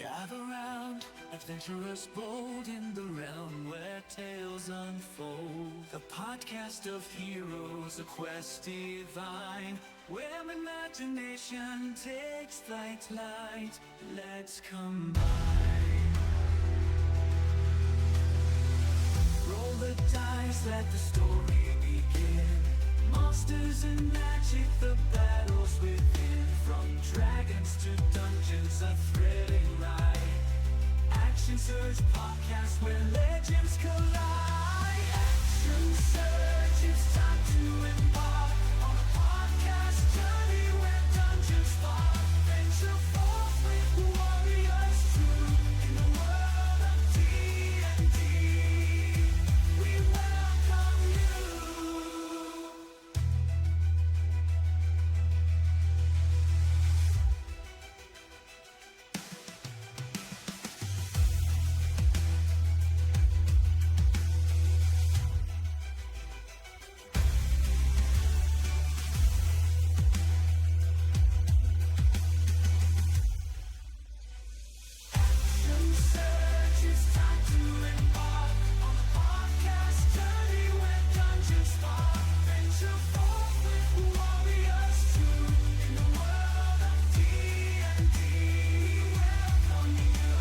Gather round, adventurous bold in the realm where tales unfold. The podcast of heroes, a quest divine, where imagination takes flight. Let's combine. Roll the dice, let the story begin. Monsters and magic, the battles within. From dragons to dungeons, a thrilling ride. Action Surge podcast where legends collide. Action Surge, it's time to embark on a podcast journey where dungeons spark. Venture forth with warriors true in the world of D&D. We welcome you. Action Surge, it's time to embark on a podcast journey where dungeons spark. Venture forth with warriors true in the world of D&D. We welcome you.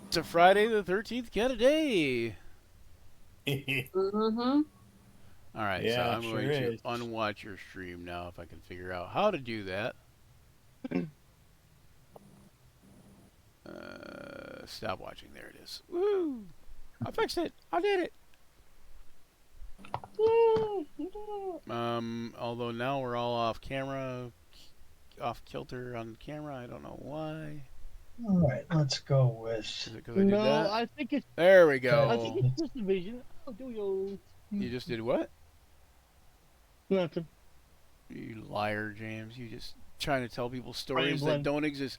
It's a Friday the 13th kind of day. Mm-hmm. All right, so Yeah, I'm sure going to is. unwatch your stream now if I can figure out how to do that. Stop watching. There it is. Woo! I fixed it. I did it. Although now we're all off camera, off kilter on camera. I don't know why. All right, let's go with. Is it because I did No, that? I think it's There we I think go. it's just a vision. Oh, do you? You just did what? Nothing. You liar, James. You just trying to tell people stories that Rambling. don't exist.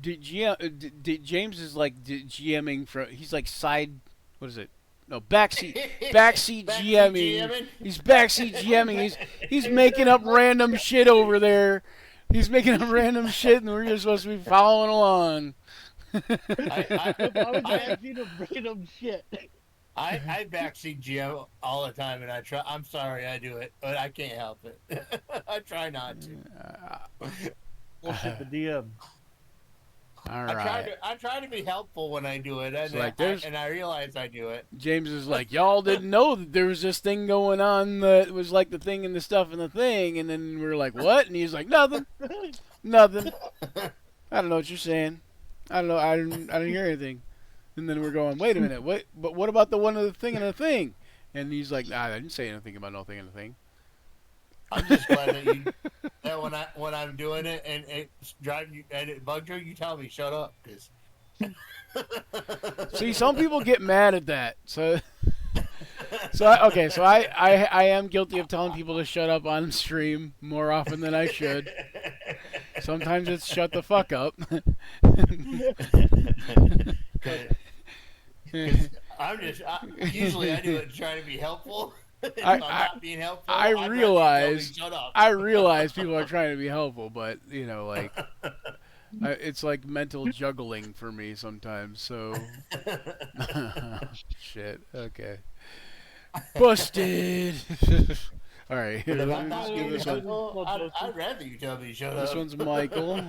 James is like GMing from. He's like side. What is it? No, backseat GMing. He's backseat GMing. He's making up random shit over there. He's making up random shit, and we're just supposed to be following along. I was asking to bring up shit. I backseat GM all the time, and I'm sorry I do it, but I can't help it. I try not to. Bullshit the DM. All I right. try to be helpful when I do it, and, So, like, there's- and I realize I do it. James is like, y'all didn't know that there was this thing going on that was like the thing and the stuff and the thing, and then we're like, what? And he's like, nothing. I don't know what you're saying. I don't know. I didn't hear anything. And then we're going, wait a minute, what? But what about the one of the thing and the thing? And he's like, nah, I didn't say anything about no thing and the thing. I'm just glad that when I'm doing it and it's driving you and it bugs you, you tell me shut up, because. See, some people get mad at that. So I am guilty of telling people to shut up on stream more often than I should. Sometimes it's shut the fuck up. Usually I do it trying to be helpful. If I- I'm not being helpful. I I'd rather you tell me, realize- shut up. I realize people are trying to be helpful, but you know, like, it's like mental juggling for me sometimes. So, shit. Okay. Busted. All right. Here, If let I'm me not just give being this one. helpful, I'd rather you tell me shut This up. one's Michael.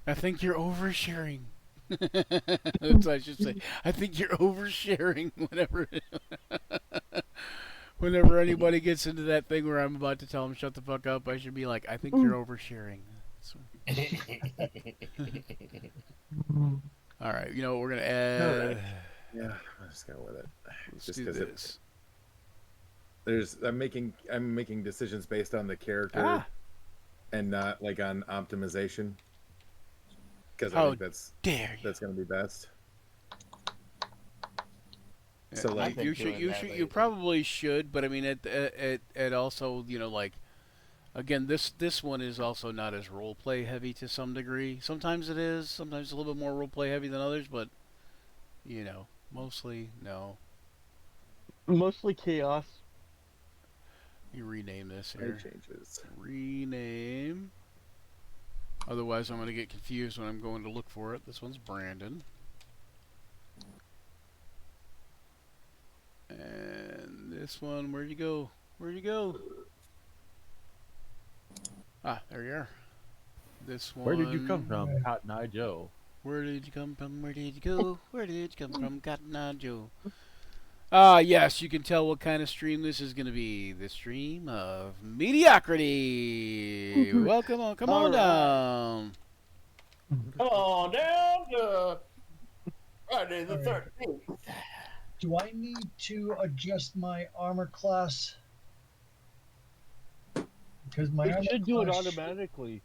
I think you're oversharing. That's what I should say. I think you're oversharing whenever anybody gets into that thing where I'm about to tell them shut the fuck up. I should be like, I think you're oversharing. All right, you know what we're gonna add? Yeah. Let's go with it. Let's Just do because this. I'm making decisions based on the character Ah. and not like on optimization. Because I How think dare you? that's going to be best. Yeah, So like you probably should, but I mean it also, you know, like, again, this one is also not as role play heavy to some degree. Sometimes it is, sometimes a little bit more role play heavy than others, but you know, mostly no. Mostly chaos. You rename this no here. changes. Rename. Otherwise, I'm going to get confused when I'm going to look for it. This one's Brandon. And this one, where'd you go? Where'd you go? Ah, there you are. This one. Where did you come from, Cotton Eye Joe? Where did you come from? Where did you go? Where did you come from, Cotton Eye Joe? Ah, yes, you can tell what kind of stream this is going to be. The stream of mediocrity. Welcome on, come on down. Come on down to Friday the 13th. Do I need to adjust my armor class? Because my It armor should do it class automatically.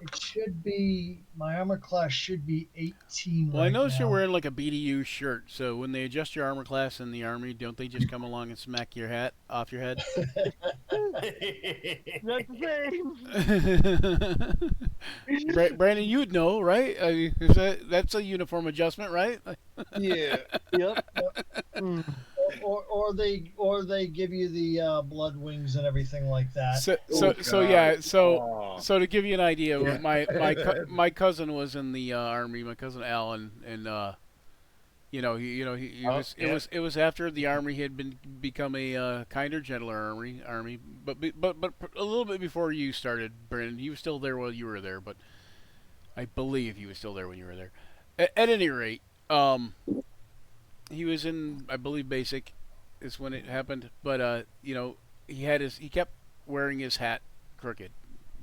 It should be, my armor class should be 18 Well, I right noticed now. you're wearing like a BDU shirt, so when they adjust your armor class in the Army, don't they just come along and smack your hat off your head? That's the same. Brandon, you'd know, right? That's a uniform adjustment, right? Yeah. Yep. Mm. Or they give you the blood wings and everything like that. So to give you an idea, my cousin was in the Army. My cousin Alan, and it was after the Army he had become a kinder, gentler army, but a little bit before you started, Brandon. He was still there while you were there, but I believe he was still there when you were there. At any rate, he was in, I believe, basic is when it happened, but he kept wearing his hat crooked,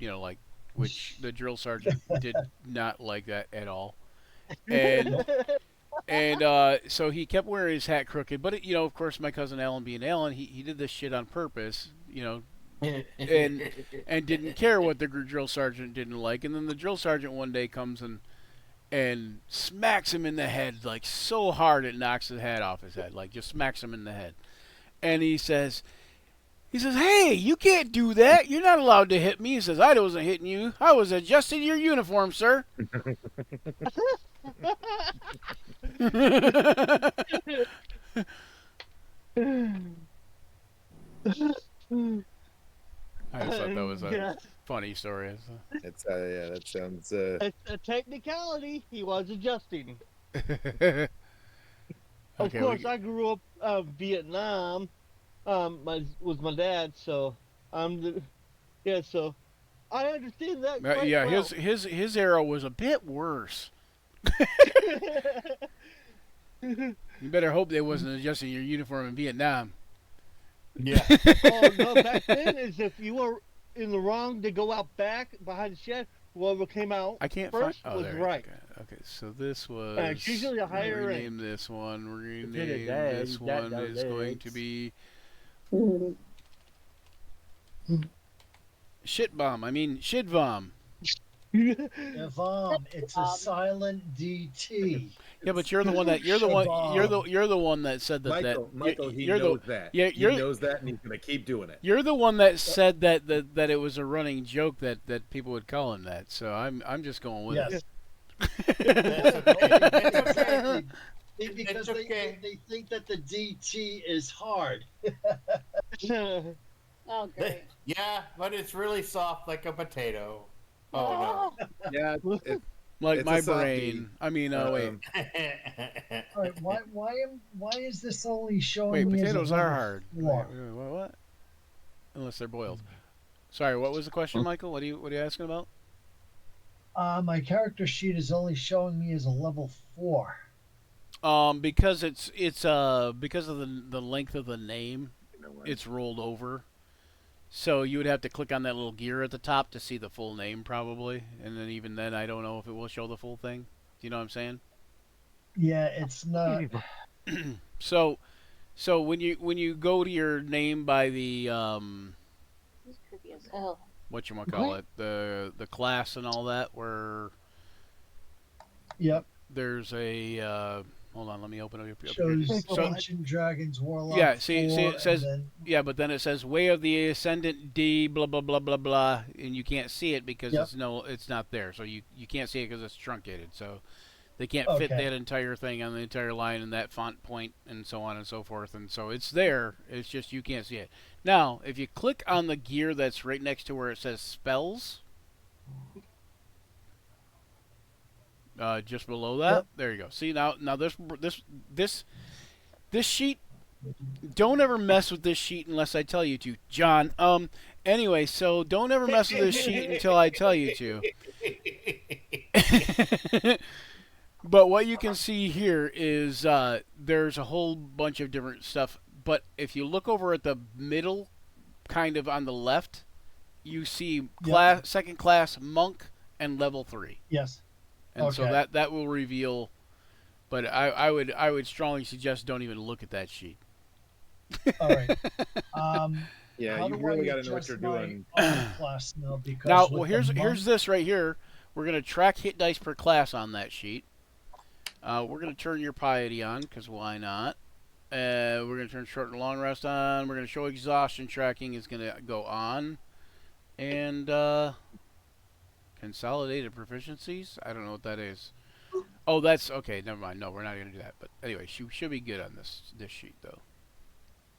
like, which the drill sergeant did not like that at all, and so he kept wearing his hat crooked. But of course, my cousin Alan, being Alan, he did this shit on purpose, and didn't care what the drill sergeant didn't like. And then the drill sergeant one day comes and smacks him in the head, like, so hard it knocks the head off his head, like, just smacks him in the head. And he says, "Hey, you can't do that. You're not allowed to hit me." He says, "I wasn't hitting you. I was adjusting your uniform, sir." I just thought that was a funny story. It's yeah, that sounds. A technicality. He was adjusting. Okay, Of course, I grew up Vietnam. Was my dad, so so I understand that. Quite yeah, well. his era was a bit worse. You better hope they wasn't adjusting your uniform in Vietnam. Yeah. Oh no! Back then, is if you were in the wrong to go out back behind the shed, whoever came out I can't first find. Oh, was there. right. Okay, so this was. It's usually a higher rename rank. this one. Rename Lieutenant Dan, this that one does is going it. to be. Shit bomb. I mean shit bomb. Yavam, it's a silent DT. Yeah, but you're the one that you're the one that said that. Michael, he you're knows the, that. Yeah, He knows that, and he's gonna keep doing it. You're the one that said that it was a running joke that people would call him that. So I'm just going with Yes. it. Because they think that the DT is hard. Oh, great. Yeah, but it's really soft like a potato. Oh Yeah, Like It's my a softie. brain. I mean, wait. no. All right, why is this only showing Wait, me potatoes as a are level hard. 4? Wait, what? Unless they're boiled. Sorry, what was the question, Michael? What are you asking about? My character sheet is only showing me as a level 4. Because it's because of the length of the name, You know what? it's rolled over. So you would have to click on that little gear at the top to see the full name, probably. And then even then, I don't know if it will show the full thing. Do you know what I'm saying? Yeah, it's not. So when you go to your name by the He's creepy as hell. whatchamacallit, the class and all that, where Yep. there's a hold on, let me open it up here. Shows So Ancient Dragons Warlock. yeah, see 4, it says and then, yeah, but then it says Way of the Ascendant D blah blah blah blah blah, and you can't see it because Yep. it's not there. So you can't see it because it's truncated. So they can't fit Okay. that entire thing on the entire line and that font point and so on and so forth. And so it's there. It's just you can't see it. Now, if you click on the gear that's right next to where it says spells, just below that, Yep. there you go. See now this sheet. Don't ever mess with this sheet unless I tell you to, John. Anyway, so don't ever mess with this sheet until I tell you to. But what you can see here is there's a whole bunch of different stuff. But if you look over at the middle, kind of on the left, you see second class monk and level 3. yes. And so Okay. that will reveal. But I would strongly suggest don't even look at that sheet. All right. Yeah, How you do really I got to know what adjust you're my doing. armor class now? Because Now, with well, the here's this right here. We're gonna track hit dice per class on that sheet. We're gonna turn your piety on, because why not? We're gonna turn short and long rest on. We're gonna show exhaustion tracking is gonna go on, and consolidated proficiencies. I don't know what that is. Oh, that's okay. Never mind. No, we're not gonna do that. But anyway, she should be good on this sheet though.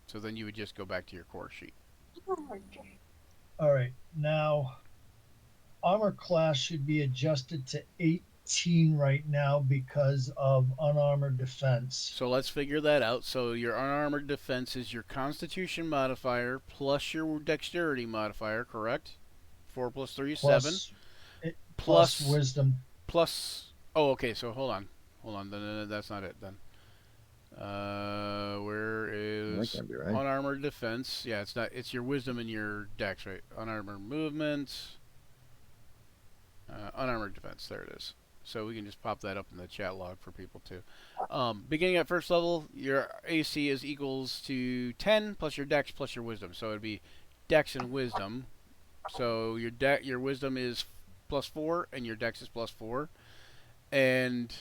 So then you would just go back to your core sheet. All right. Now, armor class should be adjusted to 18 right now because of unarmored defense. So let's figure that out. So your unarmored defense is your Constitution modifier plus your Dexterity modifier, correct? 4 plus 3 is 7. Plus wisdom. Plus. Oh, okay. So hold on. Then that's not it. Then. Where That is can't be right. unarmored defense? Yeah, it's not. It's your wisdom and your dex, right? Unarmored movement. Unarmored defense. There it is. So we can just pop that up in the chat log for people too. Beginning at first level, your AC is equals to 10 plus your dex plus your wisdom. So it'd be dex and wisdom. So your wisdom is +4 and your dex is +4. And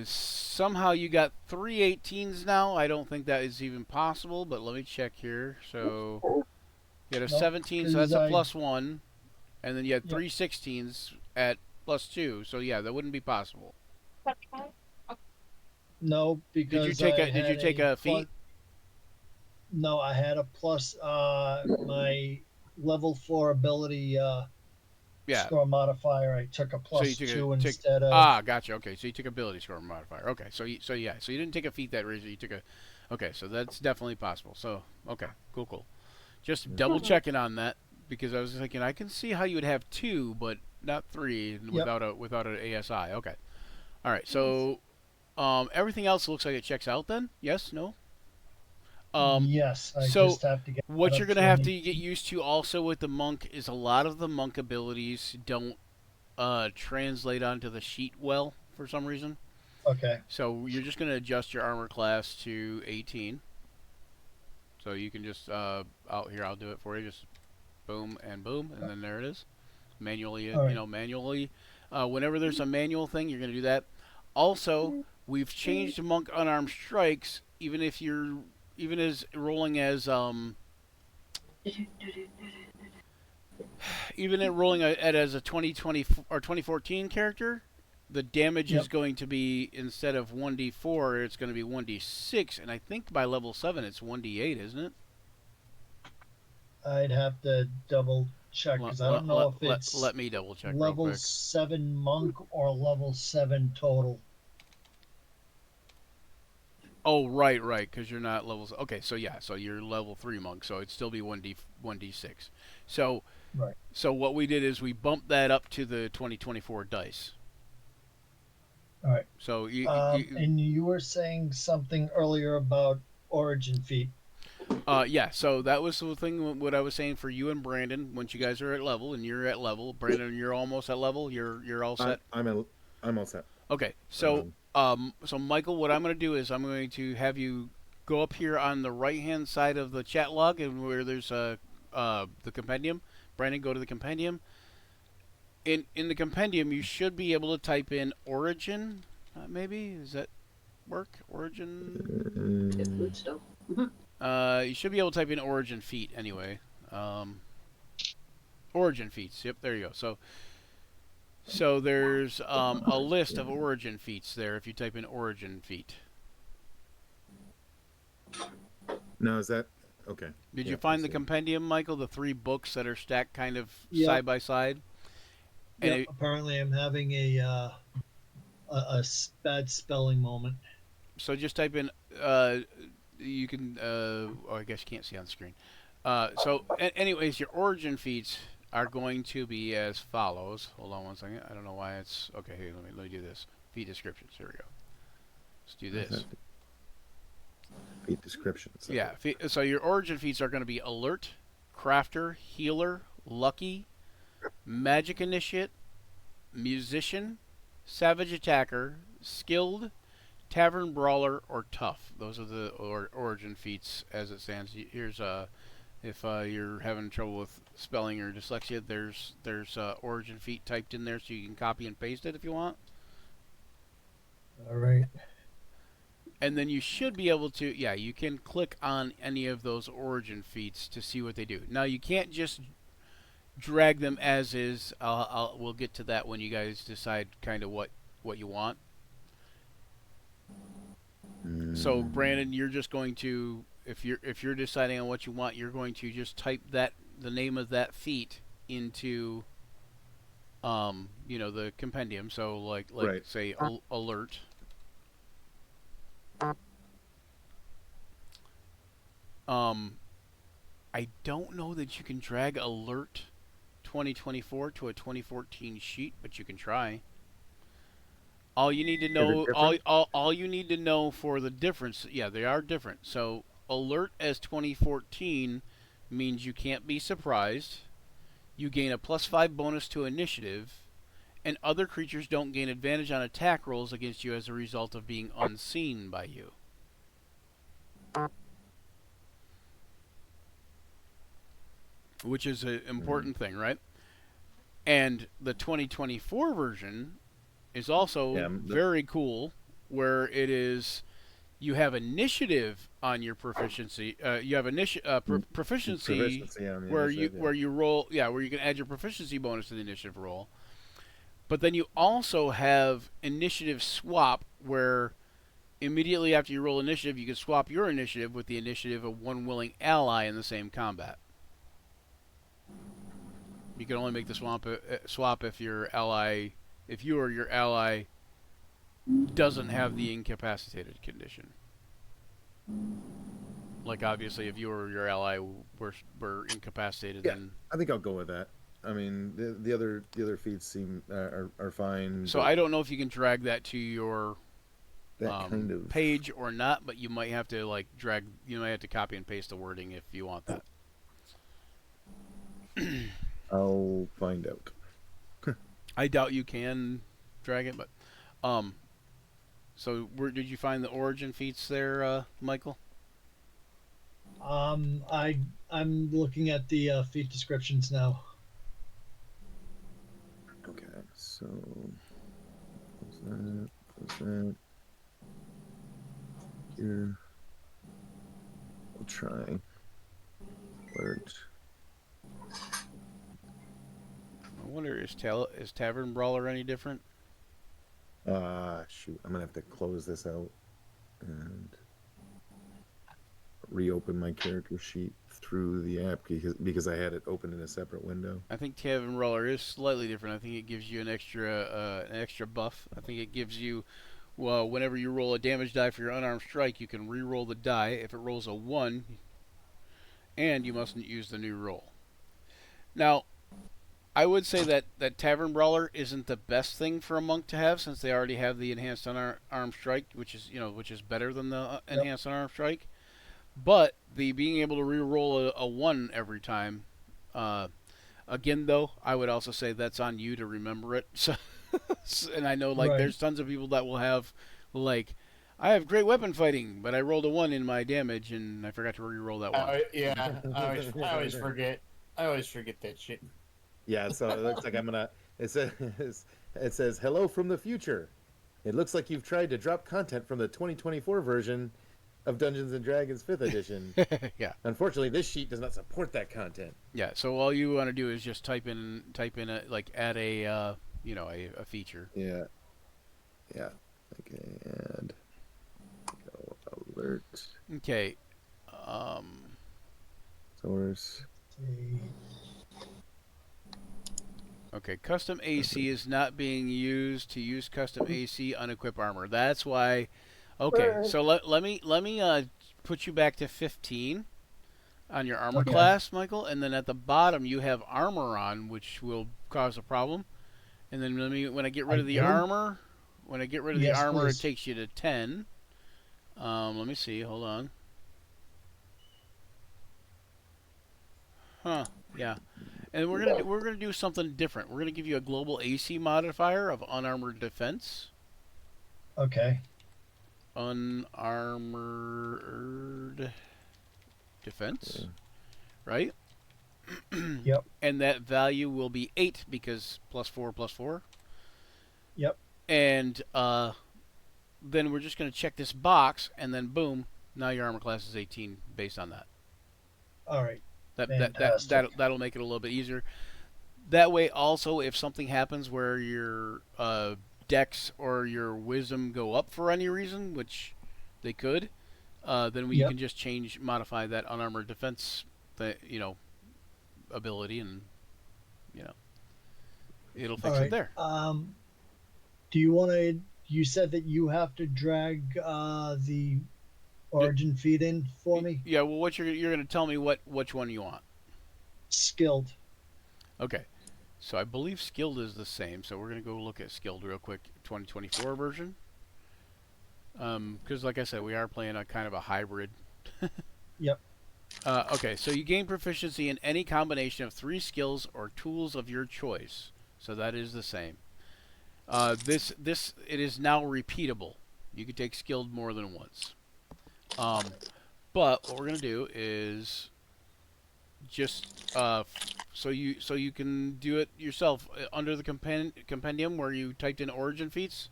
somehow you got 3 18s now. I don't think that is even possible, but let me check here. So you had a 17, so that's a +1. And then you had 3 16s at +2. So yeah, that wouldn't be possible. No, because did you take a feat? No, I had a plus my level 4 ability score modifier. I took a +2 instead of. Gotcha. Okay, so you took ability score modifier. Okay, so you didn't take a feat that raised it. You took a. Okay, so that's definitely possible. So okay, cool. Just double checking on that because I was thinking I can see how you would have 2, but not 3 without an ASI. Okay, all right. So everything else looks like it checks out. Then yes, no. Yes. I so just have to get what you're going to have to get used to also with the monk is a lot of the monk abilities don't translate onto the sheet well for some reason. Okay. So you're just going to adjust your armor class to 18. So you can just out here I'll do it for you. Just boom, and then there it is. Manually, manually. Whenever there's a manual thing, you're going to do that. Also, we've changed monk unarmed strikes, even as rolling as even at rolling as a 2020 or 2014 character, the damage is going to be, instead of 1d4, it's going to be 1d6, and I think by level 7 it's 1d8, isn't it? I'd have to double check because I don't know if it's let me double check level real quick. 7 monk or level 7 total. Oh, right, because you're not levels. Okay, so yeah, so you're level 3 monk, so it'd still be 1d6. So, right. So what we did is we bumped that up to the 2024 dice. All right. So and you were saying something earlier about origin feat. Yeah. So that was the thing. What I was saying for you and Brandon, once you guys are at level and you're at level, Brandon, you're almost at level. You're all set. I'm all set. Okay. So So Michael, what I'm going to do is I'm going to have you go up here on the right-hand side of the chat log, and where there's the compendium. Brandon, go to the compendium. In the compendium, you should be able to type in origin. Maybe does that work? Origin. It would still. You should be able to type in origin feet anyway. Origin feats. Yep, there you go. So there's a list of origin feats there if you type in origin feat. No, is that okay? Did you find the compendium, Michael? The 3 books that are stacked kind of Yep. side by side. And Apparently, I'm having a bad spelling moment. so just type in. You can. I guess you can't see on the screen. Anyways, your origin feats are going to be as follows. Hold on one second. I don't know why it's okay. Here, let me do this. Feat descriptions. Here we go. Let's do this. Feat descriptions. Yeah. So your origin feats are going to be alert, crafter, healer, lucky, magic initiate, musician, savage attacker, skilled, tavern brawler, or tough. Those are the origin feats as it stands. Here's if you're having trouble with spelling or dyslexia, there's origin feat typed in there, so you can copy and paste it if you want. All right. And then you should be able to, you can click on any of those origin feats to see what they do. Now you can't just drag them as is. We'll get to that when you guys decide kind of what you want. So Brandon, you're just going to, if you're deciding on what you want, you're going to just type the name of that feat into the compendium. So like right. Say alert. I don't know that you can drag alert 2024 to a 2014 sheet, but you can try. All you need to know, all you need to know for the difference, they are different. So alert as 2014 means you can't be surprised. You gain a +5 bonus to initiative, and other creatures don't gain advantage on attack rolls against you as a result of being unseen by you. Which is an important thing, right? And the 2024 version is also very cool, where it is you have initiative on your proficiency. You have proficiency where you roll, where you can add your proficiency bonus to the initiative roll. But then you also have initiative swap, where immediately after you roll initiative, you can swap your initiative with the initiative of one willing ally in the same combat. You can only make the swap if you or your ally doesn't have the incapacitated condition. Like obviously, if you or your ally were incapacitated, then I think I'll go with that. I mean, the other feats seem are fine. So I don't know if you can drag that to your kind of page or not, but you might have to you might have to copy and paste the wording if you want that. I'll find out. I doubt you can drag it, but so did you find the origin feats there, Michael? I'm looking at the feat descriptions now. Okay, so what's that? Here, we'll try. Alert. I wonder, is Tavern Brawler any different? Shoot, I'm gonna have to close this out and reopen my character sheet through the app because I had it open in a separate window. I think Tavern Brawler is slightly different. I think it gives you an extra buff. I think it gives you, whenever you roll a damage die for your unarmed strike, you can re-roll the die. If it rolls a 1, and you mustn't use the new roll. Now, I would say that Tavern Brawler isn't the best thing for a monk to have, since they already have the enhanced unarmed strike, which is better than the enhanced unarmed strike. But the being able to re-roll a 1 every time, again though, I would also say that's on you to remember it. So, and I know there's tons of people that will have Like, I have great weapon fighting, but I rolled a 1 in my damage, and I forgot to re-roll that 1. Yeah, I always forget. I always forget that shit. Yeah, so it looks like it says it says hello from the future. It looks like you've tried to drop content from the 2024 version of Dungeons and Dragons 5th edition. Yeah. Unfortunately, this sheet does not support that content. Yeah. So all you want to do is just type in a, like, add a a feature. Yeah. Yeah. Okay, and go alert. Okay. Source. Okay, custom AC is not being used to use custom AC unequip armor. That's why. Okay, so let me put you back to 15 on your armor class, Michael, and then at the bottom you have armor on, which will cause a problem. And then when I get rid of the armor, Please. it takes you to 10. Let me see. Hold on. Huh. Yeah. And we're gonna do something different. We're gonna give you a global AC modifier of unarmored defense. Okay. Unarmored defense, right? Yep. And that value will be 8 because +4. Yep. And then we're just gonna check this box, and then boom, now your armor class is 18 based on that. All right. That'll make it a little bit easier. That way, also, if something happens where your dex or your wisdom go up for any reason, which they could, then we can just modify that unarmored defense, ability, and it'll fix it there. Do you want to? You said that you have to drag the origin feed in for me. Yeah. Well, what you're going to tell me which one you want. Skilled. Okay. So I believe skilled is the same. So we're going to go look at skilled real quick, 2024 version. Because like I said, we are playing a kind of a hybrid. Yep. Okay, so you gain proficiency in any combination of 3 skills or tools of your choice. So that is the same. It is now repeatable. You can take skilled more than once. But what we're gonna do is just so you can do it yourself under the compendium where you typed in origin feats.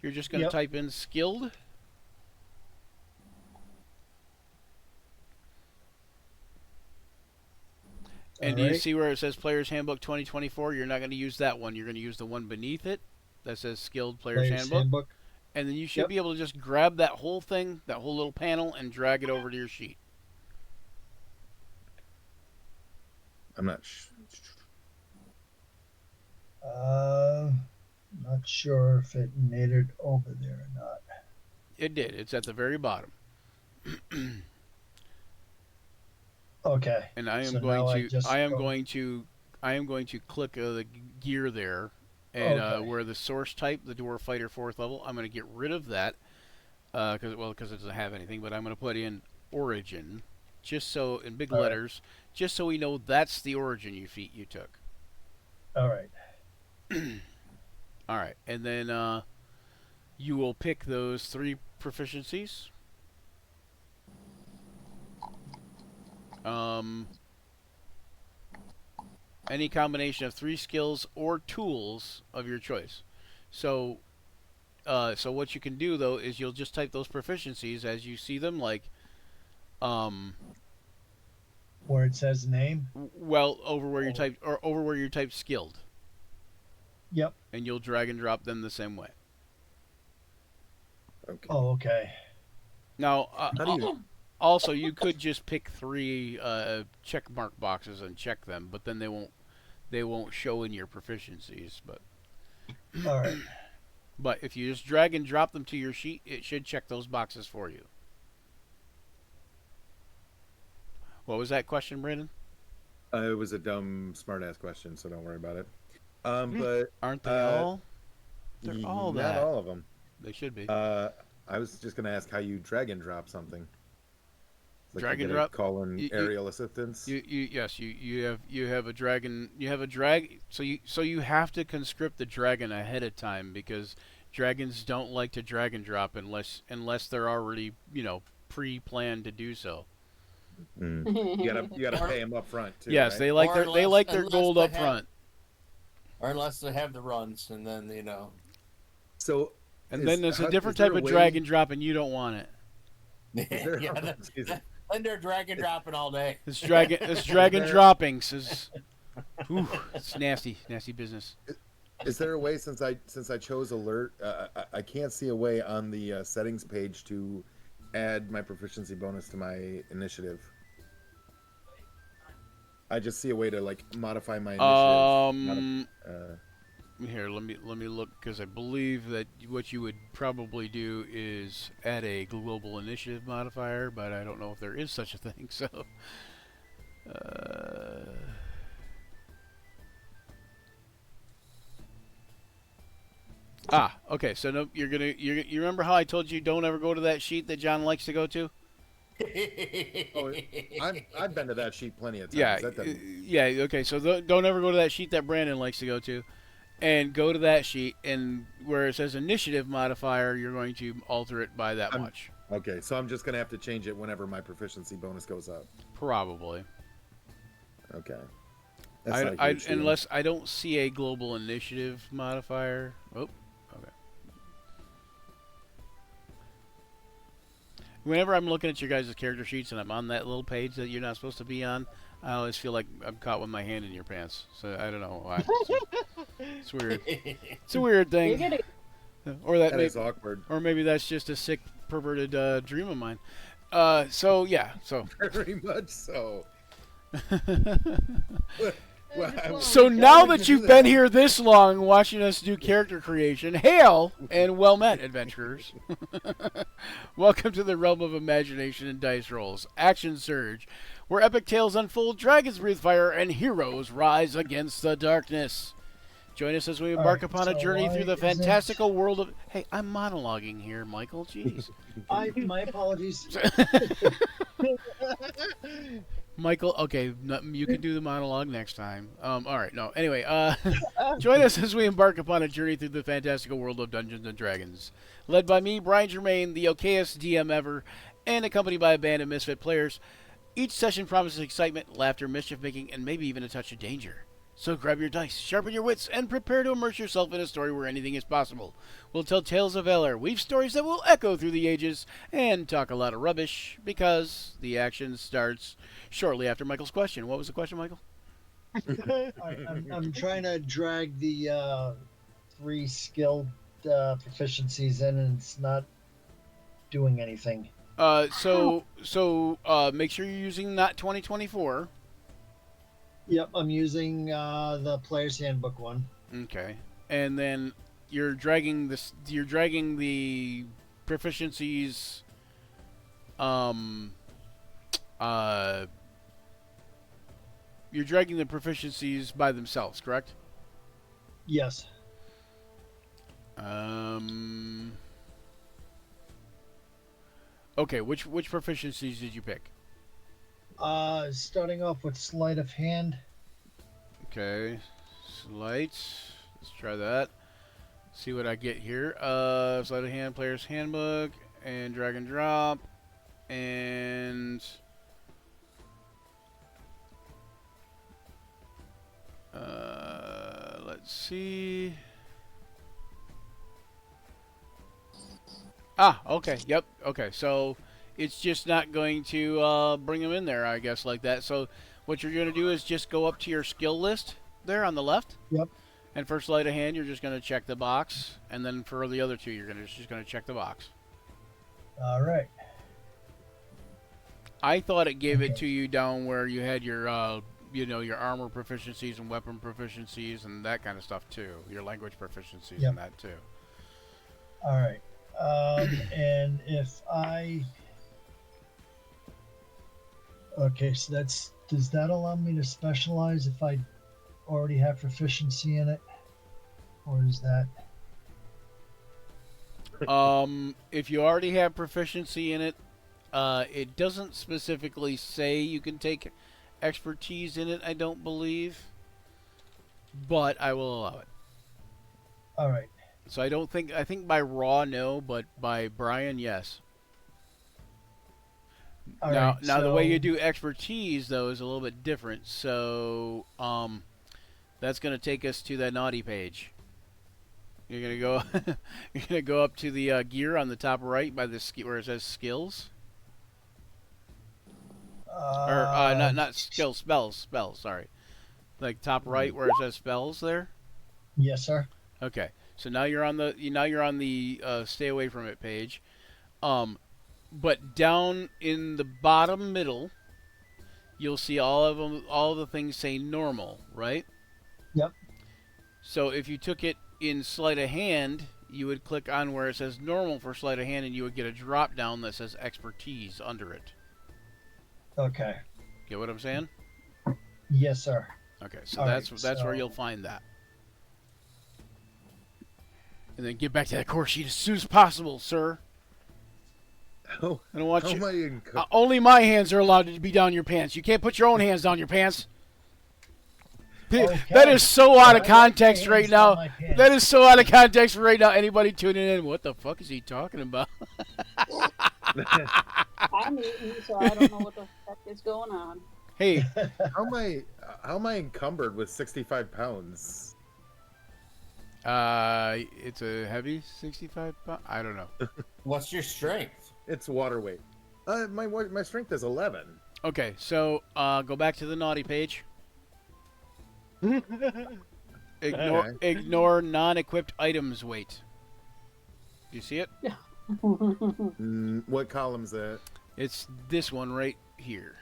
You're just gonna type in skilled. And do you see where it says Player's Handbook 2024? You're not going to use that one. You're going to use the one beneath it that says Skilled Player's Handbook. And then you should be able to just grab that whole thing, that whole little panel, and drag it over to your sheet. I'm not not sure if it made it over there or not. It did. It's at the very bottom. Okay. And I am so going to click the gear there, and where the source type, the Dwarf Fighter 4th level, I'm going to get rid of that because it doesn't have anything. But I'm going to put in origin, just so in big letters, just so we know that's the origin you took. All right. All right, and then you will pick those 3 proficiencies. Any combination of 3 skills or tools of your choice. So what you can do though is you'll just type those proficiencies as you see them, like where it says name. Well, over where you typed skilled. Yep. And you'll drag and drop them the same way. Okay. Oh, okay. Now, also, you could just pick 3 check mark boxes and check them, but then they won't show in your proficiencies. But all right. But if you just drag and drop them to your sheet, it should check those boxes for you. What was that question, Brandon? It was a dumb, smart-ass question, so don't worry about it. But aren't they all? They're all that. Not all of them. They should be. I was just going to ask how you drag and drop something. Like drag you and get a drop. call in aerial assistance. Yes, you have a dragon. You have a drag. So you have to conscript the dragon ahead of time because dragons don't like to drag and drop unless they're already pre-planned to do so. You gotta pay them up front too. Yes, right? they like their gold up front. Or unless they have the runs, and then So. And then there's a different type of drag and drop, and you don't want it. And they're drag and dropping all day. This dragon droppings is, it's nasty business. Is there a way, since I chose alert, I can't see a way on the settings page to add my proficiency bonus to my initiative? I just see a way to like modify my initiative. Here, let me look, because I believe that what you would probably do is add a global initiative modifier, but I don't know if there is such a thing. So, okay. So no, you remember how I told you don't ever go to that sheet that John likes to go to? I've been to that sheet plenty of times. Yeah. Okay. So don't ever go to that sheet that Brandon likes to go to. And go to that sheet, and where it says initiative modifier, you're going to alter it by that much. Okay, so I'm just going to have to change it whenever my proficiency bonus goes up. Probably. Okay. Unless I don't see a global initiative modifier. Oh, okay. Whenever I'm looking at your guys' character sheets and I'm on that little page that you're not supposed to be on, I always feel like I'm caught with my hand in your pants. So I don't know why. It's weird. It's a weird thing. Or that is awkward. Or maybe that's just a sick, perverted dream of mine. So yeah. So very much so. So now that you've been here this long watching us do character creation, hail and well met, adventurers. Welcome to the realm of imagination and dice rolls. Action Surge, where epic tales unfold, dragons breathe fire, and heroes rise against the darkness. Join us as we embark upon a journey through the fantastical world of... Hey, I'm monologuing here, Michael. Jeez. My apologies. Michael, okay, you can do the monologue next time. All right, no. Anyway, join us as we embark upon a journey through the fantastical world of Dungeons and Dragons. Led by me, Brian Germain, the okayest DM ever, and accompanied by a band of misfit players. Each session promises excitement, laughter, mischief-making, and maybe even a touch of danger. So grab your dice, sharpen your wits, and prepare to immerse yourself in a story where anything is possible. We'll tell tales of valor, weave stories that will echo through the ages, and talk a lot of rubbish, because the action starts shortly after Michael's question. What was the question, Michael? I'm trying to drag the 3 skilled proficiencies in, and it's not doing anything. So make sure you're using not 2024. Yep, I'm using the player's handbook one. Okay, and then you're dragging the proficiencies. You're dragging the proficiencies by themselves, correct? Yes. Okay, which proficiencies did you pick? Starting off with sleight of hand. Okay, sleight. Let's try that. See what I get here. Sleight of hand, player's handbook, and drag and drop, and let's see. Okay. Yep. Okay. So it's just not going to bring them in there, I guess, like that. So what you're going to do is just go up to your skill list there on the left. Yep. And for sleight of hand, you're just going to check the box. And then for the other two, you're just going to check the box. All right. I thought it gave it to you down where you had your, your armor proficiencies and weapon proficiencies and that kind of stuff, too. Your language proficiencies and that, too. All right. And if I... Okay, so does that allow me to specialize if I already have proficiency in it? Or is that... If you already have proficiency in it, It doesn't specifically say you can take expertise in it, I don't believe. But I will allow it. All right. So I think by Raw, no, but by Brian, yes. All now, right, now the way you so- do expertise though is a little bit different. So, that's gonna take us to that naughty page. You're gonna go, you're gonna go up to the gear on the top right by the where it says skills, or not skills, spells. Sorry, like top right where it says spells there. Yes, sir. Okay, so now you're on the stay away from it page. But down in the bottom middle, you'll see all of the things say normal, right? Yep. So if you took it in sleight of hand, you would click on where it says normal for sleight of hand, and you would get a drop down that says expertise under it. Okay. Get what I'm saying? Yes, sir. Okay, so All that's right, where so- you'll find that. And then get back to that core sheet as soon as possible, sir. How, I don't want how you. am I in Only my hands are allowed to be down your pants. You can't put your own hands down your pants. Okay. That is so out of I like context right hands down now. my pants. That is so out of context right now. Anybody tuning in, what the fuck is he talking about? I'm eating, so I don't know what the heck is going on. Hey, how am I encumbered with 65 pounds? it's a heavy 65 pound. I don't know. What's your strength? It's water weight. My strength is 11. Okay, so go back to the naughty page. Ignore non-equipped items weight. You see it? What column's that? It's this one right here.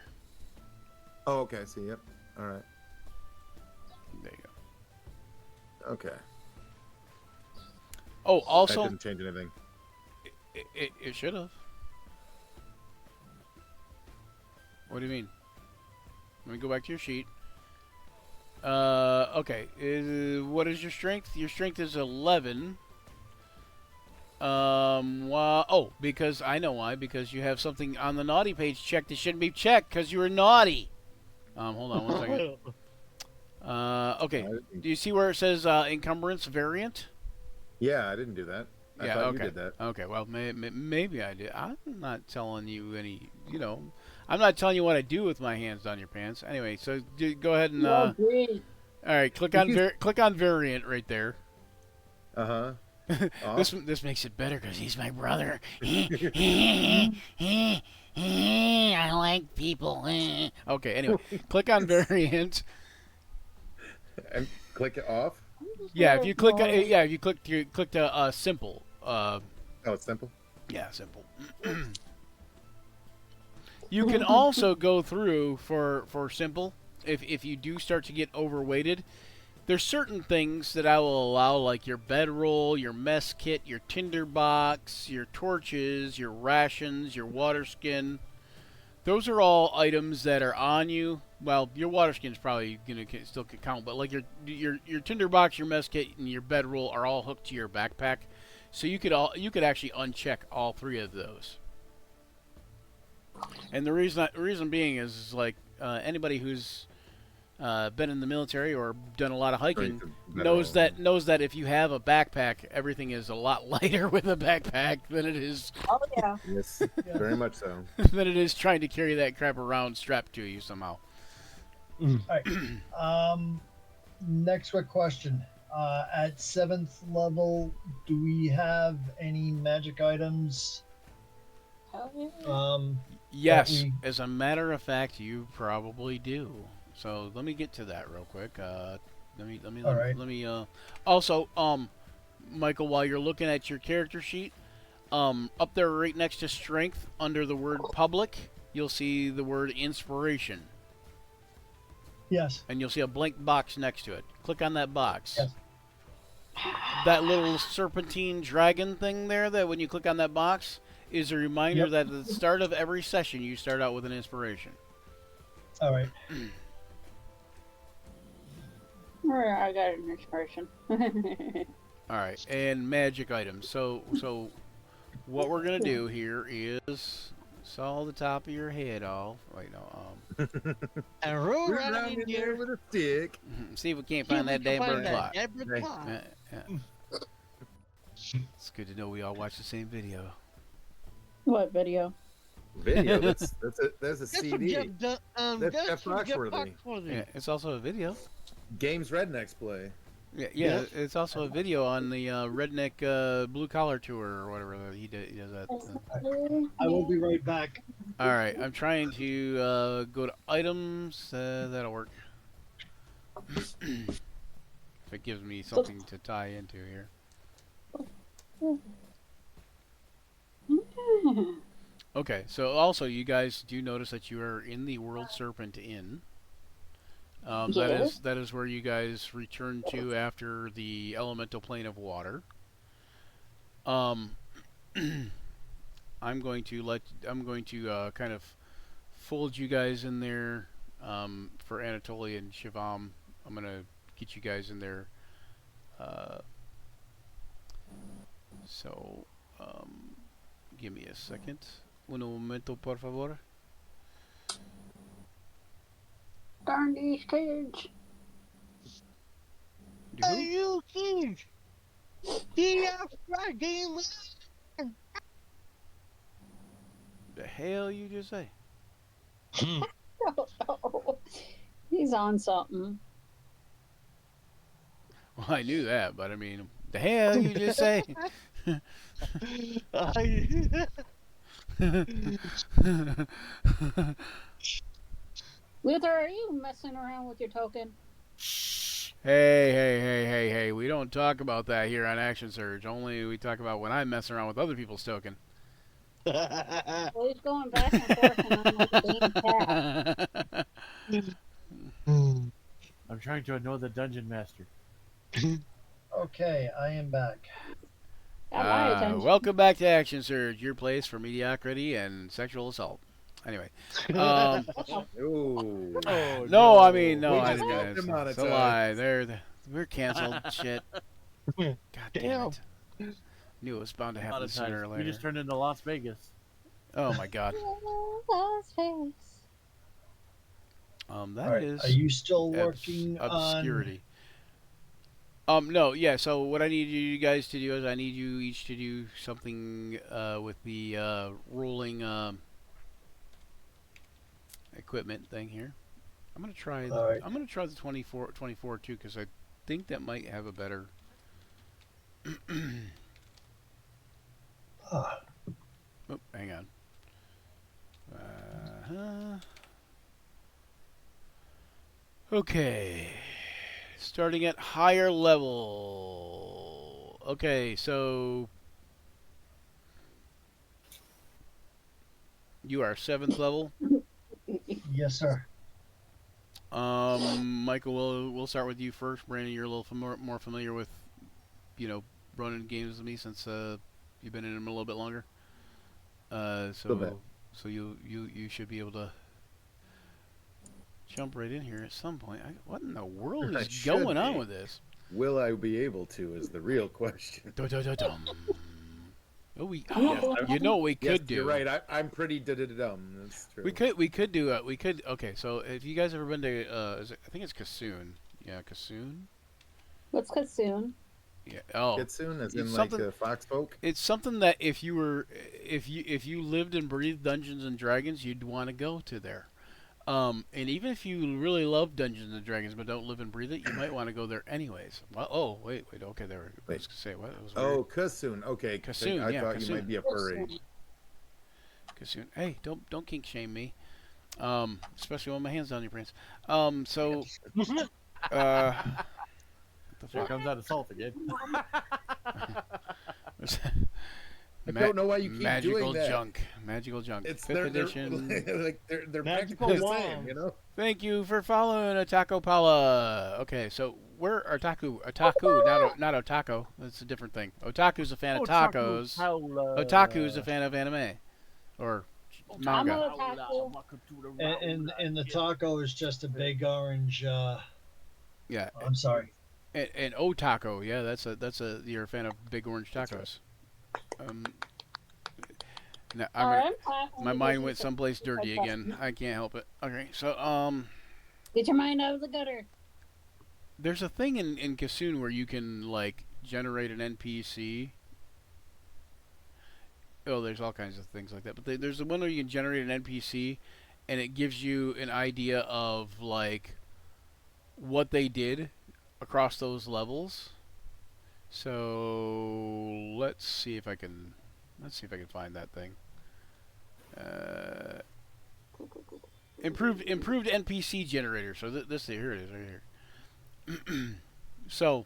Oh, okay. I see. Yep. All right. There you go. Okay. Oh, That also, didn't change anything. it should have. What do you mean? Let me go back to your sheet. Okay. What is your strength? Your strength is 11. Because I know why. Because you have something on the naughty page checked that shouldn't be checked because you were naughty. Hold on one second. Okay. Do you see where it says encumbrance variant? Yeah, I didn't do that. I Yeah, thought okay. you did that. Okay, well, maybe I did. I'm not telling you any, I'm not telling you what I do with my hands down your pants. Anyway, so go ahead and, all right, click on variant right there. Uh-huh. This makes it better because he's my brother. I like people. Okay, anyway, click on variant. And click it off. Yeah, if you click, click to simple. Oh, it's simple. Yeah, simple. You can also go through for simple if you do start to get overweighted. There's certain things that I will allow, like your bedroll, your mess kit, your tinder box, your torches, your rations, your water skin. Those are all items that are on you. Well, your water skin's probably gonna still count, but like your tinder box, your mess kit, and your bedroll are all hooked to your backpack. So you could actually uncheck all three of those. And the reason being is like anybody who's been in the military or done a lot of hiking knows that if you have a backpack, everything is a lot lighter with a backpack than it is. Oh yeah. Yes, very much so. than it is trying to carry that crap around strapped to you somehow. All right. Next quick question. At 7th level, do we have any magic items? Hell yeah. Yes, as a matter of fact, you probably do. So let me get to that real quick. Also, Michael, while you're looking at your character sheet, up there right next to strength, under the word public, you'll see the word inspiration. Yes. And you'll see a blank box next to it. Click on that box. Yes. That little serpentine dragon thing there, that when you click on that box, is a reminder that at the start of every session, you start out with an inspiration. All right. I got an inspiration. All right, and magic items. So what we're gonna do here is Saw the top of your head off. Wait, no. And roll We're around around in in there there. with a stick. See if we can't See if find we that can damn find bird that clock. dead bird Right. clock. Yeah. It's good to know we all watch the same video. What video? Video. That's a That's from CD. Jeff, That's Jeff from Jeff Foxworthy. Foxworthy. Yeah, it's also a video. Games Rednecks play. Yeah, Yeah. it's also a video on the Redneck Blue Collar Tour or whatever he does that. I will be right back. All right, I'm trying to go to items. That'll work. If it gives me something to tie into here. Okay, so also you guys do notice that you are in the World Serpent Inn. Yes. That is where you guys return to after the elemental plane of water. I'm going to kind of fold you guys in there for Anatoly and Shivam. I'm gonna get you guys in there. So give me a second. Un momento, por favor. Darn these kids. Are you kidding? The hell you just say? He's on something. Well, I knew that, but I mean, the hell you just say? Luther, are you messing around with your token? Hey, we don't talk about that here on Action Surge. Only we talk about when I'm messing around with other people's token. Well, he's going back and forth and I'm like a damn cat. I'm trying to annoy the dungeon master. Okay, I am back. Got my attention. Welcome back to Action Surge, your place for mediocrity and sexual assault. Anyway, Ooh. no, I mean, no, We I just didn't. got It's a demonetized. lie. We're canceled. Shit. God damn Damn. it. Knew it was bound to happen sooner or We later. just turned into Las Vegas. Oh my god. Las Vegas. That All right, is are you still working obscurity. No, yeah. So what I need you guys to do is I need you each to do something with the rolling equipment thing here. I'm gonna try. All right. I'm gonna try the 24 too because I think that might have a better. Oh, Oh, hang on. Okay. Starting at higher level. Okay, so you are 7th level. yes, sir. Michael, we'll start with you first. Brandon, you're a little more familiar with, running games with me since you've been in them a little bit longer. Little bit. So you should be able to jump right in here at some point. What in the world I is should going on be. with this? Will I be able to is the real question. Dum-dum-dum-dum. Oh, we could Yes, do. You're right. I'm pretty dumb. That's true. We could do it. Okay, so if you guys ever been to I think it's Kassoon. Yeah, Kassoon. What's Kassoon? Yeah. Oh. Kitsune, as It's in like something- the fox folk. It's something that if you lived and breathed Dungeons and Dragons, you'd want to go to there. And even if you really love Dungeons and Dragons but don't live and breathe it, you might want to go there anyways. Well, wait. Okay, there. I was gonna say what? It was weird. Oh, Kassoon. Okay. Kassoon, I yeah, thought Kassoon. you might be a furry. Kassoon. Hey, don't kink shame me. Especially when my hands down your pants. So. What the Here fuck? comes that assault again. I don't know why you keep magical doing that. Magical junk. It's 5th edition. they're Magical practically the wands. same, you know. Thank you for following Otaku Pala. Okay, so we're Otaku, not Otaku. That's a different thing. Otaku's a fan of tacos. Otaku's a fan of anime, or I'm manga. a otaku. And the taco is just a big orange. Yeah, I'm sorry. and Otaku. Yeah, that's a you're a fan of big orange tacos. No, Alright, I'm fine. my mind went someplace dirty again. I can't help it. Okay, so Get your mind out of the gutter. there's a thing in Kassoon where you can like generate an NPC. Oh, there's all kinds of things like that. But there's the one where you can generate an NPC, and it gives you an idea of like what they did across those levels. So let's see if I can find that thing. Improved NPC generator. So this here it is right here. So,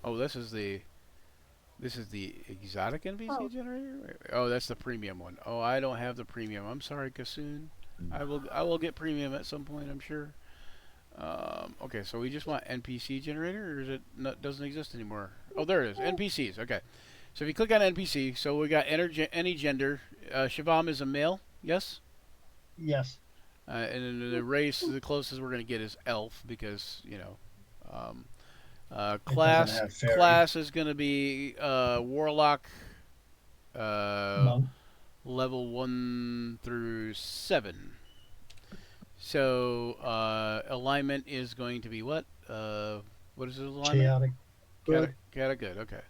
oh, this is the exotic NPC generator. Oh, that's the premium one. Oh, I don't have the premium. I'm sorry, Kassoon. I will get premium at some point, I'm sure. Okay, so we just want NPC generator, or is it doesn't exist anymore? Oh, there it is. NPCs. Okay. So if you click on NPC, so we got any gender. Shivam is a male. Yes. Yes. And then the race, the closest we're gonna get is elf because class is gonna be warlock. Monk. Level 1 through 7. So alignment is going to be what? What is his alignment? Chaotic. Chaotic good. Okay.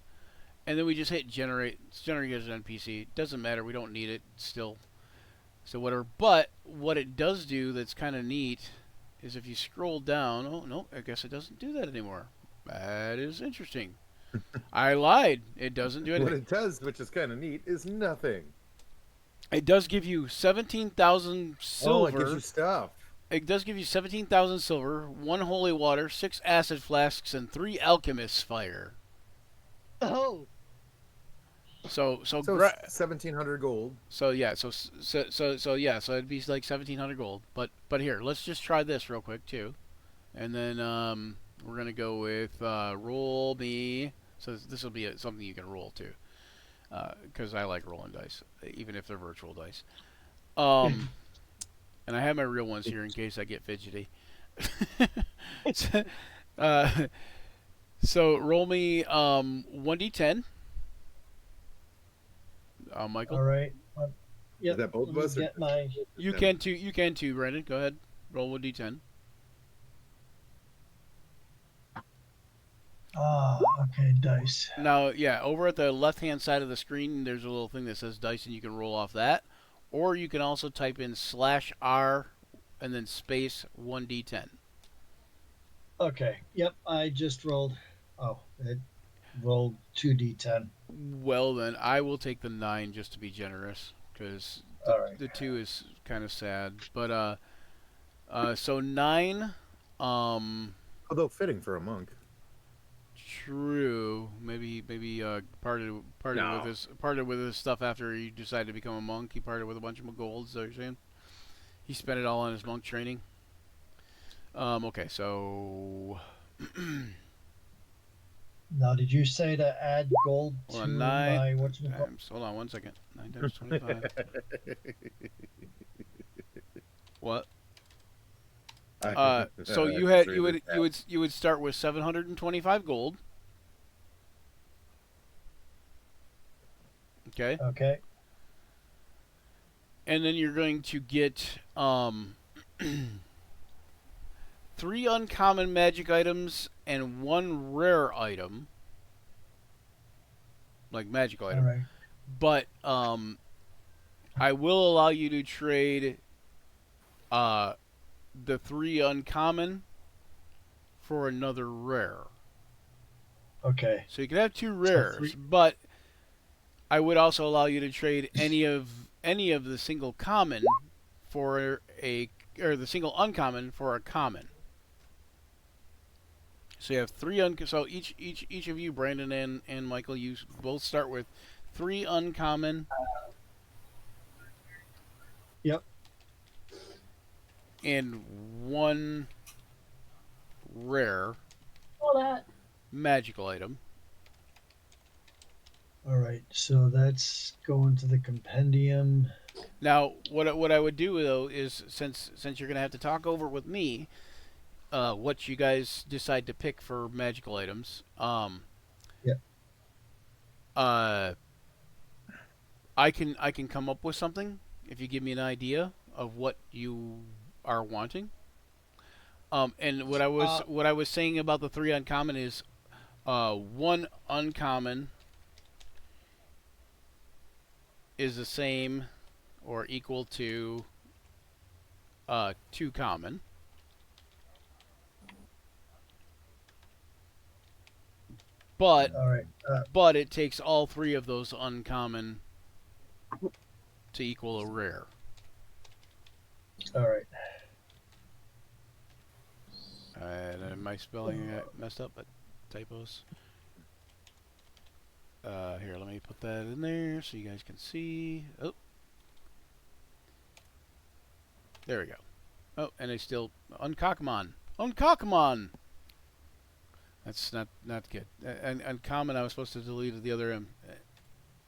And then we just hit generate. It's generated as an NPC. Doesn't matter. We don't need it still. So whatever. But what it does do that's kind of neat is if you scroll down. Oh no, I guess it doesn't do that anymore. That is interesting. I lied. It doesn't do anything. What it does, which is kind of neat, is nothing. It does give you 17,000 silver. Oh, it gives you stuff. It does give you 17,000 silver, 1 holy water, 6 acid flasks, and 3 alchemist's fire. Oh. So 1,700 gold. So yeah, so it'd be like 1,700 gold. But here, let's just try this real quick too, and then we're gonna go with roll me. So this will be something you can roll too, because I like rolling dice, even if they're virtual dice. And I have my real ones here in case I get fidgety. So roll me 1d10. Michael. All right. Yep. Is that both of us? You can too. You can too, Brandon. Go ahead. Roll 1d10. Okay, dice. Now, yeah, over at the left-hand side of the screen, there's a little thing that says dice, and you can roll off that. Or you can also type in /R and then space 1d10. Okay. Yep. I just rolled. Oh, it rolled 2d10. Well, then I will take the 9 just to be generous, because the 2 is kind of sad. But so 9. Although fitting for a monk. True. Maybe parted with his stuff after he decided to become a monk. He parted with a bunch of golds. Is that what you're saying? He spent it all on his monk training. Okay, so. Now, did you say to add gold to my what's it called? Hold on 1 second. 9 times 25. What? So you would start with 725 gold. Okay. Okay. And then you're going to get 3 uncommon magic items and 1 rare item, like magic item. All right. But I will allow you to trade the 3 uncommon for another rare. Okay. So you can have 2 rares, but I would also allow you to trade any of the single common for the single uncommon for a common. So you have 3 so each of you, Brandon and Michael, you both start with 3 uncommon. Yep. And 1 rare magical item. All right, so that's going to the compendium. Now, what I would do though is since you're gonna have to talk over with me, what you guys decide to pick for magical items. Yeah. I can come up with something if you give me an idea of what you are wanting. And what I was saying about the 3 uncommon is 1 uncommon is the same or equal to 2 common. But All right. but it takes all 3 of those uncommon to equal a rare. All right. And am I spelling it messed up? But typos. Here, let me put that in there so you guys can see. Oh, there we go. Oh, and I still Uncockamon. That's not good. And uncommon, I was supposed to delete the other M.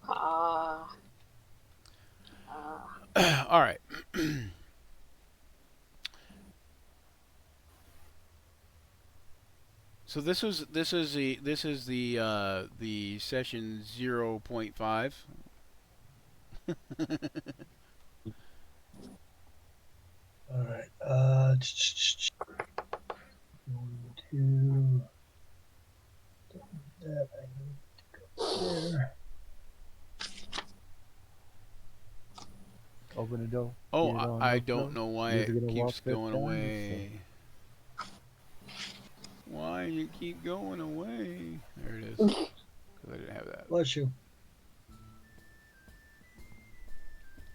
All right. So this is the session 0.5. All right. Going to that. I need to go there. Open the door. Oh, I don't know why it keeps going away. Why you keep going away? There it is. Because I didn't have that. Bless you.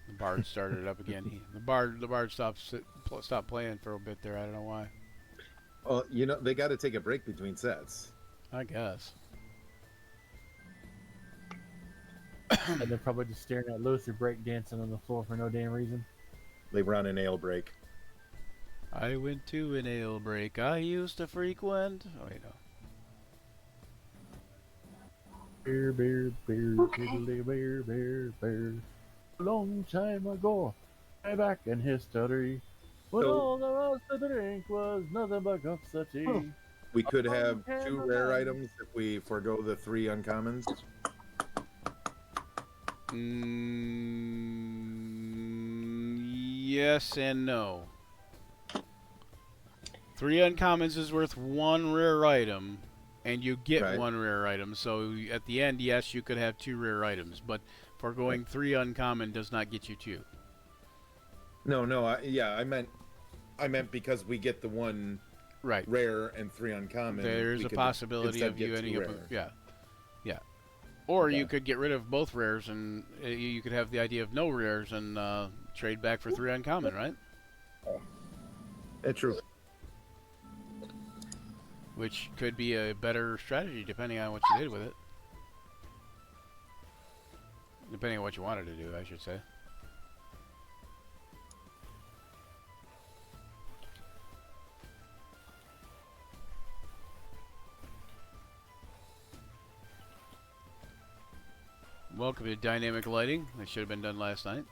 The Bard started it up again. The Bard stopped playing for a bit there. I don't know why. Well, you know, they got to take a break between sets. I guess. And they're probably just staring at Luther break dancing on the floor for no damn reason. They were on an ale break. I went to an ale break I used to frequent. Oh, wait, no. Beer, beer, beer, Okay. beer, beer, beer, beer. A long time ago, way back in history, when So- all there was to drink was nothing but cups of tea. We could have 2 rare items if we forego the 3 uncommons. Yes and no. 3 uncommons is worth 1 rare item, and you get Right. 1 rare item. So at the end, yes, you could have 2 rare items, but foregoing 3 uncommon does not get you 2. No, I meant because we get the 1 Right. rare and 3 uncommon. There's we a could possibility instead of you get ending 2 up with, rare. yeah. Or Okay. you could get rid of both rares, and you could have the idea of no rares and trade back for 3 uncommon, right? True. Which could be a better strategy depending on what you did with it. Depending on what you wanted to do, I should say. Welcome to dynamic lighting. That should have been done last night.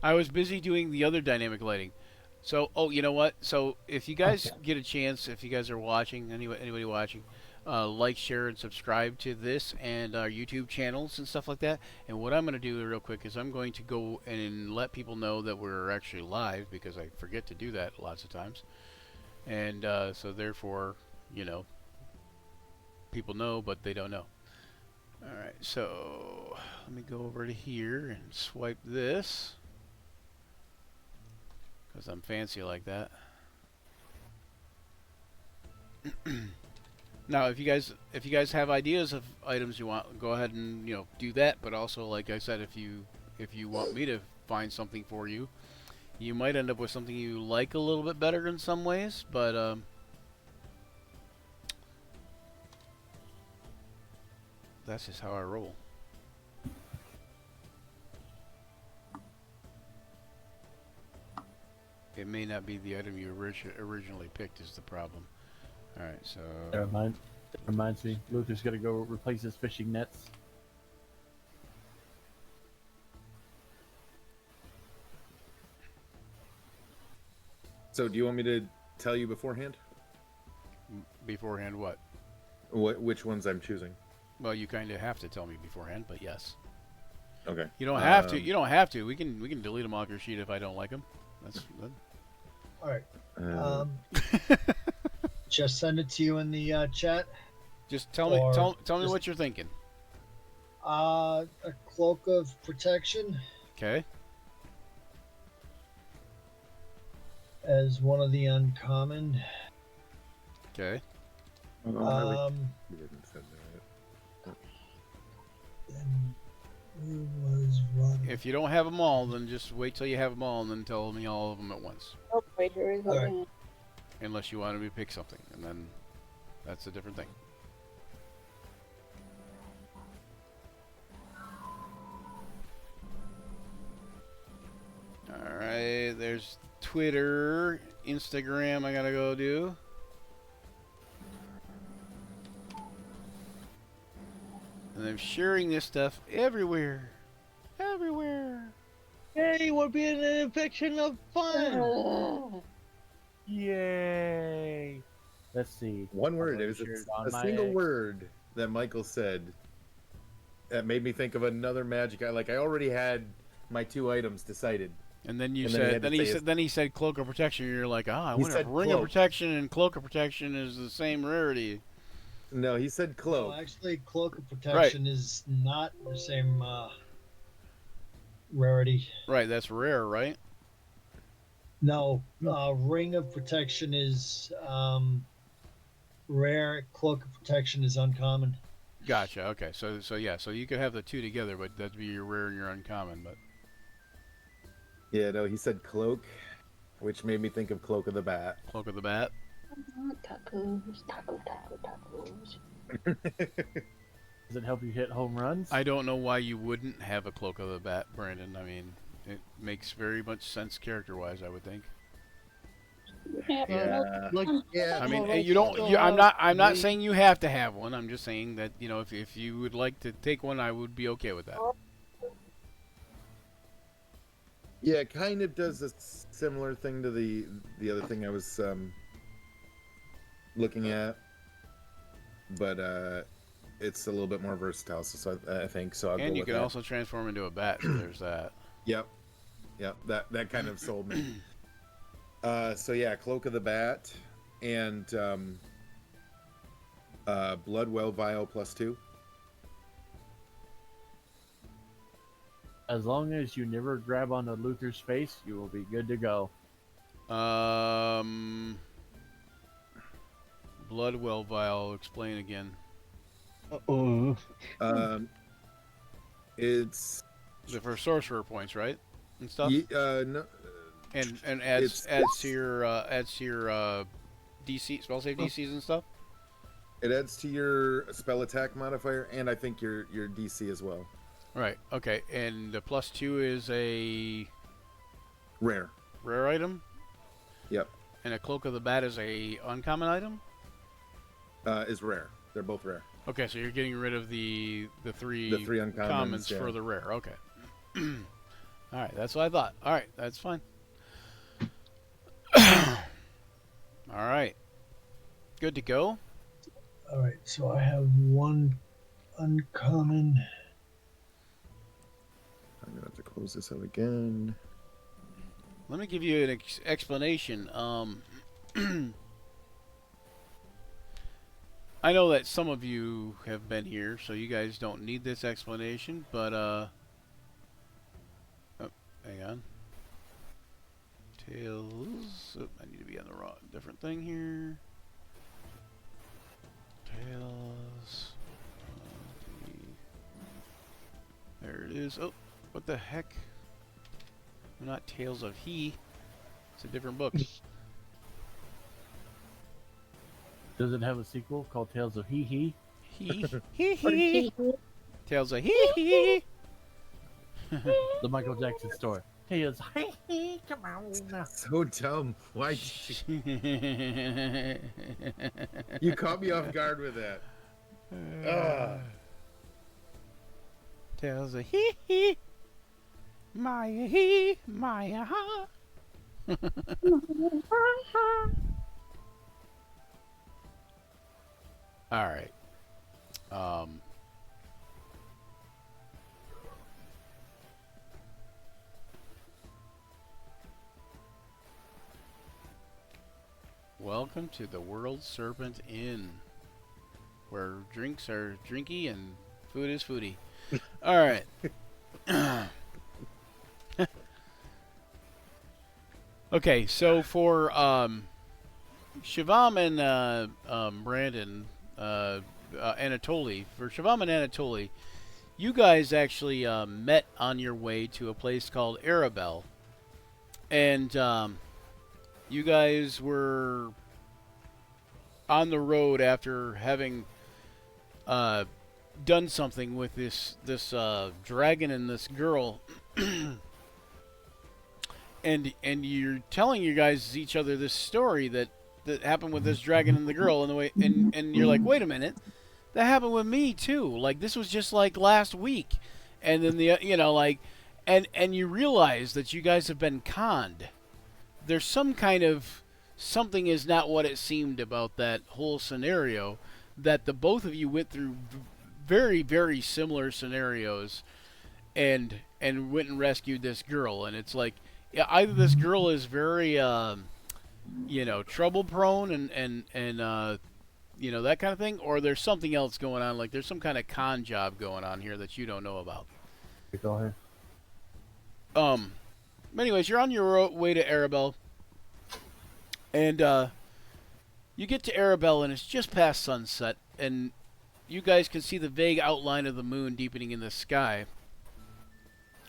I was busy doing the other dynamic lighting. So, oh, you know what? So, if you guys get a chance, if you guys are watching, anybody watching, like, share, and subscribe to this and our YouTube channels and stuff like that. And what I'm going to do real quick is I'm going to go and let people know that we're actually live, because I forget to do that lots of times. And so, therefore, you know, people know, but they don't know. Alright, so let me go over to here and swipe this, because I'm fancy like that. Now, if you guys have ideas of items you want, go ahead and do that. But also, like I said, if you want me to find something for you, you might end up with something you like a little bit better in some ways. But that's just how I roll. It may not be the item you originally picked is the problem. Alright, so... That reminds me. Luther's got to go replace his fishing nets. So, do you want me to tell you beforehand? Beforehand what? Which ones I'm choosing? Well, you kind of have to tell me beforehand, but yes. Okay. You don't have to. You don't have to. We can delete them off your sheet if I don't like them. That's good. All right. Uh, Just send it to you in the chat. Just tell me just- what you're thinking. A cloak of protection Okay. as one of the uncommon. Okay. he didn't say that. Then where was one? If you don't have them all, then just wait till you have them all and then tell me all of them at once. Oh, wait, here we go. All right. again. Unless you want me to pick something, and then that's a different thing. All right, there's Twitter, Instagram. I gotta go do. And I'm sharing this stuff everywhere, everywhere. Hey, we're being an infection of fun. Yay! Let's see. One word. I've It was shared it on a my single X. word that Michael said that made me think of another magic. I already had my 2 items decided. And then you And then he said, had to then he say said, his- then he said cloak of protection. You're like, I He wonder if said ring of cloak. protection and cloak of protection is the same rarity. No, he said cloak. Well, actually, cloak of protection is not the same rarity. Right, that's rare, right? No, ring of protection is rare. Cloak of protection is uncommon. Gotcha. Okay, so yeah, so you could have the 2 together, but that'd be your rare and your uncommon. But Yeah, no, he said cloak, which made me think of Cloak of the Bat. cloak of the bat. Tacos, tacos. Does it help you hit home runs? I don't know why you wouldn't have a cloak of the bat, Brandon. I mean, it makes very much sense character-wise, I would think. Yeah. Like, Yeah. I mean, Well, you don't. also, I'm not we- saying you have to have one. I'm just saying that if you would like to take one, I would be okay with that. Yeah, it kind of does a similar thing to the other thing I was looking at, but it's a little bit more versatile. So I think so. I'll go And you with can that. also transform into a bat. So there's that. Yep. That kind of sold me. So yeah, Cloak of the Bat and Bloodwell Vial +2. As long as you never grab onto Luther's face, you will be good to go. Bloodwell vial. Explain again. Uh-oh. It's For sorcerer points, right? And stuff. no. And adds to your DC spell save DCs and stuff. It adds to your spell attack modifier, and I think your DC as well. Right. Okay. And the +2 is a Rare. rare item. Yep. And a cloak of the bat is a uncommon item. Is rare. They're both rare. Okay, so you're getting rid of the three uncommons, commons yeah. for the rare. Okay. All right, that's what I thought. All right, that's fine. All right. Good to go. All right, so I have one uncommon. I'm gonna have to close this out again. Let me give you an explanation. I know that some of you have been here, so you guys don't need this explanation, but oh, hang on. Tails. Oh, I need to be on the wrong different thing here. Tails. There it is. Oh, what the heck? Not Tales of He. It's a different book. Does it have a sequel called Tales of Hee Hee? He. Tales of He. The Michael Jackson story. Tales of Hee Hee, come on. So dumb. Why did you caught me off guard with that? Tales of He. Maya He. Maya Ha. All right. welcome to the World Serpent Inn, where drinks are drinky and food is foodie. All right. Okay, so for Shivam and Brandon, Anatoly, for Shivam and Anatoly, you guys actually met on your way to a place called Arabelle. And you guys were on the road after having done something with this dragon and this girl. and you're telling you guys each other this story that happened with this dragon and the girl, and the way and you're like, wait a minute, that happened with me too. Like, this was just like last week. And then and you realize that you guys have been conned. There's some kind of something is not what it seemed about that whole scenario, that the both of you went through very, very similar scenarios and went and rescued this girl. And it's like, yeah, either this girl is very trouble prone and that kind of thing, or there's something else going on, like there's some kind of con job going on here that you don't know about. Go ahead. Anyways, you're on your way to Arabelle, and you get to Arabelle, and it's just past sunset, and you guys can see the vague outline of the moon deepening in the sky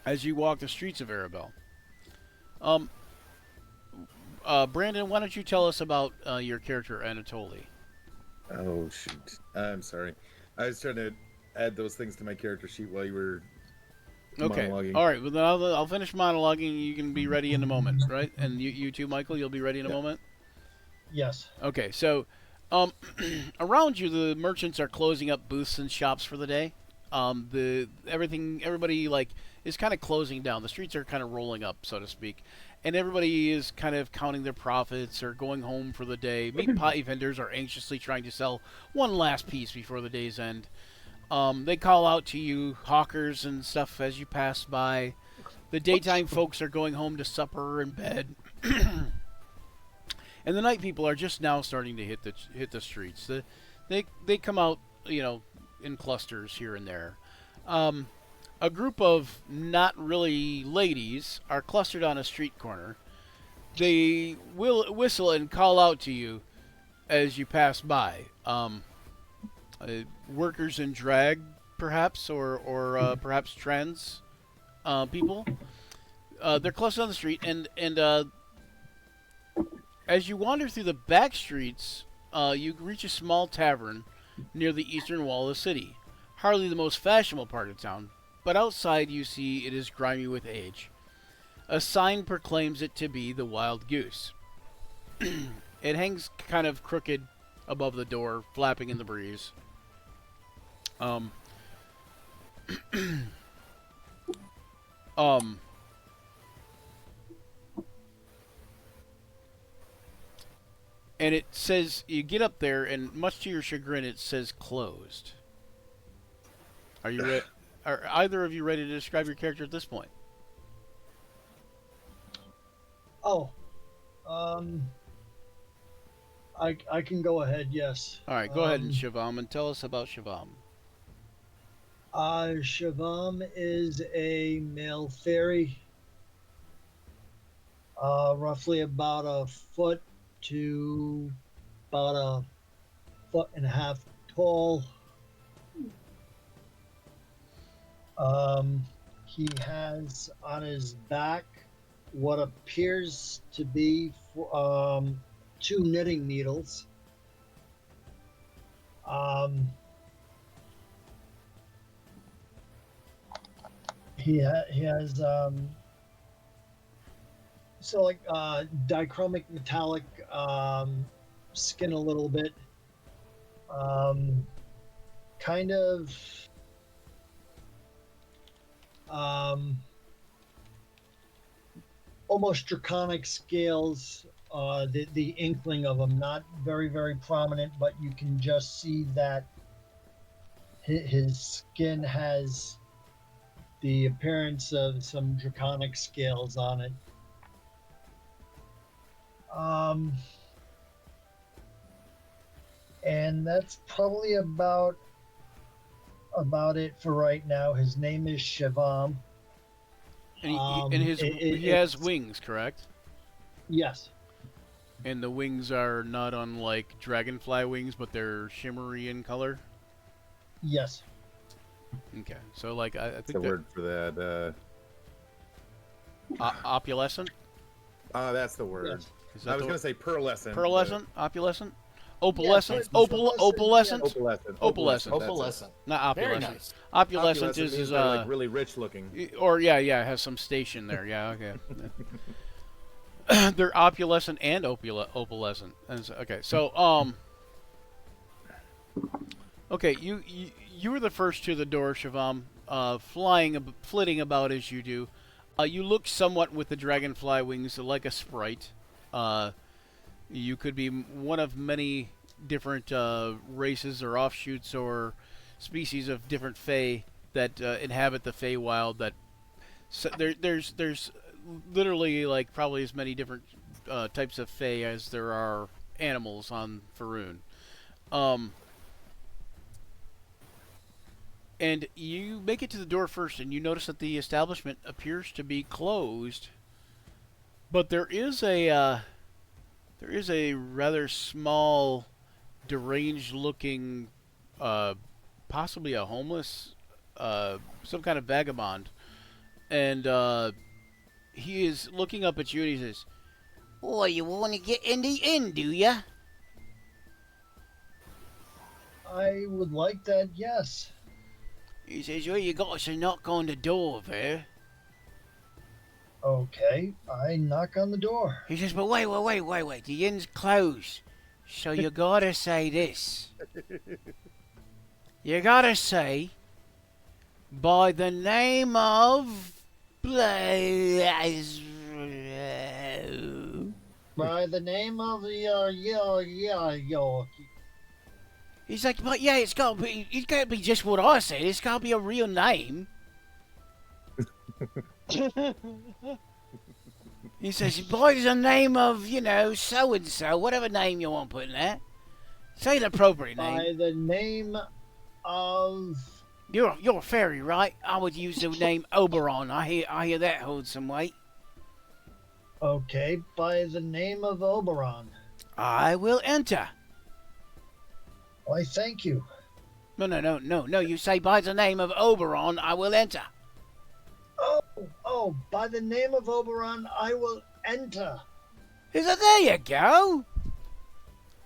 as you walk the streets of Arabelle. Brandon, why don't you tell us about your character, Anatoly? Oh, shoot. I'm sorry. I was trying to add those things to my character sheet while you were monologuing. All right. Well, then I'll finish monologuing. You can be ready in a moment, right? And you too, Michael, you'll be ready in a moment? Yes. Okay, so around you, the merchants are closing up booths and shops for the day. Everybody is kind of closing down. The streets are kind of rolling up, so to speak. And everybody is kind of counting their profits or going home for the day. Meat pie vendors are anxiously trying to sell one last piece before the day's end. They call out to you, hawkers and stuff, as you pass by. The daytime folks are going home to supper and bed. And the night people are just now starting to hit the streets. They come out, in clusters here and there. A group of not really ladies are clustered on a street corner. They will whistle and call out to you as you pass by. Workers in drag, perhaps, or perhaps trans people. They're clustered on the street, and as you wander through the back streets, you reach a small tavern near the eastern wall of the city. Hardly the most fashionable part of town, but outside you see it is grimy with age. A sign proclaims it to be the Wild Goose. It hangs kind of crooked above the door, flapping in the breeze. And it says, you get up there, and much to your chagrin, it says closed. Are you ready? Are either of you ready to describe your character at this point? Oh, I can go ahead. Yes. All right, go ahead, and Shivam, and tell us about Shivam. Shivam is a male fairy, roughly about a foot to about a foot and a half tall. He has on his back what appears to be two knitting needles. He has dichromic metallic skin a little bit, kind of almost draconic scales, the inkling of them, not very, very prominent, but you can just see that his skin has the appearance of some draconic scales on it. and that's probably about it for right now. His name is Shivam. And he has wings, correct? Yes. And the wings are not unlike dragonfly wings, but they're shimmery in color. Yes. Okay, so like I What's think the word for that? opulescent. That's the word. Yes. Is that I was going to say pearlescent. pearlescent, opulescent, opalescent, opalescent, opalescent, Opalescent. opalescent, not Very opulescent. nice. Opulescent Opulescent is means they're like really rich looking. or yeah, it has some station there. Yeah, okay. They're opulescent and opalescent. And so, okay, so okay, you were the first to the door, Shivam, flitting about as you do. You look somewhat with the dragonfly wings like a sprite. You could be one of many different races or offshoots or species of different fae that inhabit the Feywild. That there's literally like probably as many different types of fae as there are animals on Faerun. And you make it to the door first, and you notice that the establishment appears to be closed, but there is a rather small, deranged-looking, possibly a homeless, some kind of vagabond, and he is looking up at you, and he says, "Oh, you want to get in the inn, do ya?" I would like that, yes. He says, "Well, you got us to knock on the door there." Okay, I knock on the door. He says, "But wait, the inn's closed, so you gotta say this. You gotta say, by the name of... By the name of the He's like, "But yeah, it's gotta be just what I said. It's gotta be a real name." He says, "By the name of, so and so, whatever name you want to put in that. Say an appropriate name." By the name of You're a fairy, right? I would use the name Oberon. I hear that holds some weight. Okay, by the name of Oberon. I will enter. Why, thank you. No. You say by the name of Oberon, I will enter. Oh, by the name of Oberon, I will enter. He said, "There you go."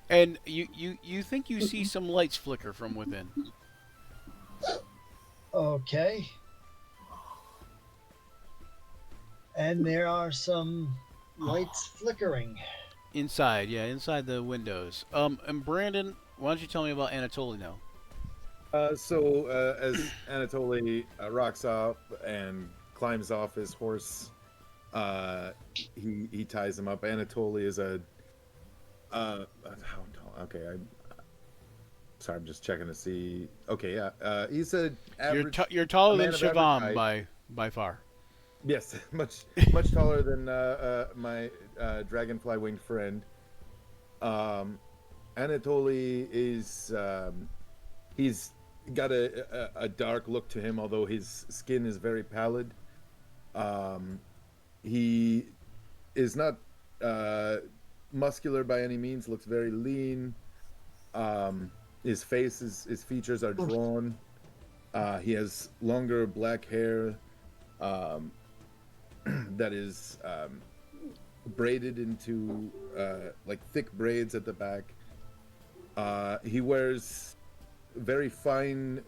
And you think you see some lights flicker from within. Okay. And there are some lights flickering. Inside the windows. And Brandon, why don't you tell me about Anatolino? So as Anatoly rocks up and climbs off his horse, he ties him up. Anatoly is sorry, I'm just checking to see. Okay, yeah, he's a average. You're taller than man of average Shivam height. by far. Yes, much taller than my dragonfly winged friend. Anatoly is he's got a dark look to him, although his skin is very pallid. He is not muscular by any means. Looks very lean. His features are drawn. He has longer black hair that is braided into like thick braids at the back. He wears very fine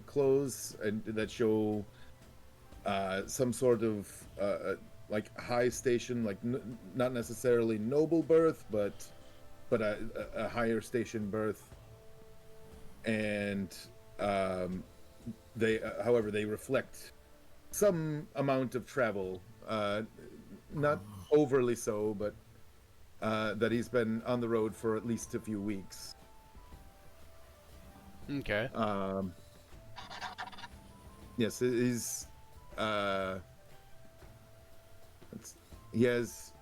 clothes and that show some sort of like high station, like not necessarily noble birth, but a higher station birth. And however, they reflect some amount of travel, not overly so, but that he's been on the road for at least a few weeks. Okay. Yes, he's he has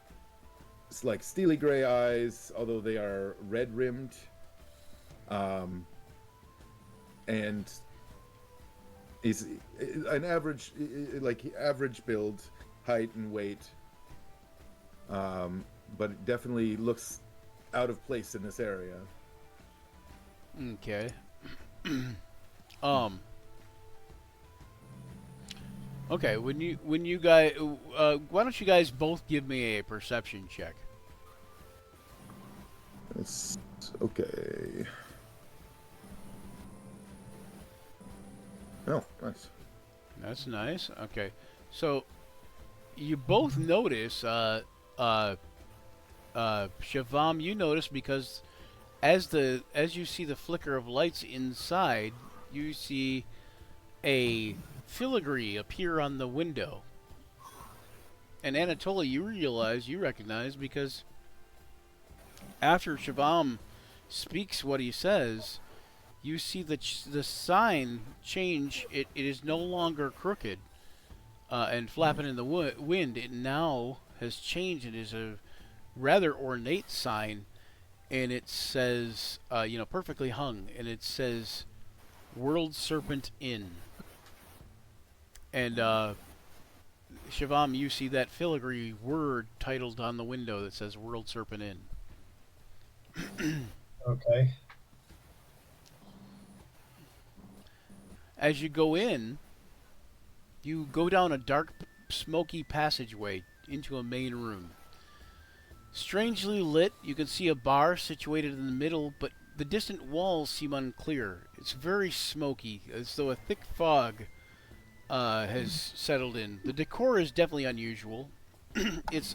like steely gray eyes, although they are red rimmed. And he's an average, average build, height and weight, but definitely looks out of place in this area. Okay. Okay, when you guys, why don't you guys both give me a perception check? That's okay. Oh, nice. That's nice. Okay, so you both notice, Shavam, you notice because as you see the flicker of lights inside, you see a filigree appear on the window. And Anatoly, you recognize because after Shavam speaks what he says, you see the sign change. It is no longer crooked and flapping in the wind. It now has changed. It is a rather ornate sign, and it says, perfectly hung, and it says World Serpent Inn. And Shavam, you see that filigree word titled on the window that says World Serpent Inn. Okay. As you go in, you go down a dark, smoky passageway into a main room. Strangely lit, you can see a bar situated in the middle, but the distant walls seem unclear. It's very smoky, as though a thick fog has settled in. The decor is definitely unusual. It's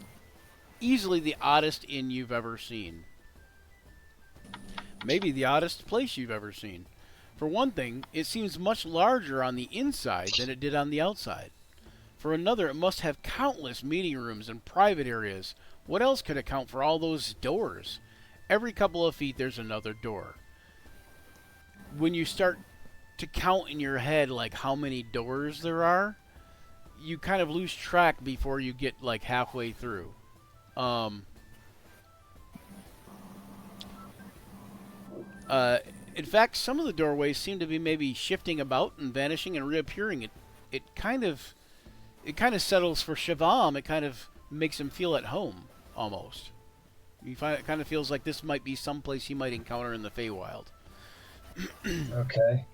easily the oddest inn you've ever seen. Maybe the oddest place you've ever seen. For one thing, it seems much larger on the inside than it did on the outside. For another, it must have countless meeting rooms and private areas. What else could account for all those doors? Every couple of feet, there's another door. When you start to count in your head like how many doors there are, you kind of lose track before you get like halfway through. In fact, some of the doorways seem to be maybe shifting about and vanishing and reappearing. It kind of settles for Shavam. It kind of makes him feel at home, almost. You find it kind of feels like this might be someplace he might encounter in the Feywild. Okay.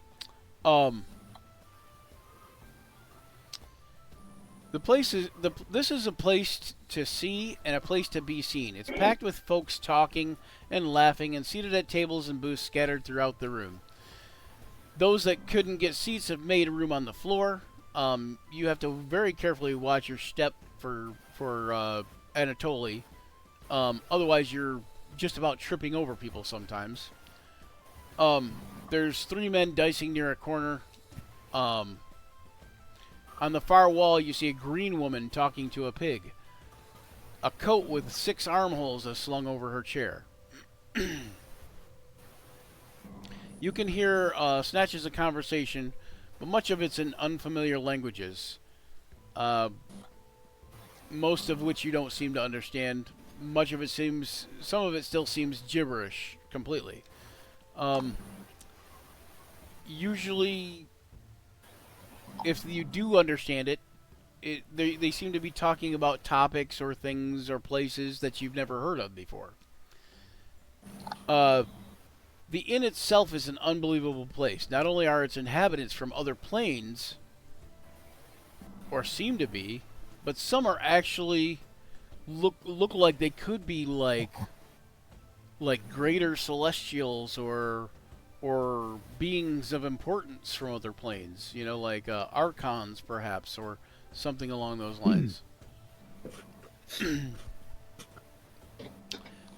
This is a place to see and a place to be seen. It's packed with folks talking and laughing and seated at tables and booths scattered throughout the room. Those that couldn't get seats have made room on the floor. You have to very carefully watch your step for Anatoly. Otherwise, you're just about tripping over people sometimes. There's 3 men dicing near a corner. On the far wall, you see a green woman talking to a pig. A coat with 6 armholes is slung over her chair. You can hear snatches of conversation, but much of it's in unfamiliar languages. Most of which you don't seem to understand. Some of it still seems gibberish completely. Usually, if you do understand it, they seem to be talking about topics or things or places that you've never heard of before. The inn itself is an unbelievable place. Not only are its inhabitants from other planes, or seem to be, but some are actually look like they could be like greater celestials or beings of importance from other planes. You know, like archons perhaps, or something along those lines.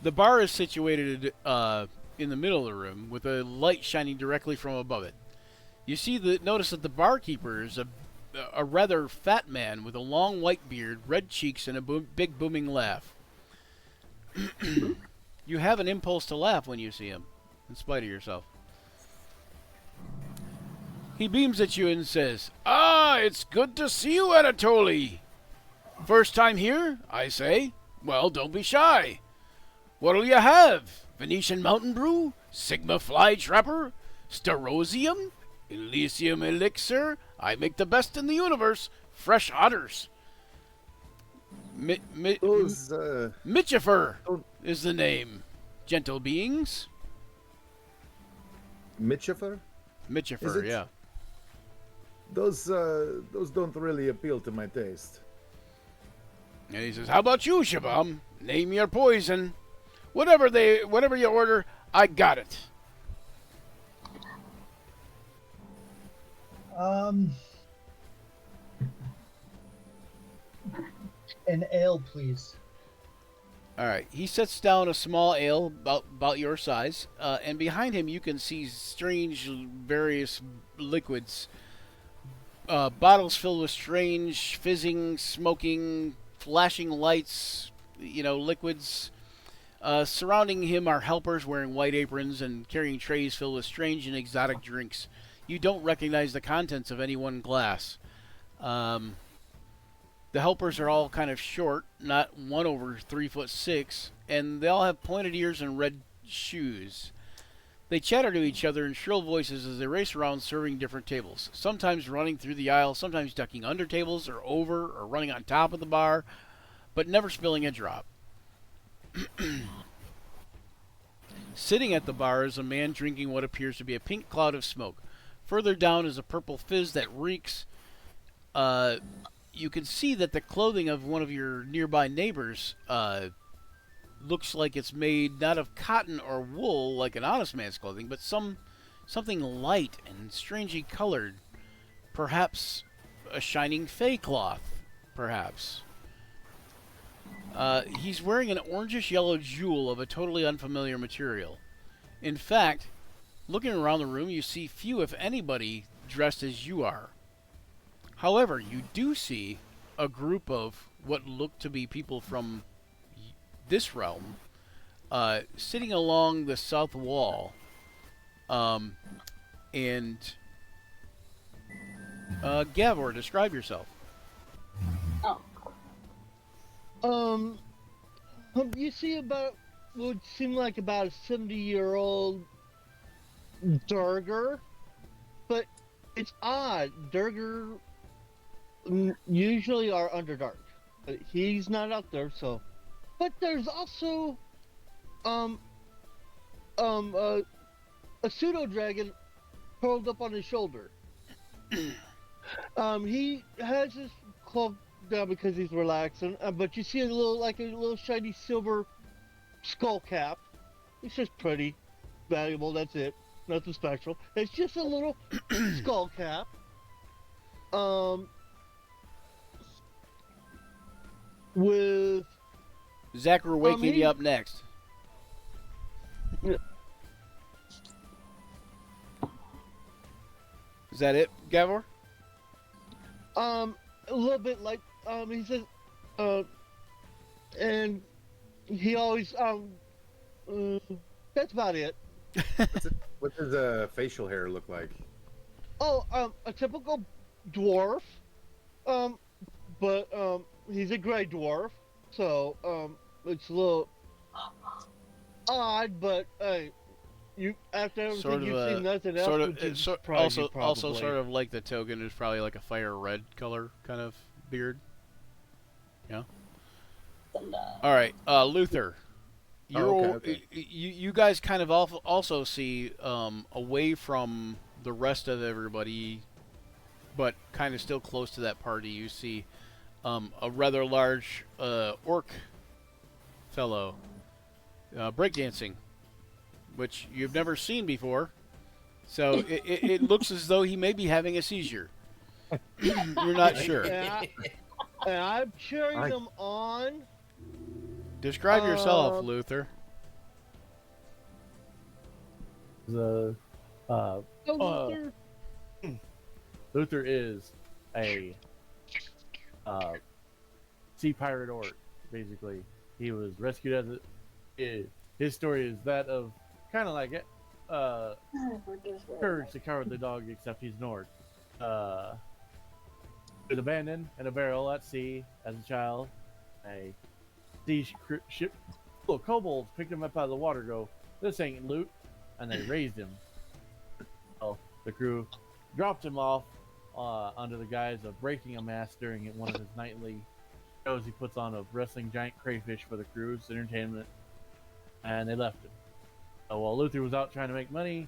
The bar is situated in the middle of the room, with a light shining directly from above it. You notice that the barkeeper is a rather fat man with a long white beard, red cheeks, and a big booming laugh. You have an impulse to laugh when you see him, in spite of yourself. He beams at you and says, "Ah, it's good to see you, Anatoly. First time here, I say? Well, don't be shy. What'll you have? Venetian Mountain Brew, Sigma Fly Trapper, Sterosium, Elysium Elixir. I make the best in the universe. Fresh otters. Those, Mitchifer oh, is the name. Gentle beings. Mitchifer? Is Mitchifer, it? yeah. Those don't really appeal to my taste. And he says, "How about you, Shabam? Name your poison. Whatever you order, I got it." An ale, please. All right. He sets down a small ale about your size, and behind him you can see strange, various liquids. Bottles filled with strange, fizzing, smoking, flashing lights, liquids. Surrounding him are helpers wearing white aprons and carrying trays filled with strange and exotic drinks. You don't recognize the contents of any one glass. The helpers are all kind of short, not one over 3'6", and they all have pointed ears and red shoes. They chatter to each other in shrill voices as they race around serving different tables, sometimes running through the aisle, sometimes ducking under tables or over or running on top of the bar, but never spilling a drop. Sitting at the bar is a man drinking what appears to be a pink cloud of smoke. Further down is a purple fizz that reeks. You can see that the clothing of one of your nearby neighbors looks like it's made not of cotton or wool like an honest man's clothing, but something light and strangely colored. Perhaps a shining fey cloth, perhaps. He's wearing an orangish yellow jewel of a totally unfamiliar material. In fact, looking around the room, you see few, if anybody, dressed as you are. However, you do see a group of what look to be people from this realm sitting along the south wall. Gavor, describe yourself. You see about what would seem like about a 70-year-old Durger, but it's odd. Durger usually are Underdark. He's not out there, so. But there's also a pseudo dragon curled up on his shoulder. He has his cloak down because he's relaxing, but you see a little shiny silver skull cap. It's just pretty, valuable. That's it. Nothing special. It's just a little skull cap. With Zach, we're waking you up next. Yeah. Is that it, Gavor? A little bit like he says, and he always that's about it. What does facial hair look like? Oh, a typical dwarf, but he's a gray dwarf, so it's a little odd, but you after everything you've seen, nothing else would surprise you, probably. Also sort of like the token is probably like a fire red color kind of beard. Yeah. All right, Luther. Okay. You guys kind of also see away from the rest of everybody, but kind of still close to that party. You see a rather large orc fellow breakdancing, which you've never seen before. So it looks as though he may be having a seizure. You're not sure. And I'm cheering him on. Describe yourself, Luther. Luther. Luther is a sea pirate orc, basically. He was rescued as his story is that of kind of like Courage the Cowardly Dog, except he's Nord. Was abandoned in a barrel at sea as a child. A sea ship full of kobolds picked him up out of the water. Go, this ain't loot, and they raised him. So the crew dropped him off under the guise of breaking a mast during one of his nightly shows he puts on of wrestling giant crayfish for the crew's entertainment, and they left him. So while Luther was out trying to make money,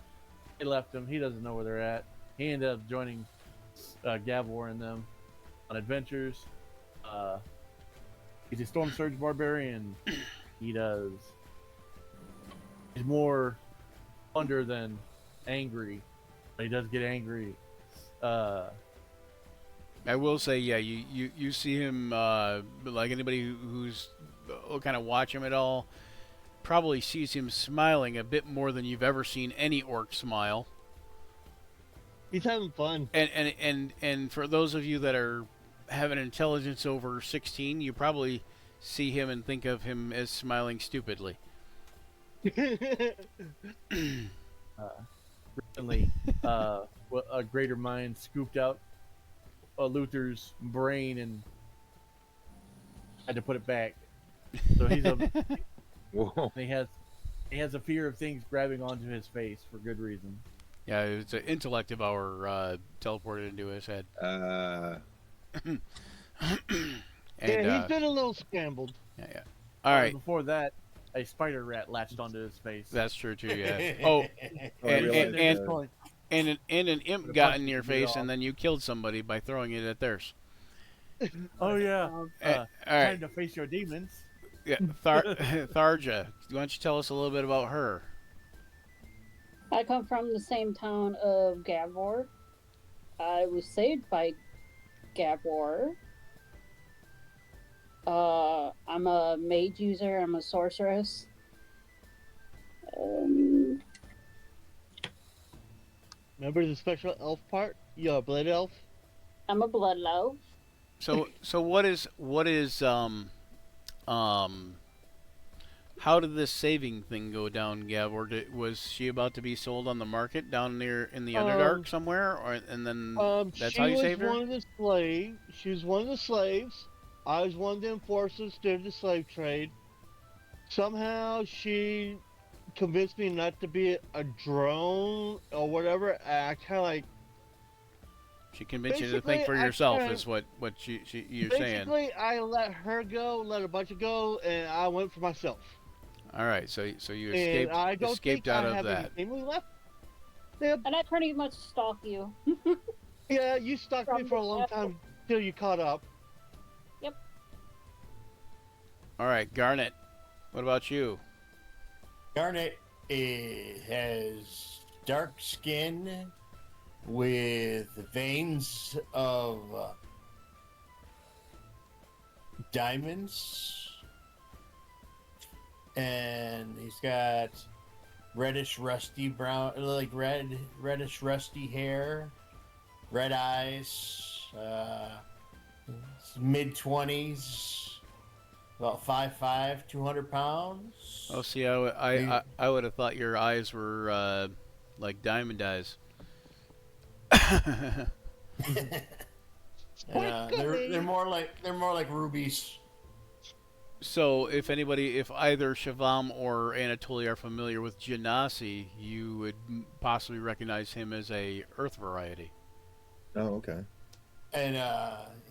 they left him. He doesn't know where they're at. He ended up joining Gavor and them on adventures. He's a Storm Surge barbarian. He's more wonder than angry. But he does get angry. I will say, yeah, you see him, like anybody who's kind of watch him at all, probably sees him smiling a bit more than you've ever seen any orc smile. He's having fun. And for those of you that have an intelligence over 16, you probably see him and think of him as smiling stupidly. Recently, a greater mind scooped out Luther's brain and had to put it back. So Whoa. he has a fear of things grabbing onto his face for good reason. Yeah, it's an intellect devour teleported into his head. And, yeah, he's been a little scrambled. Yeah. All right. Before that, a spider rat latched onto his face. That's true too. Yeah. Oh, and an imp got in your face, and then you killed somebody by throwing it at theirs. Oh yeah. All right. Time to face your demons. Yeah, Tharja, why don't you tell us a little bit about her? I come from the same town of Gavor. I was saved by Gavor. I'm a mage user. I'm a sorceress. Remember the special elf part? You're a blood elf? I'm a blood elf. So what is how did this saving thing go down, Gav? Or was she about to be sold on the market down near in the Underdark somewhere, and then that's how you saved her? She was one of the slaves. I was one of the enforcers during the slave trade. Somehow she convinced me not to be a drone or whatever. I kind of like. She convinced you to think for yourself, is what you're saying. Basically, I let her go, let a bunch of go, and I went for myself. All right, so you And escaped out of that. Left. Yeah. And I pretty much stalk you. Yeah, you stalked me for a long time till you caught up. Yep. All right, Garnet, what about you? Garnet has dark skin with veins of diamonds, and he's got reddish rusty brown, like reddish rusty hair, red eyes, mid-20s, about 5'5", 200 pounds. Oh, see, I would have thought your eyes were like diamond eyes. They're more like rubies. So, if either Shavam or Anatoly are familiar with Genasi, you would possibly recognize him as a Earth variety. Oh, okay. And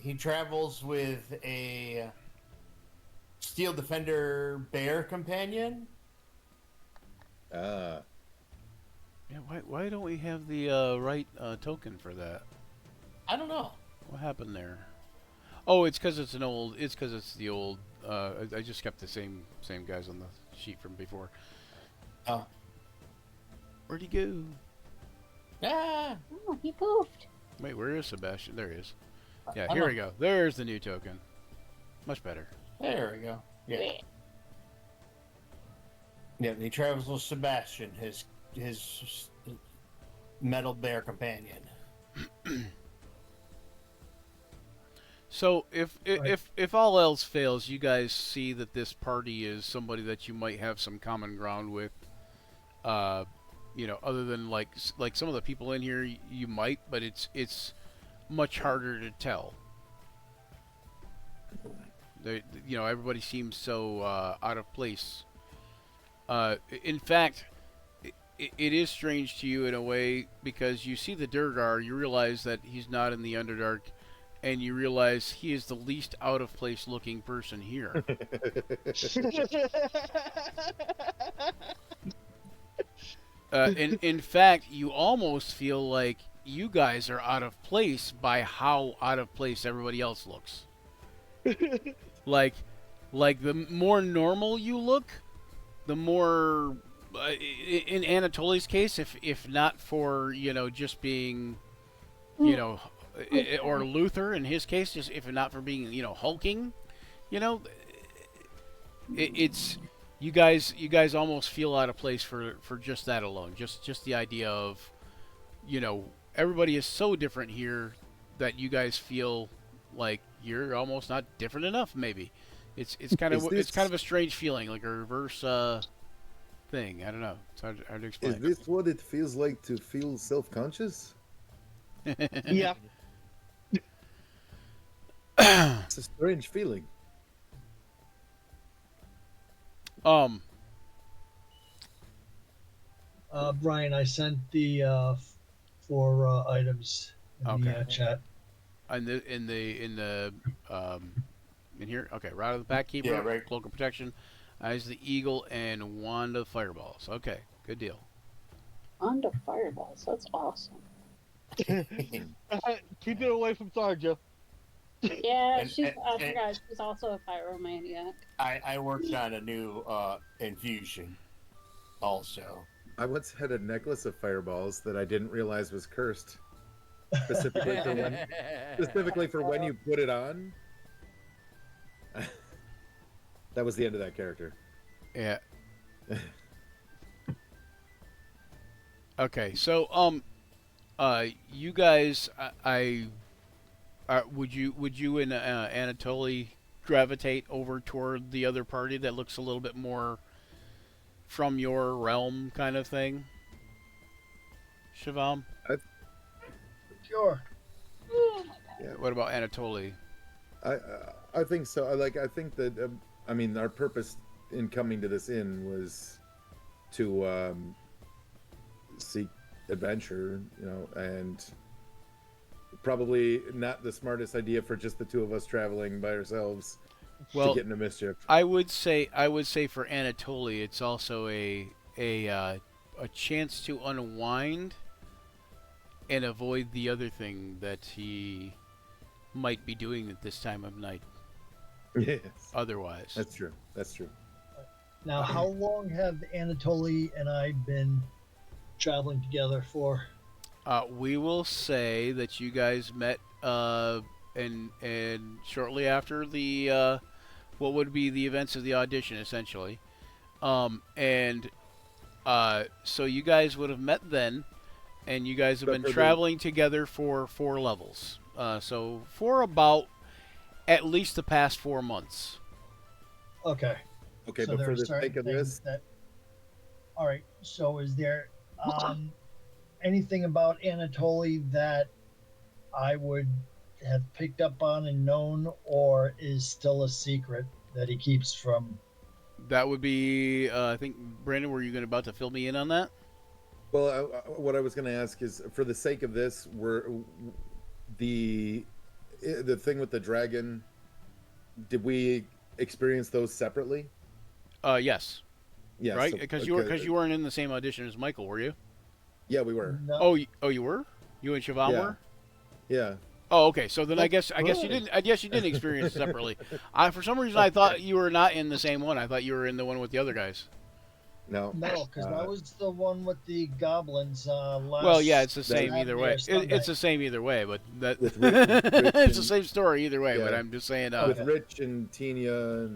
he travels with a Steel Defender bear companion. Yeah, why don't we have the right token for that? I don't know. What happened there? Oh, it's because it's the old. I just kept the same guys on the sheet from before. Oh. Where'd he go? Ah. Oh, he poofed. Wait, where is Sebastian? There he is. Yeah, here we go. There's the new token. Much better. There we go. Yeah. Yeah, he travels with Sebastian, his metal bear companion. So if all else fails, you guys see that this party is somebody that you might have some common ground with. Other than like some of the people in here, you might, but it's much harder to tell. Everybody seems so out of place. In fact, it is strange to you in a way because you see the Durgar, you realize that he's not in the Underdark, and you realize he is the least out of place looking person here. In fact, you almost feel like you guys are out of place by how out of place everybody else looks. like, like the more normal you look, the more. In Anatoly's case, if not for just being, or Luther in his case, just if not for being hulking, you know, it's you guys almost feel out of place for just that alone. Just the idea of, everybody is so different here that you guys feel like you're almost not different enough. Maybe it's kind of it's kind of a strange feeling, like a reverse thing. I don't know. It's hard to explain. Is this what it feels like to feel self-conscious? Yeah. It's a strange feeling. Brian, I sent the 4 items in the chat. In here. Okay, Rod of the Packkeeper, Yeah, right. Cloak of Protection, Eyes of the Eagle, and Wand of Fireballs. Okay, good deal. Wand of Fireballs. That's awesome. Keep it away from Tharja. Yeah, And- she's. and- I and- forgot. She's also a pyromaniac. I worked on a new infusion also. I once had a necklace of fireballs that I didn't realize was cursed. Specifically for when you put it on. That was the end of that character. Yeah. Okay, so you guys, would you and Anatoly gravitate over toward the other party that looks a little bit more from your realm kind of thing? Shivam? Sure. Yeah. What about Anatoly? I think so. I think that our purpose in coming to this inn was to seek adventure, and probably not the smartest idea for just the two of us traveling by ourselves to get into mischief. I would say for Anatoly, it's also a chance to unwind and avoid the other thing that he might be doing at this time of night. Yes. Otherwise, That's true. That's true. Now, how long have Anatoly and I been traveling together for? we will say that you guys met and shortly after the what would be the events of the audition, essentially, and so you guys would have met then, and you guys have been traveling together for 4 levels. So for about at least the past 4 months. Okay. Okay, So but there for are the certain sake of things this, all right. So is there anything about Anatoly that I would have picked up on and known, or is still a secret that he keeps from? That would be, I think, Brandon, were you about to fill me in on that? well, what I was going to ask is, for the sake of this, were the thing with the dragon, did we experience those separately? Yes. Yeah, Right? so- Because you weren't in the same audition as Michael, were you? Yeah, we were. No. Oh, you were? You and Shivam Yeah. were? Yeah. Oh, okay. So then I guess you didn't. I guess you didn't experience it separately. For some reason, I thought you were not in the same one. I thought you were in the one with the other guys. No. No, because that was the one with the goblins. Last Well, yeah, it's the same Saturday either or way. Sunday. It's the same either way, but that With Rich it's the and- same story either way. But Yeah. I'm just saying. With Rich and Tina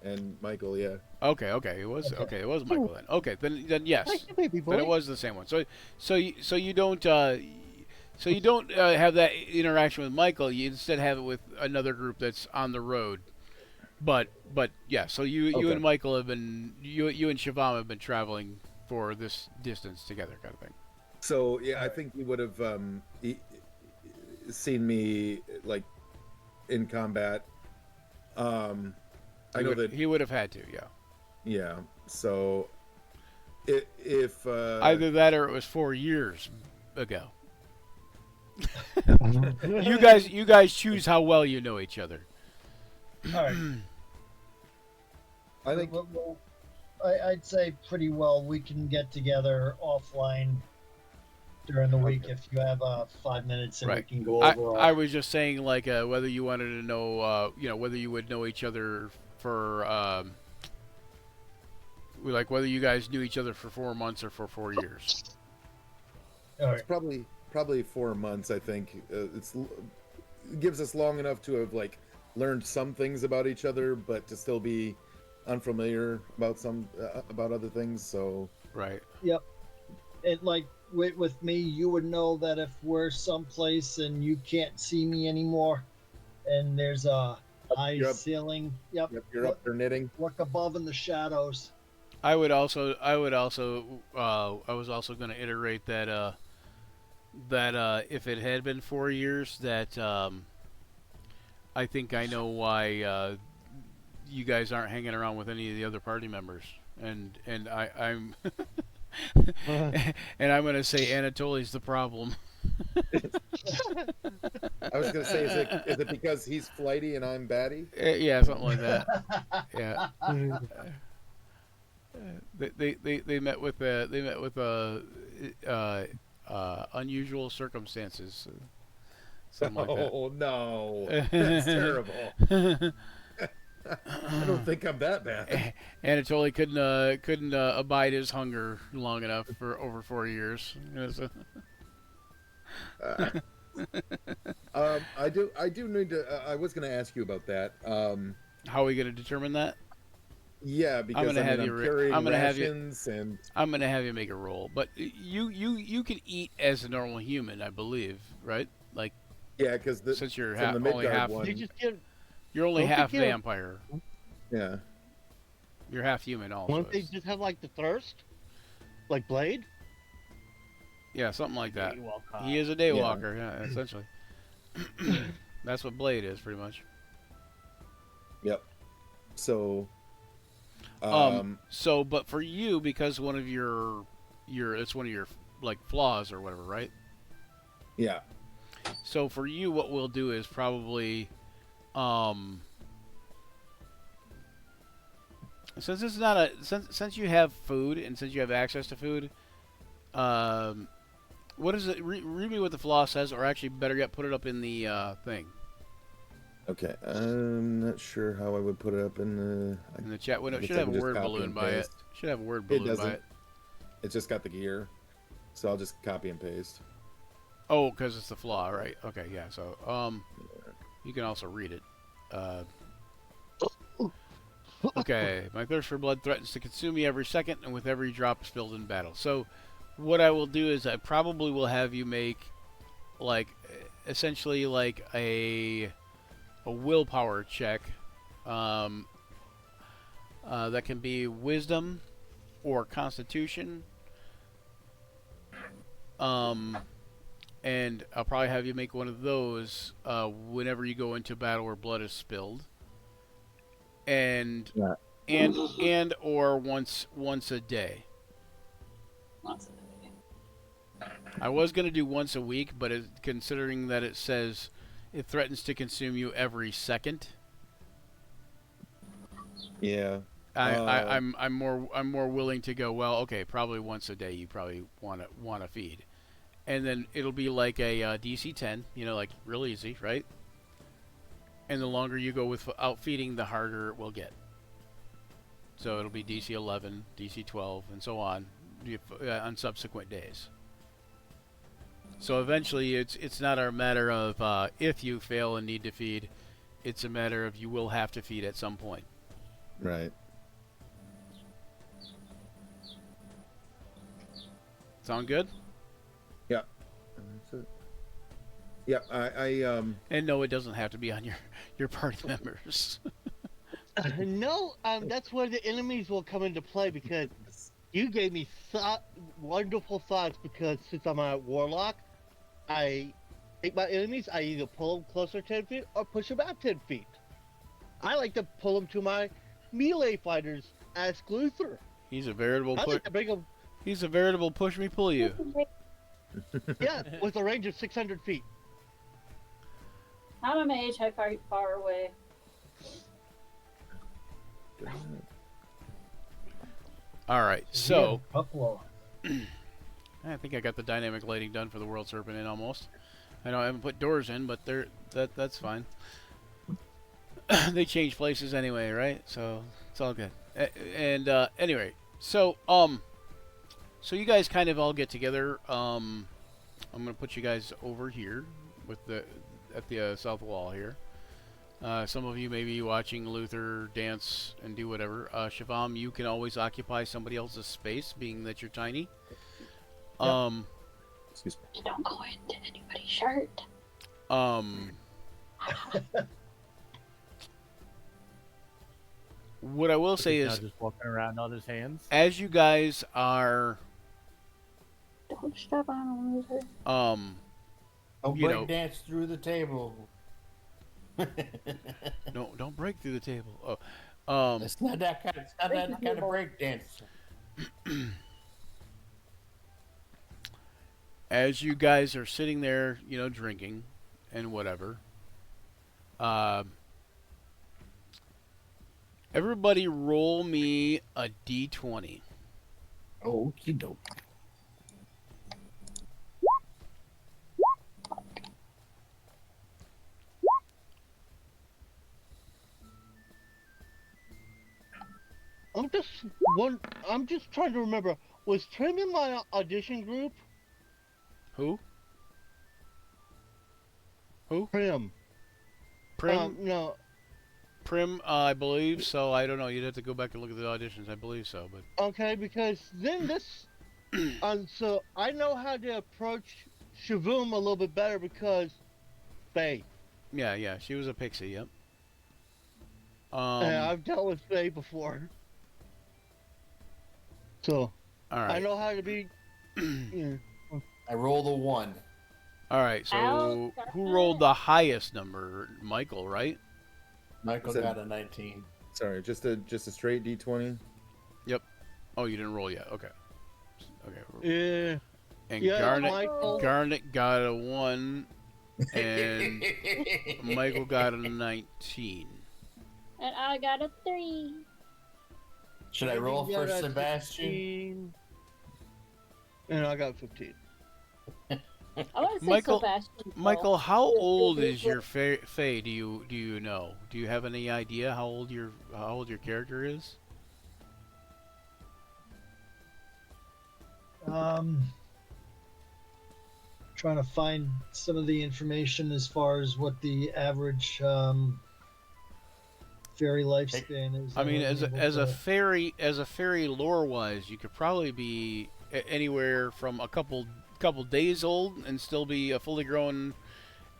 and Michael, yeah. Okay. It was okay. It was Michael then. Okay, then yes. Thank you, baby boy. Then it was the same one. So you don't have that interaction with Michael. You instead have it with another group that's on the road. But yeah. So you Okay. and Michael have been you and Shivam have been traveling for this distance together, kind of thing. So yeah, I think he would have seen me like in combat. I know that He would have had to. Yeah. yeah. So If Either that or it was 4 years ago. You guys choose how well you know each other. All right. I think Well, I'd say pretty well we can get together offline during the week if you have 5 minutes and Right. we can go I, over. I was just saying like whether you wanted to know whether you would know each other for like whether you guys knew each other for 4 months or for 4 years. All right. it's probably 4 months. I think it gives us long enough to have like learned some things about each other, but to still be unfamiliar about some about other things. So Right. Yep. And like with me, you would know that if we're someplace and you can't see me anymore, and there's a high You're up. ceiling. Yep. you're up there knitting. Look above in the shadows. I was also going to iterate that if it had been 4 years, that I think I know why you guys aren't hanging around with any of the other party members, and I'm and I'm going to say Anatoly's the problem. I was gonna say, is it because he's flighty and I'm batty? Yeah, something like that. Yeah. They met with unusual circumstances, something like that. Oh no, that's terrible. I don't think I'm that bad. Anatoly couldn't abide his hunger long enough for over 4 years. So. I do need to. I was going to ask you about that. How are we going to determine that? Yeah, because I'm gonna have you. I'm gonna have you. and I'm gonna have you make a roll, but you can eat as a normal human, I believe, right? Like yeah, because since you're from the only Midgard half, one, You just get you're only don't you half get- vampire. yeah. You're half human also. Won't they just have like the thirst, like Blade? Yeah, something like that. Daywalker. He is a daywalker, yeah, essentially. That's what Blade is, pretty much. Yep. So. So, but for you, because one of your it's one of your like flaws or whatever, right? Yeah. So for you, what we'll do is probably, since it's not since you have food and since you have access to food, what is it? Read me what the flaw says, or actually, better yet, put it up in the thing. Okay. I'm not sure how I would put it up in the chat window. It guess should I have can a just word copy balloon and by it. paste. Should have a word It balloon by doesn't. it. It's just got the gear, so I'll just copy and paste. Oh, because it's the flaw, right? Okay, yeah. So, you can also read it. Okay, my thirst for blood threatens to consume me every second, and with every drop spilled in battle. So, what I will do is I probably will have you make, like, essentially like a willpower check. That can be wisdom or constitution. And I'll probably have you make one of those whenever you go into battle where blood is spilled, and Yeah. and or once a day. Once a day. I was gonna do once a week, but considering that it says it threatens to consume you every second, Yeah. I'm more willing to go. Well, okay, probably once a day. You probably wanna feed. And then it'll be like a DC 10, like real easy, right? And the longer you go without feeding, the harder it will get. So it'll be DC 11, DC 12, and so on subsequent days. So eventually, it's not a matter of if you fail and need to feed, it's a matter of you will have to feed at some point. Right. Sound good? Yeah. That's it. Yeah. And no, it doesn't have to be on your party members. No, that's where the enemies will come into play because you gave me wonderful thoughts. Because since I'm a warlock, I take my enemies. I either pull them closer 10 feet or push them out 10 feet. I like to pull them to my melee fighters as glue through. He's a veritable I like to bring them He's a veritable push me pull you. Yeah, with a range of 600 feet. Not a mage, I fight far away. All right, He so had a couple I think I got the dynamic lighting done for the World Serpent in almost. I know I haven't put doors in, but that's fine. They change places anyway, right? So it's all good. Anyway, so so you guys kind of all get together. I'm gonna put you guys over here with the at the south wall here. Some of you may be watching Luther dance and do whatever. Shivam, you can always occupy somebody else's space, being that you're tiny. Excuse me. You don't go into anybody's shirt. What I will say He's is, now just walking around on his hands. as you guys are, Don't step on a loser. Don't You break know- dance through the table. don't break through the table. It's not that kind. It's not Break that the kind of table. break dance. As you guys are sitting there, you know, drinking and whatever, everybody roll me a d20. Oh, dope. I'm just trying to remember. Was Trim in my audition group? Who? Prim. Prim? No. Prim, I believe so. I don't know. You'd have to go back and look at the auditions. I believe so, but Okay, because then this. So I know how to approach Shavum a little bit better because Faye. yeah, she was a pixie. Yep. And I've dealt with Faye before. So All I right. know how to be. Yeah. I rolled a 1. All right. So Ow, who rolled the highest number? Michael, right? Michael Said- got a 19. Sorry, just a straight D20. Oh, you didn't roll yet. Okay. Okay. Yeah. And Yeah, Garnet Michael. Garnet got a 1, and Michael got a 19. And I got a 3. Should I roll Yeah, for that's Sebastian? 16. And I got 15. I want to say Michael- Sebastian. though. Michael, how old is your Fae? Do you know? Do you have any idea how old your character is? Trying to find some of the information as far as what the average fairy lifespan is. I mean, I as wasn't a able to- fairy lore wise, you could probably be anywhere from a couple days old and still be a fully grown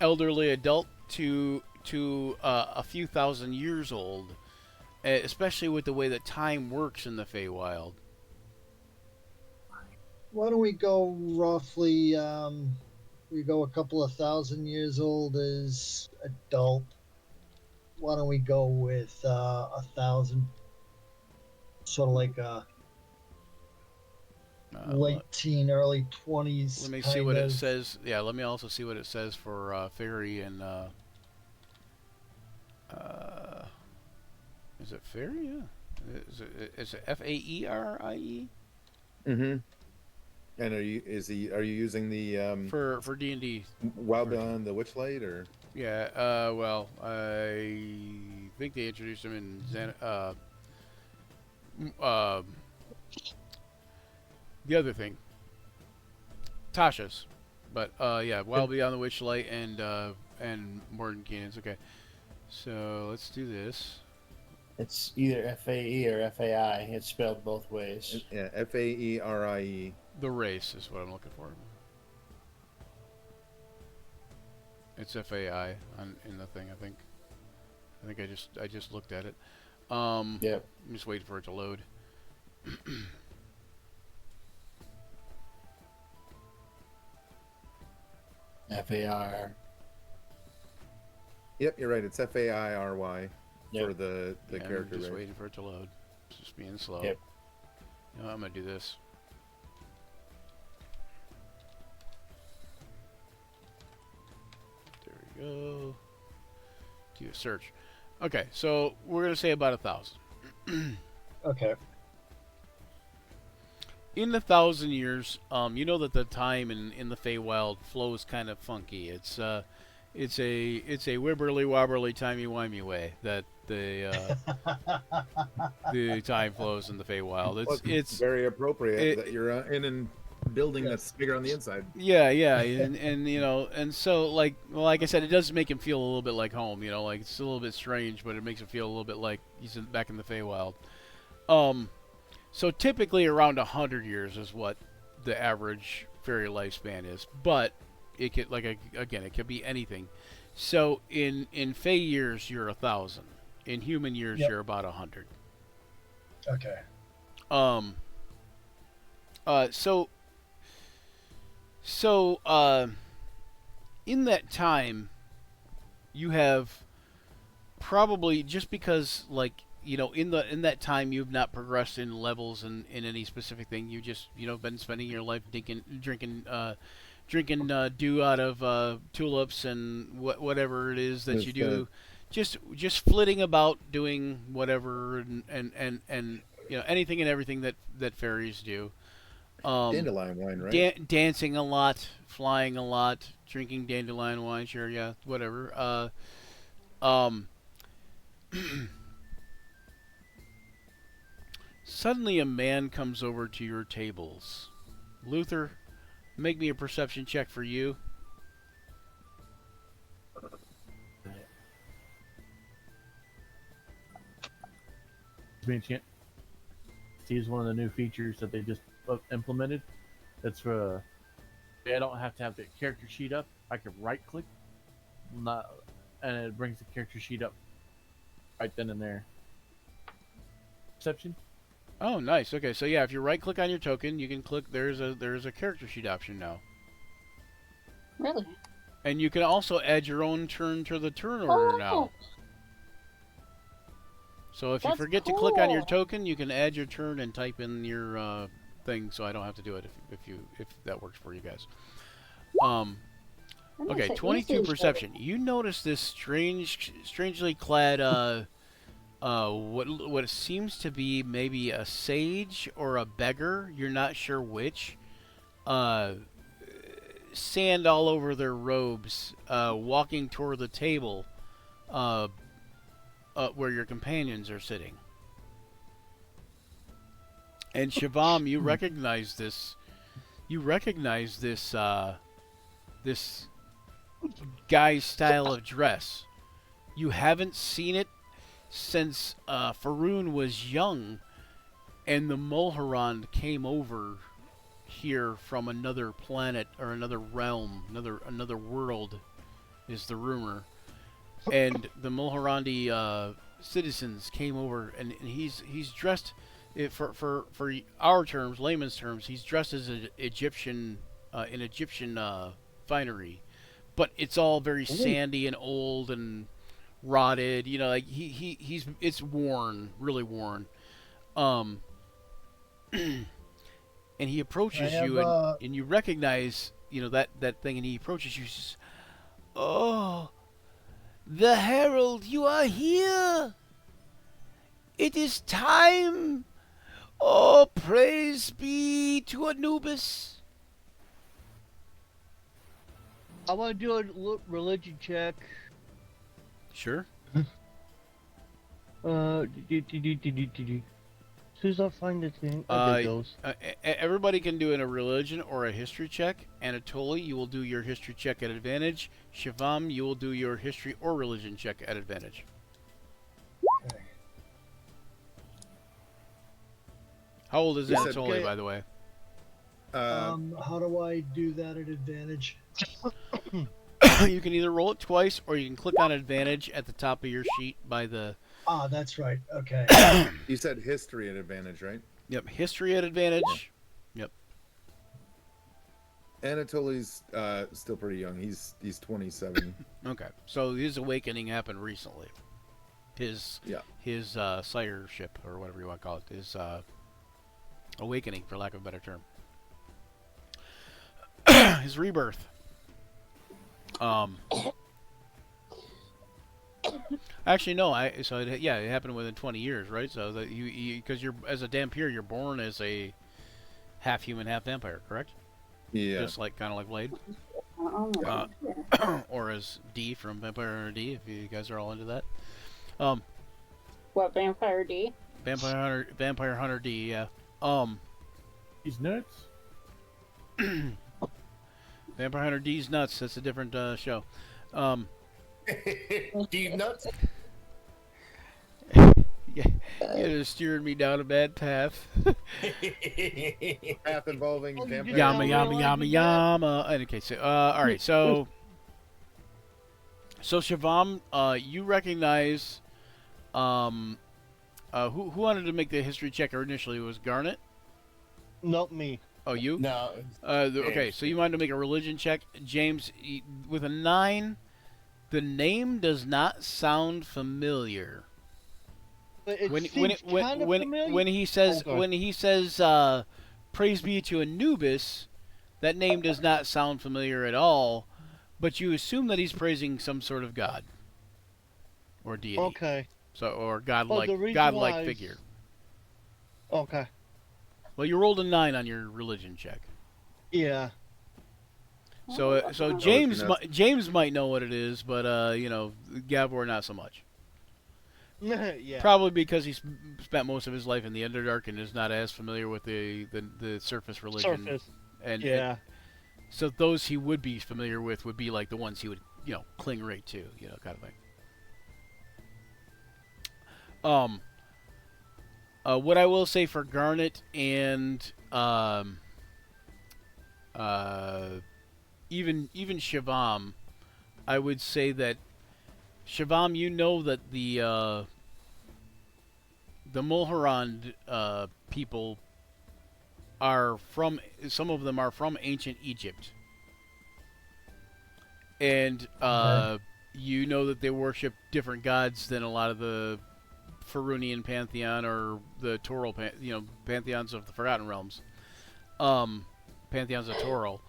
elderly adult to a few thousand years old, especially with the way that time works in the Feywild. Why don't we go roughly? We go a couple of thousand years old as adult. Why don't we go with 1,000? Sort of like a late teen, early 20s. Let me see what it says. Yeah, let me also see what it says for fairy and. Is it fairy? Yeah. Is it Faerie? Mm-hmm. And are you using the For D&D. Wild Beyond the Witchlight or? Yeah. Well, I think they introduced him in the other thing, Tasha's, but yeah, Wild Beyond the Witchlight and Morton Keenan's. Okay, so let's do this. It's either FAE or FAI. It's spelled both ways. Yeah, Faerie. The race is what I'm looking for. It's FAI in the thing. I think I just looked at it. Yep. I'm just waiting for it to load. FAR. Yep, you're right. It's Fairy Yep. for the Yeah, character I'm just race. waiting for it to load. It's just being slow. Yep. You know, I'm gonna do this. go. Do a search. Okay, so we're gonna say about 1,000. Okay. In the 1,000 years, you know that the time in the Feywild flows kind of funky. It's a wibberly wobberly timey wimey way that the time flows in the Feywild. Well, It's very appropriate it- that you're in a building Yeah. that's bigger on the inside. yeah, and you know, and so like I said, it does make him feel a little bit like home. You know, like it's a little bit strange, but it makes him feel a little bit like back in the Feywild. So typically around 100 years is what the average fairy lifespan is, but it could again it could be anything. So in Fey years you're 1,000. In human years Yep. you're about 100. Okay. Um. In that time, you have probably just because in that time you've not progressed in levels in any specific thing. You just been spending your life drinking dew out of tulips and whatever it is that Yes, you do, just flitting about doing whatever and anything and everything that fairies do. Dandelion wine, right? Dancing a lot, flying a lot, drinking dandelion wine, sure, yeah, whatever. Suddenly a man comes over to your tables. Luther, make me a perception check for you. He's one of the new features that they just implemented. That's for I don't have to have the character sheet up. I can right click, and it brings the character sheet up right then and there. Perception. Oh, nice. Okay, so yeah, if you right click on your token, you can click. There's a character sheet option now, Really? and you can also add your own turn to the turn order now. So if you That's forget to click on your cool. token, you can add your turn and type in your thing, so I don't have to do it if that works for you guys. That makes Okay, it 22 easy. perception. You notice this strangely clad what seems to be maybe a sage or a beggar. You're not sure which. Sand all over their robes, walking toward the table, where your companions are sitting. And Shivam, you recognize this. You recognize this guy's style of dress. You haven't seen it since Faroon was young, and the Mulharand came over here from another planet or another realm, another world, is the rumor. And the Mulharandi citizens came over, and he's dressed, for our terms, layman's terms, he's dressed as an Egyptian finery, but it's all very sandy and old and rotted. You know, like it's worn, really worn. And he approaches you, and you recognize, that thing, and he approaches you. He says, "Oh, the Herald, you are here. It is time. Oh, praise be to Anubis." I want to do a religion check. Sure. As soon as I find the thing, there it goes. Everybody can do a religion or a history check. Anatoly, you will do your history check at advantage. Shivam, you will do your history or religion check at advantage. Okay. How old is You said- Anatoly, by the way? How do I do that at advantage? You can either roll it twice, or you can click on advantage at the top of your sheet by the... Ah, that's right. Okay. You said history at advantage, right? Yep, history at advantage. Yep. Anatoly's still pretty young. He's 27. Okay, so his awakening happened recently. His sireship, or whatever you want to call it, his awakening, for lack of a better term. His rebirth. Actually, no. Yeah, it happened within 20 years, right? So that because you're as a Dampier, you're born as a half human, half vampire, correct? Yeah. Just like kind of like Blade, Oh, or as D from Vampire Hunter D. If you guys are all into that. Um, what, Vampire D? Vampire Hunter D. Yeah. He's nuts. Vampire Hunter D's nuts. That's a different show. Steve nuts. Yeah, you're steering me down a bad path. Path involving Oh, you vampire. did Yama not yama realize yama that? yama. Okay, so all right, so Shivam, you recognize who wanted to make the history check initially? Was Garnet? Nope, me. Oh, you? No. Okay, so you wanted to make a religion check, James, with a 9. The name does not sound familiar. But it when seems kind of familiar. when he says Oh, praise be to Anubis, that name does not sound familiar at all, but you assume that he's praising some sort of god or deity. Okay. So or the godlike reason godlike why figure. Okay. Well, you rolled a 9 on your religion check. Yeah. So Oh, James nuts. James might know what it is, but Gavor not so much. Yeah. Probably because he's spent most of his life in the Underdark and is not as familiar with the surface religion. Surface. And Yeah. so those he would be familiar with would be like the ones he would cling right to, kind of thing. What I will say for Garnet and even Shivam, I would say that Shivam, you know that the Mulhorand people are from, some of them are from ancient Egypt, and you know that they worship different gods than a lot of the Farunian pantheon or the Toral, pantheons of the Forgotten Realms, pantheons of Toral.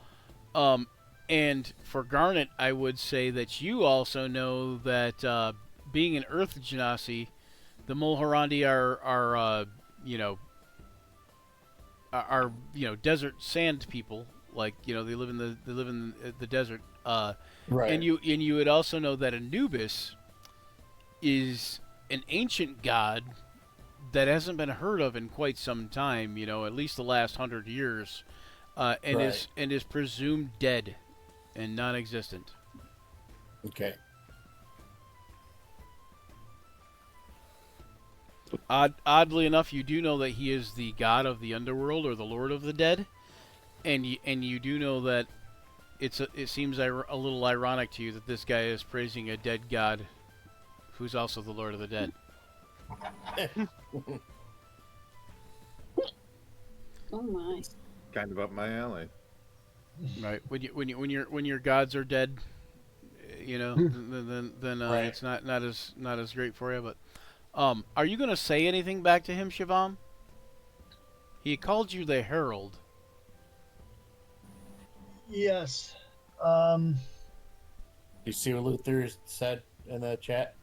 And for Garnet, I would say that you also know that being an Earth Genasi, the Mulhorandi are desert sand people. Like they live in the desert. Right. And you would also know that Anubis is an ancient god that hasn't been heard of in quite some time. At least the last 100 years, and Right. is presumed dead and non-existent. Okay. Oddly enough, you do know that he is the god of the underworld or the lord of the dead, and you do know that it seems a little ironic to you that this guy is praising a dead god who's also the lord of the dead. Oh my. Kind of up my alley. Right. When your gods are dead, then Right. it's not as great for you. But are you gonna say anything back to him, Shivam? He called you the Herald. Yes. You see what Luther said in the chat?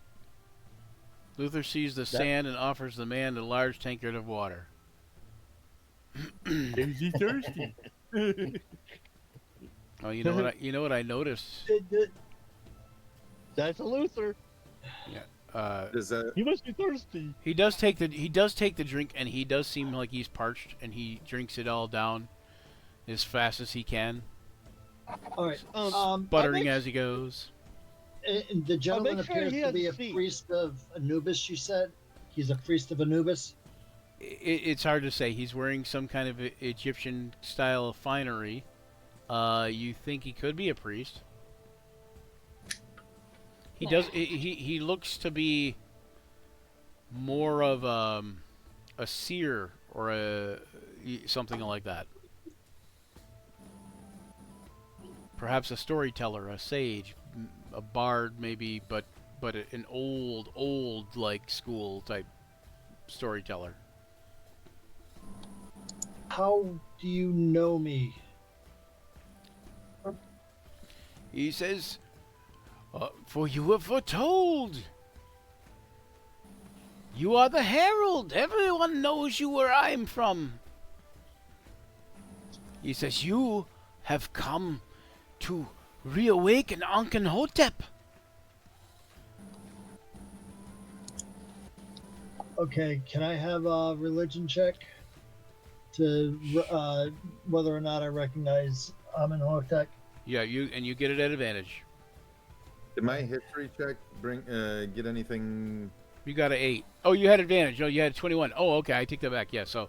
Luther sees the sand and offers the man a large tankard of water. Is he thirsty? Oh, you know what I noticed. That's a Luther. Does that He must be thirsty. He does take the drink, and he does seem like he's parched, and he drinks it all down as fast as he can, All right. buttering as he goes. And the gentleman make sure appears he to has be a a seat. priest of Anubis. You said he's a priest of Anubis. It's hard to say. He's wearing some kind of Egyptian style of finery. You think he could be a priest? He does. He looks to be more of a seer or something like that. Perhaps a storyteller, a sage, a bard, maybe, but an old like school type storyteller. How do you know me? He says, "For you have foretold You are the herald. Everyone knows you where I'm from. He says, you have come to reawaken Ankh-Hotep. Okay, can I have a religion check to whether or not I recognize Amenhotep? Yeah, you get it at advantage. Did my history check get anything? You got an 8. Oh, you had advantage. Oh, you had 21. Oh, okay. I take that back. Yeah. So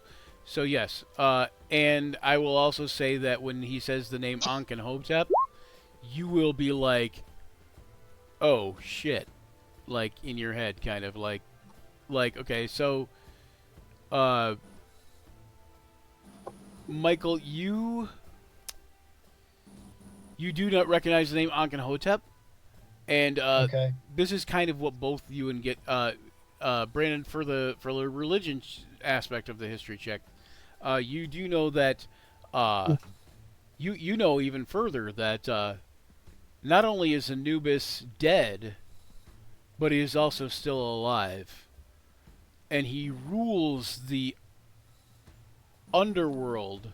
yes. And I will also say that when he says the name Ankh-Hotep, you will be like, oh shit, like in your head, kind of like okay. So, Michael, you do not recognize the name Ankh-Hotep, and Okay. this is kind of what both you and Brandon for the religion aspect of the history check. You do know that you know even further that not only is Anubis dead, but he is also still alive, and he rules the underworld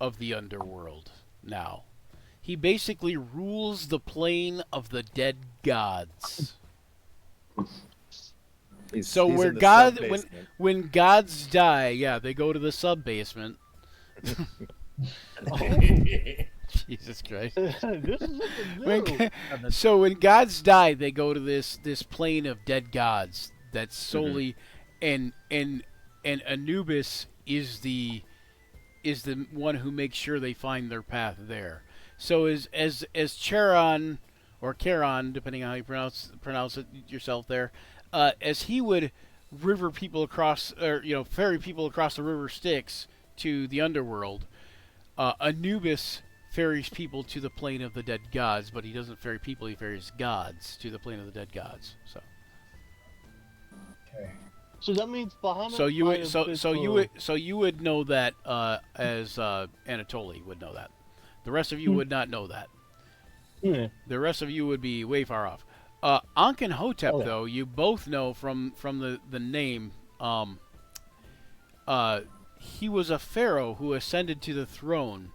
of the underworld now. He basically rules the plane of the dead gods. He's Where in the God, sub-basement. when gods die, yeah, they go to the sub basement. Jesus Christ. This is something When, new. so when gods die, they go to this plane of dead gods. That's solely, and Anubis is the one who makes sure they find their path there. So as Charon or Charon, depending on how you pronounce it yourself there, as he would river people across, or ferry people across the river Styx to the underworld, Anubis ferries people to the plane of the dead gods, but he doesn't ferry people; he ferries gods to the plane of the dead gods. So. Okay. So that means Bahamut. So you might would have so you would know that as Anatoly would know that. The rest of you would not know that. Yeah. The rest of you would be way far off. Ankh-Hotep, Oh, yeah. though, you both know from the name. He was a pharaoh who ascended to the throne,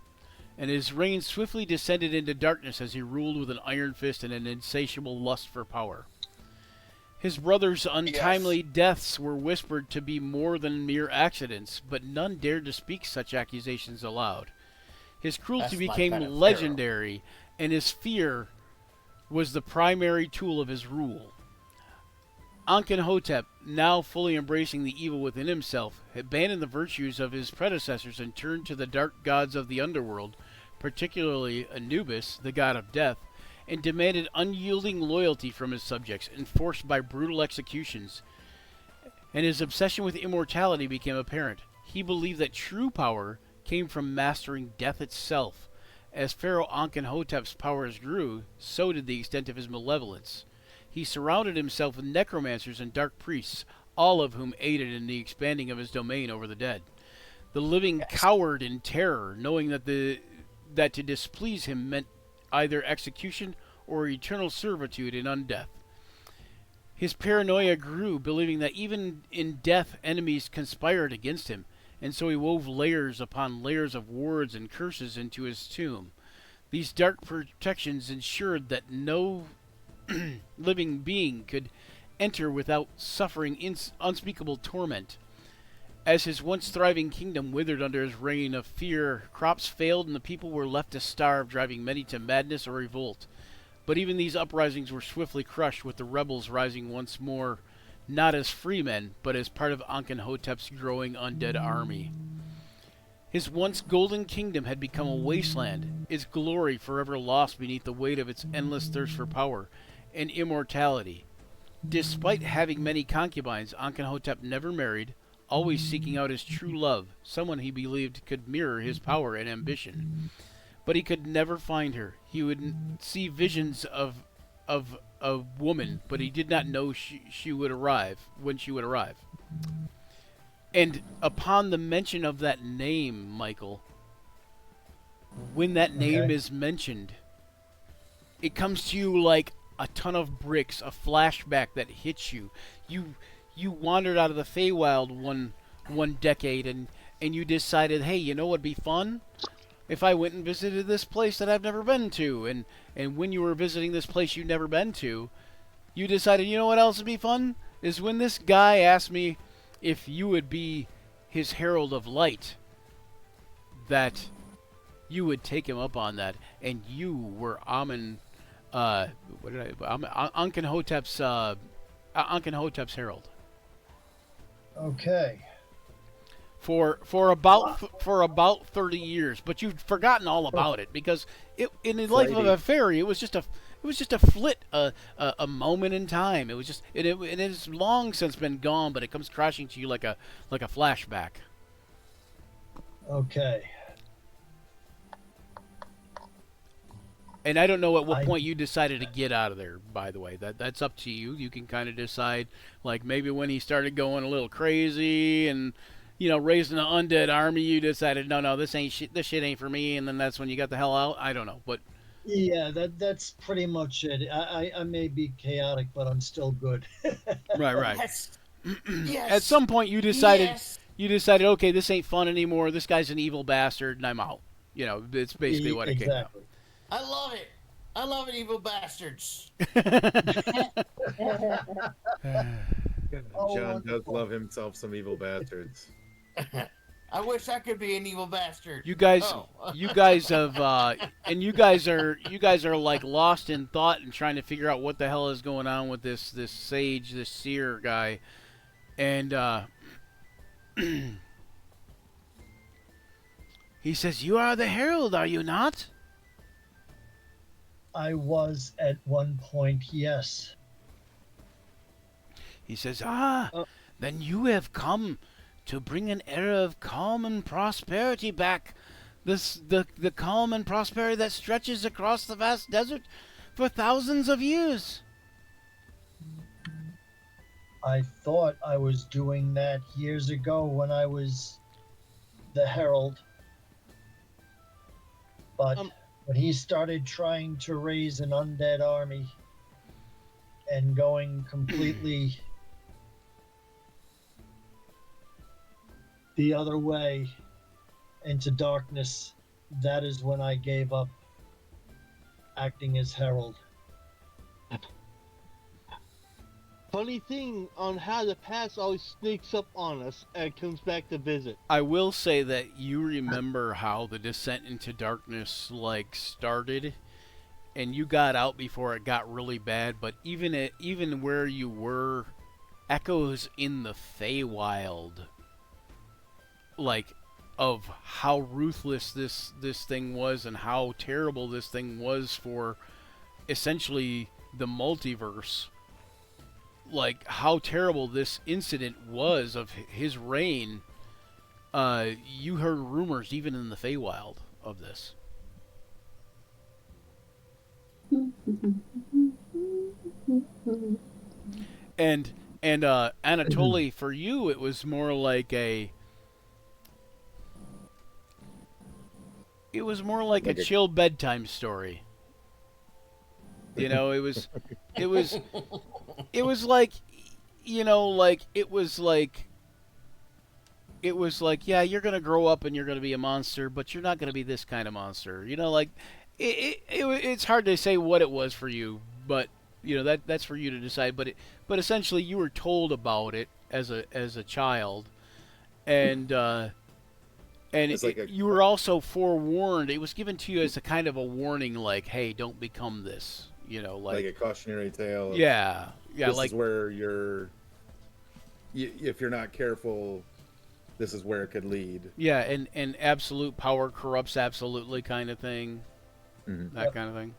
and his reign swiftly descended into darkness as he ruled with an iron fist and an insatiable lust for power. His brothers' untimely deaths were whispered to be more than mere accidents, but none dared to speak such accusations aloud. His cruelty That's my became kind of legendary, and his fear was the primary tool of his rule. Ankh-Hotep, now fully embracing the evil within himself, abandoned the virtues of his predecessors and turned to the dark gods of the underworld, particularly Anubis, the god of death, and demanded unyielding loyalty from his subjects, enforced by brutal executions. And his obsession with immortality became apparent. He believed that true power came from mastering death itself. As Pharaoh Ankh-Hotep's powers grew, so did the extent of his malevolence. He surrounded himself with necromancers and dark priests, all of whom aided in the expanding of his domain over the dead. The living cowered in terror, knowing that to displease him meant either execution or eternal servitude in undeath. His paranoia grew, believing that even in death enemies conspired against him, and so he wove layers upon layers of words and curses into his tomb. These dark protections ensured that no living being could enter without suffering unspeakable torment. As his once thriving kingdom withered under his reign of fear, crops failed and the people were left to starve, driving many to madness or revolt. But even these uprisings were swiftly crushed, with the rebels rising once more, not as free men, but as part of Ankh-Hotep's growing undead army. His once golden kingdom had become a wasteland, its glory forever lost beneath the weight of its endless thirst for power and immortality. Despite having many concubines, Ankh-Hotep never married, always seeking out his true love, someone he believed could mirror his power and ambition. But he could never find her. He would see visions of a woman, but he did not know she would arrive when she would arrive. And upon the mention of that name, Michael, when that name is mentioned, it comes to you like a ton of bricks, a flashback that hits you. you wandered out of the Feywild one decade and you decided, hey, you know what'd be fun? If I went and visited this place that I've never been to, and when you were visiting this place you'd never been to, you decided, you know what else would be fun? Is when this guy asked me if you would be his herald of light, that you would take him up on that, and you were Ankenhotep's herald. Okay. For about 30 years, but you've forgotten all about it because in the life of a fairy, it was just a flit, a moment in time. It was just it has long since been gone, but it comes crashing to you like a flashback. Okay. And I don't know at what point you decided to get out of there. By the way, that's up to you. You can kind of decide, like maybe when he started going a little crazy and raising an undead army, you decided, no, this shit ain't for me, and then that's when you got the hell out. I don't know, but yeah, that's pretty much it. I may be chaotic, but I'm still good. right. Yes. Yes. At some point, you decided, Yes. okay, this ain't fun anymore. This guy's an evil bastard, and I'm out. It's basically what it came out. I love it. I love it, evil bastards. John does love himself some evil bastards. I wish I could be an evil bastard. You guys, Oh. you guys have, and you guys are like lost in thought and trying to figure out what the hell is going on with this sage, this seer guy, and he says, "You are the herald, are you not?" I was at one point, yes. He says, then you have come to bring an era of calm and prosperity back. The calm and prosperity that stretches across the vast desert for thousands of years. I thought I was doing that years ago when I was the herald. But when he started trying to raise an undead army and going completely the other way into darkness, that is when I gave up acting as herald. Funny thing on how the past always sneaks up on us and comes back to visit. I will say that you remember how the descent into darkness started, and you got out before it got really bad. But even where you were, echoes in the Feywild, of how ruthless this thing was and how terrible this thing was for essentially the multiverse. How terrible this incident was of his reign. You heard rumors even in the Feywild of this. And Anatoly, for you, it was more like a chill bedtime story. It was yeah, you're gonna grow up and you're gonna be a monster, but you're not gonna be this kind of monster. It's hard to say what it was for you, but that's for you to decide. But essentially, you were told about it as a child, and you were also forewarned. It was given to you as a kind of a warning, like, hey, don't become this. Like a cautionary tale. Yeah. This is where if you're not careful, this is where it could lead. Yeah, and absolute power corrupts absolutely kind of thing. Mm-hmm. That kind of thing.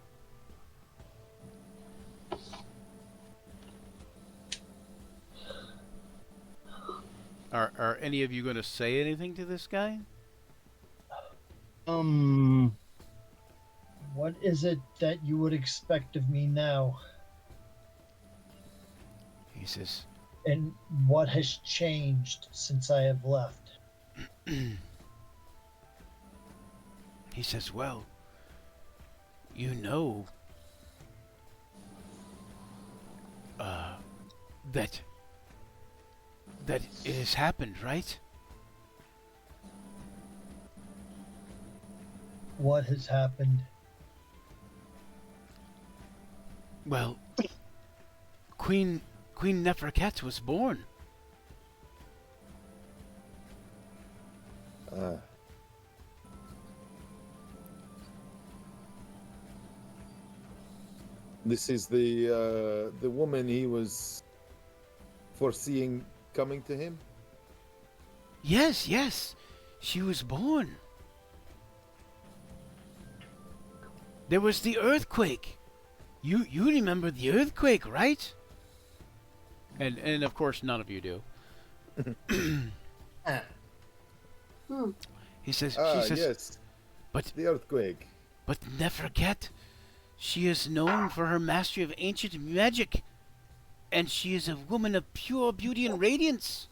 Are any of you going to say anything to this guy? What is it that you would expect of me now? He says, and what has changed since I have left? He says, well, that that it has happened, right? What has happened? Well, Queen Neferket was born. Ah. This is the woman he was foreseeing coming to him. Yes, yes, she was born. There was the earthquake. You remember the earthquake, right? And of course none of you do. Hmm. He says, Ah, she says, yes, but the earthquake. Neferket, she is known for her mastery of ancient magic, and she is a woman of pure beauty and radiance.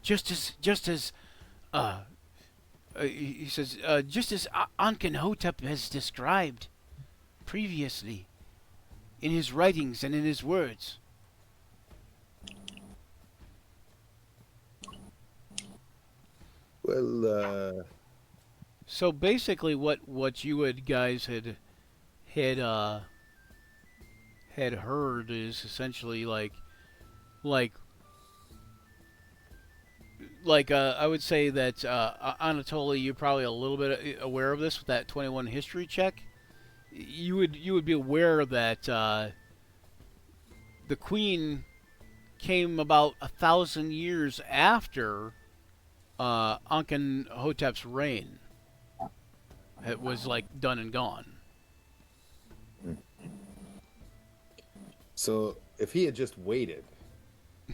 Just as he says, just as Ankhenhotep has described previously in his writings and in his words. Well, So basically, what you guys had had heard is essentially like I would say that Anatoly, you're probably a little bit aware of this with that 21 history check. You would be aware that the queen came about 1,000 years after Ankhenhotep's reign. It was like done and gone. so if he had just waited,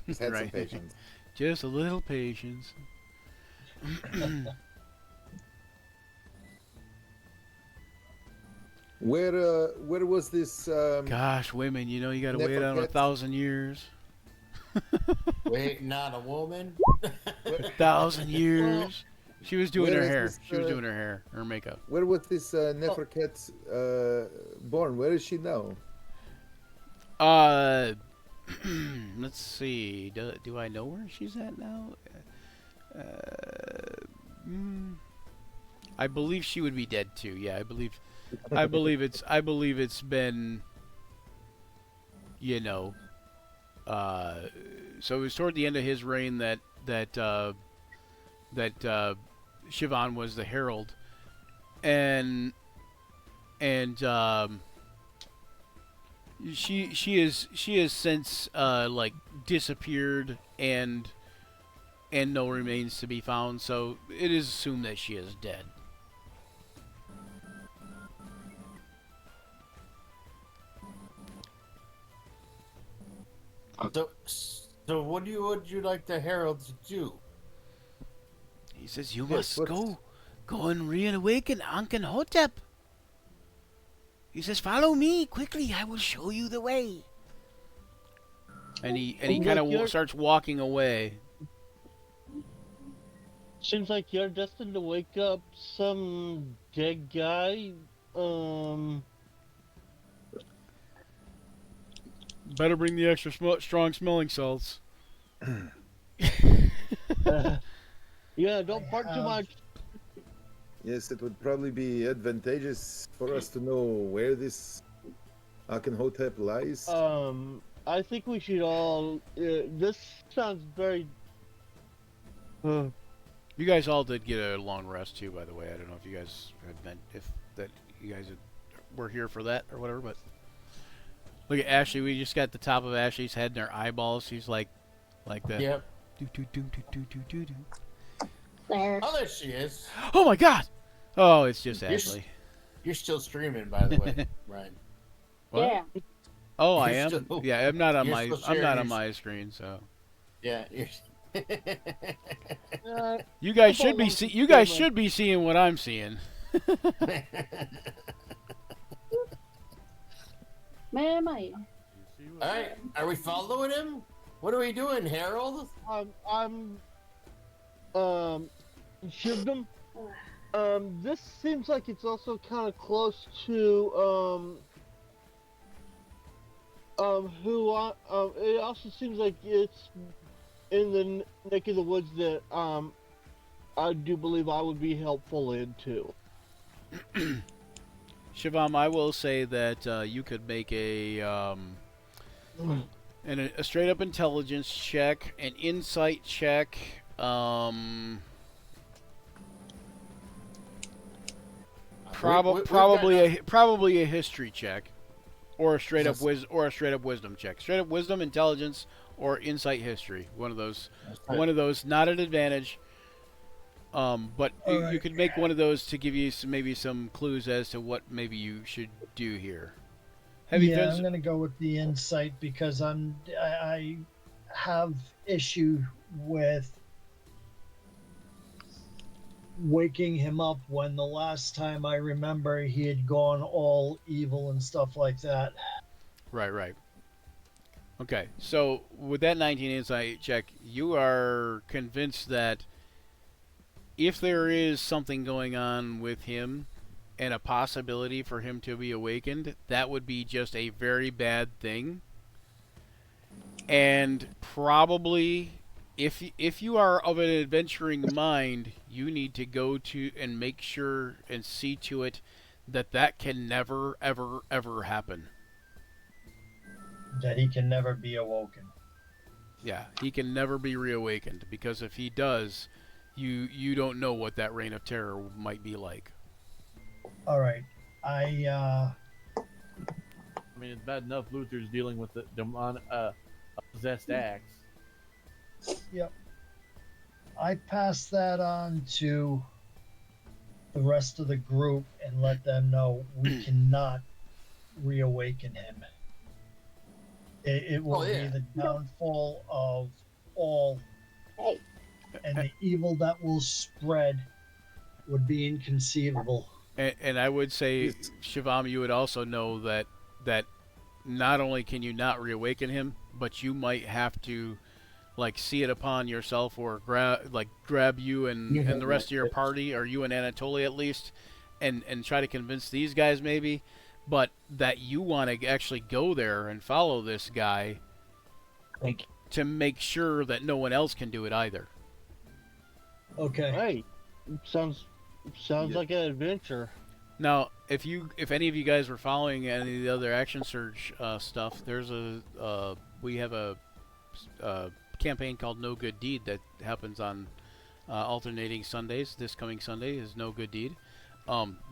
just had some Right. patience. Just a little patience. Where was this? Gosh, women, you know you gotta wait on 1,000 years. Wait, not a woman. 1,000 years. She was doing Where her is hair. this, She was doing her hair, her makeup. Where was this Neferket born? Where is she now? Uh, let's see. Do I know where she's at now? Mm, I believe she would be dead too. Yeah, I believe it's been, you know, so it was toward the end of his reign that Siobhan was the herald, and she has since like disappeared, and no remains to be found. So it is assumed that she is dead. So what would you like the heralds to do? He says, "You Yes, must go and reawaken Ankhenhotep." He says, "Follow me quickly. I will show you the way." And he kind of starts walking away. Seems like you're destined to wake up some dead guy. Better bring the extra strong smelling salts. Yeah, don't I part too have- much. Yes, it would probably be advantageous for us to know where this Ankhenhotep lies. I think we should all. This sounds very. You guys all did get a long rest too, by the way. I don't know if you guys had meant if that you guys were here for that or whatever, but look at Ashley. We just got the top of Ashley's head and her eyeballs. She's like that. Yep. Do. There. Oh, there she is. Oh my God! Oh, it's just You're Ashley. You're still streaming, by the way, Ryan. What? Yeah. Oh, I You're am. still- Yeah, I'm not on you're my. still I'm sharing not on your- my screen, so. Yeah. You're... You guys Come should be on, you guys Stillman. should be seeing what I'm seeing. Man, I. All right, are we following him? What are we doing, Harold? I'm. Shivdom. This seems like it's also kind of close to it also seems like it's in the neck of the woods that I do believe I would be helpful in too. Shivam, I will say that you could make a straight up intelligence check, an insight check, probably a history check, or a straight up wisdom check. Straight up wisdom, intelligence, or insight history. One of those. One of those. Not an advantage. But you right. could make one of those to give you maybe some clues as to what maybe you should do here. I'm going to go with the insight because I have issue with waking him up when the last time I remember he had gone all evil and stuff like that. Right. Okay, so with that 19 insight check, you are convinced that if there is something going on with him and a possibility for him to be awakened, that would be just a very bad thing. And probably, if you are of an adventuring mind, you need to go to and make sure and see to it that that can never, ever, ever happen. That he can never be awoken. Yeah, he can never be reawakened, because if he does, you don't know what that reign of terror might be like. All right. I mean, it's bad enough Luther's dealing with the possessed axe. Yep. I pass that on to the rest of the group and let them know we cannot reawaken him. It will be the downfall of all, and the evil that will spread would be inconceivable. And I would say, Shivam, you would also know that not only can you not reawaken him, but you might have to see it upon yourself, or grab you and the rest of your party, or you and Anatoly at least, and try to convince these guys maybe, but that you want to actually go there and follow this guy to make sure that no one else can do it either. Okay. Hey, sounds like an adventure. Now, if any of you guys were following any of the other Action Surge stuff, there's we have a campaign called No Good Deed that happens on alternating Sundays. This coming Sunday is No Good Deed.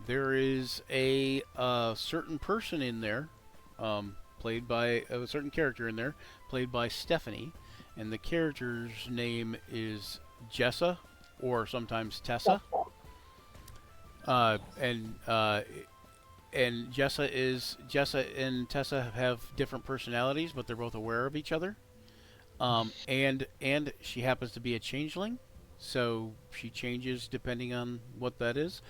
There is a certain person in there, played by a certain character in there, played by Stephanie, and the character's name is Jessa, or sometimes Tessa. And Jessa and Tessa have different personalities, but they're both aware of each other. And she happens to be a changeling, so she changes depending on what that is.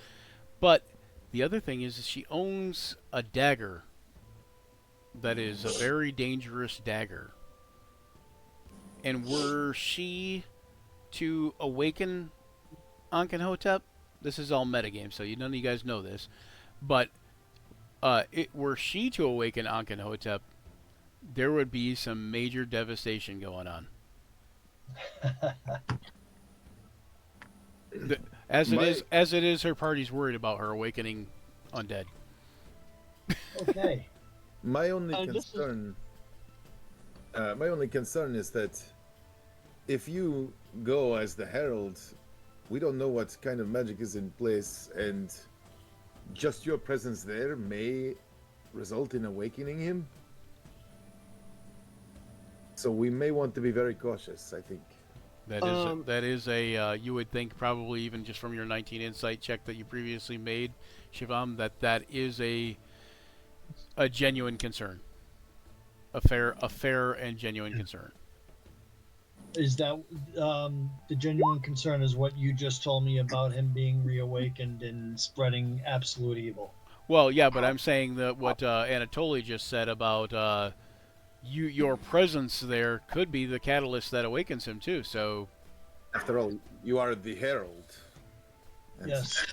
But the other thing is she owns a dagger that is a very dangerous dagger. And were she to awaken Ankh-Hotep, this is all metagame, so none of you guys know this, but were she to awaken Ankh-Hotep, there would be some major devastation going on. As it is, her party's worried about her awakening undead. Okay. My only concern is that if you go as the Herald, we don't know what kind of magic is in place, and just your presence there may result in awakening him. So we may want to be very cautious, I think. That is a you would think, probably even just from your 19 insight check that you previously made, Shivam, that is a genuine concern. A fair and genuine concern. Is that the genuine concern is what you just told me about him being reawakened and spreading absolute evil? Well, yeah, but I'm saying that what Anatoly just said about your presence there could be the catalyst that awakens him too. So, after all, you are the Herald. Yes.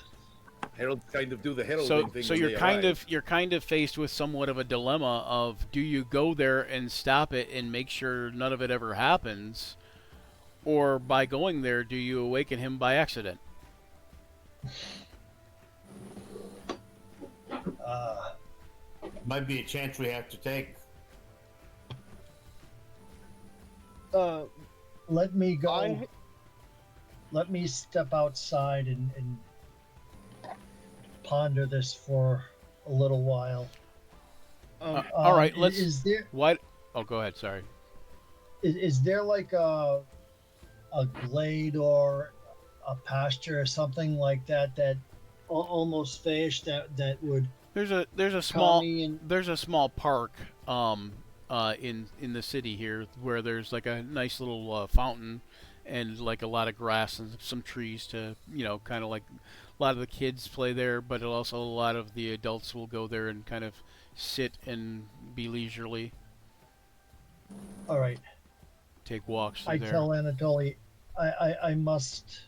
Heralds kind of do the heralding So thing. so when you're they kind arrive. of you're kind of faced with somewhat of a dilemma of do you go there and stop it and make sure none of it ever happens, or by going there do you awaken him by accident? Uh, Might be a chance we have to take. let me go. I Let me step outside and ponder this for a little while. All right, let's. Is there What? Oh, go ahead. Sorry. is there like a glade or a pasture or something like that that almost fish that would There's a calm small me and there's a small park in the city here where there's like a nice little fountain and like a lot of grass and some trees to kind of like a lot of the kids play there, but also a lot of the adults will go there and kind of sit and be leisurely, all right. take walks through I there. tell Anatoly I must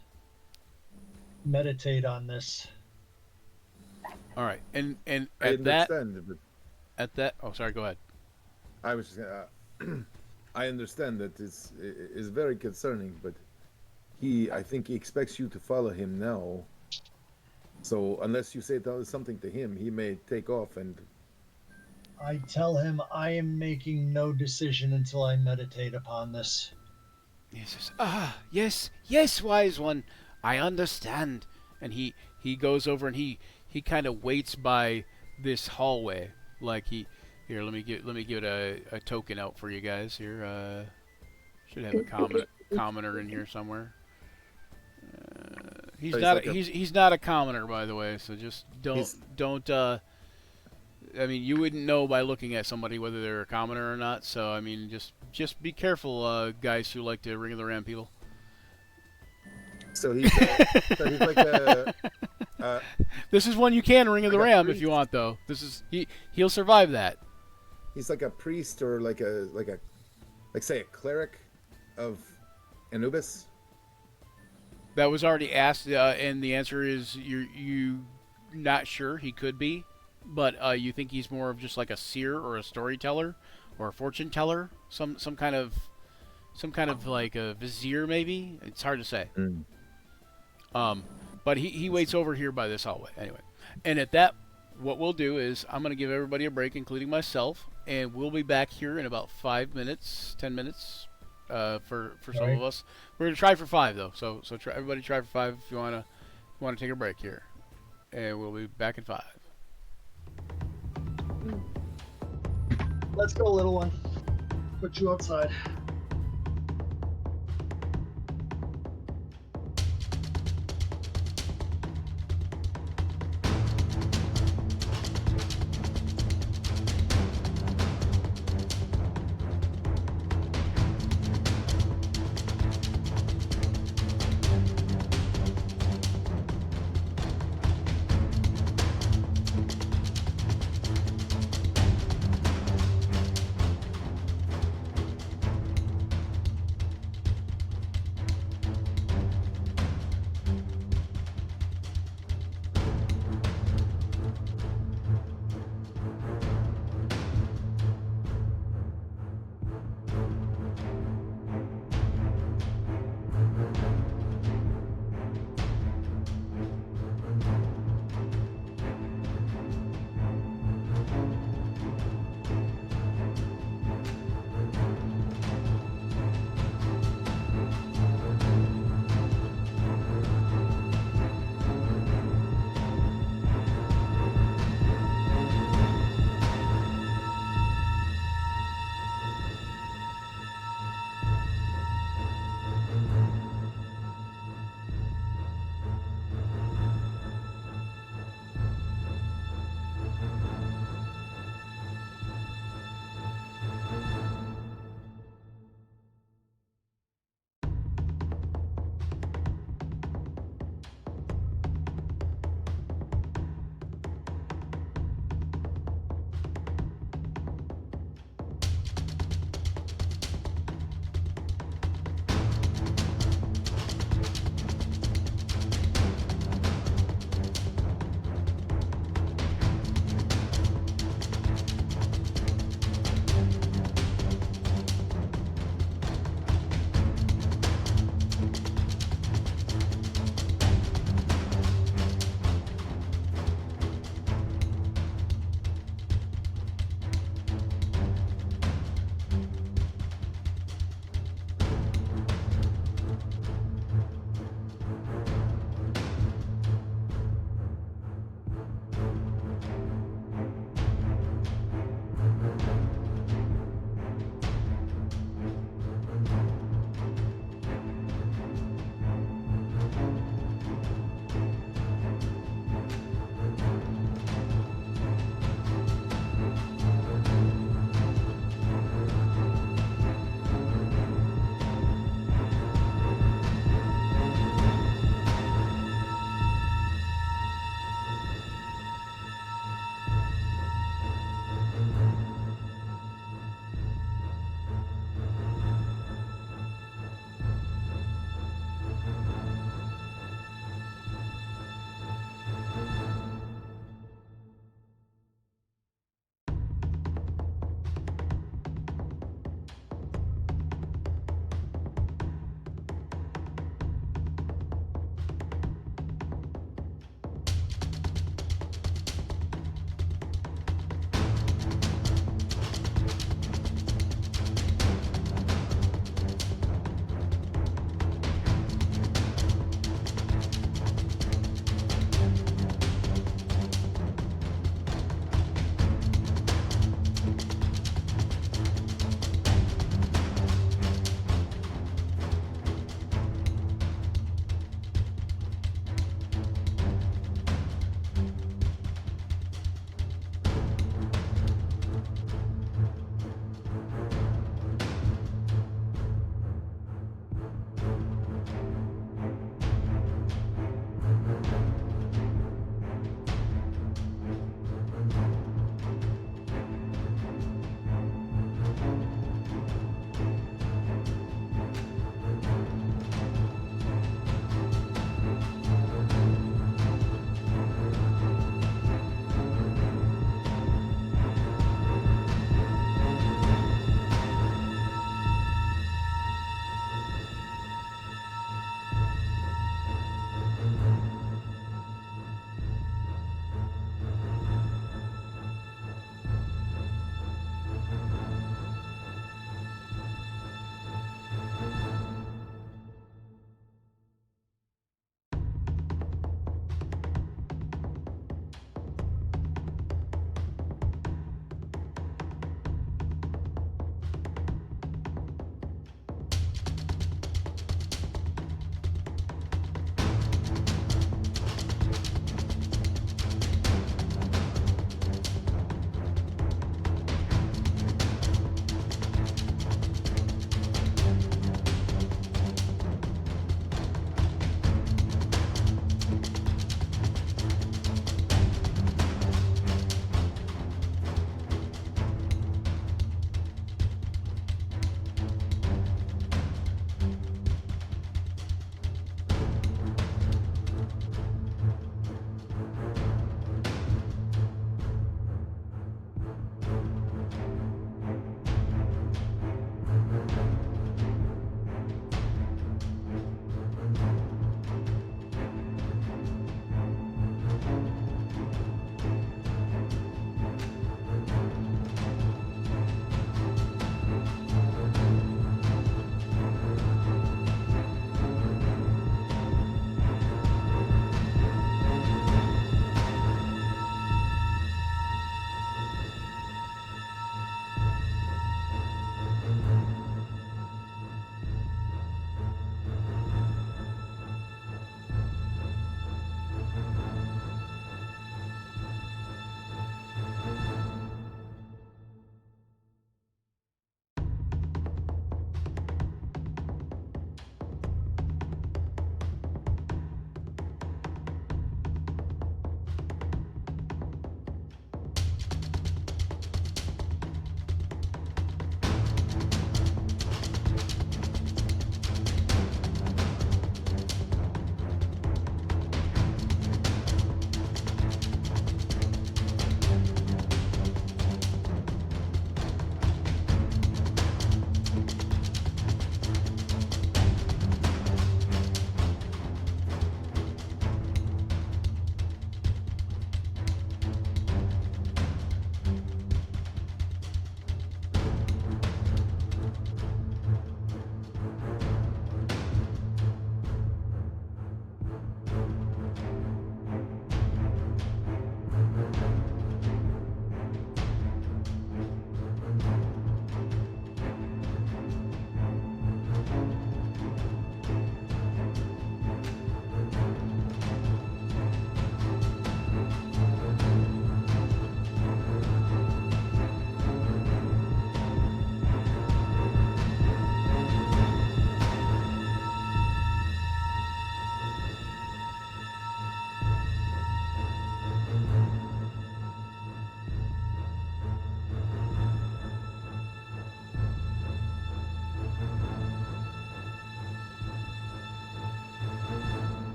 meditate on this. All right, and I at that understand, but oh, sorry, go ahead. I was just I understand that is very concerning, but I think he expects you to follow him now. So unless you say something to him, he may take off. And I tell him I am making no decision until I meditate upon this. He says, yes, yes, wise one, I understand. And he goes over and he kind of waits by this hallway, like here. Let me give it a token out for you guys here. Should have a commoner in here somewhere. He's So he's not like he's not a commoner, by the way. So just don't. I mean, you wouldn't know by looking at somebody whether they're a commoner or not. So I mean, just be careful, guys who like to ring of the ram people. so he's like a This is one you can ring of the Like a ram if priest. you want, though. He'll survive that. he's like a priest or like say a cleric of Anubis. That was already asked, and the answer is you not sure. He could be, but you think he's more of just like a seer or a storyteller or a fortune teller, some kind of like a vizier maybe. It's hard to say. But he waits over here by this hallway anyway. And at that, what we'll do is I'm going to give everybody a break, including myself, and we'll be back here in about 5 minutes, 10 minutes. For some Right. of us, we're gonna try for 5 though. So everybody try for 5 if you wanna take a break here, and we'll be back in 5. Let's go, little one. Put you outside.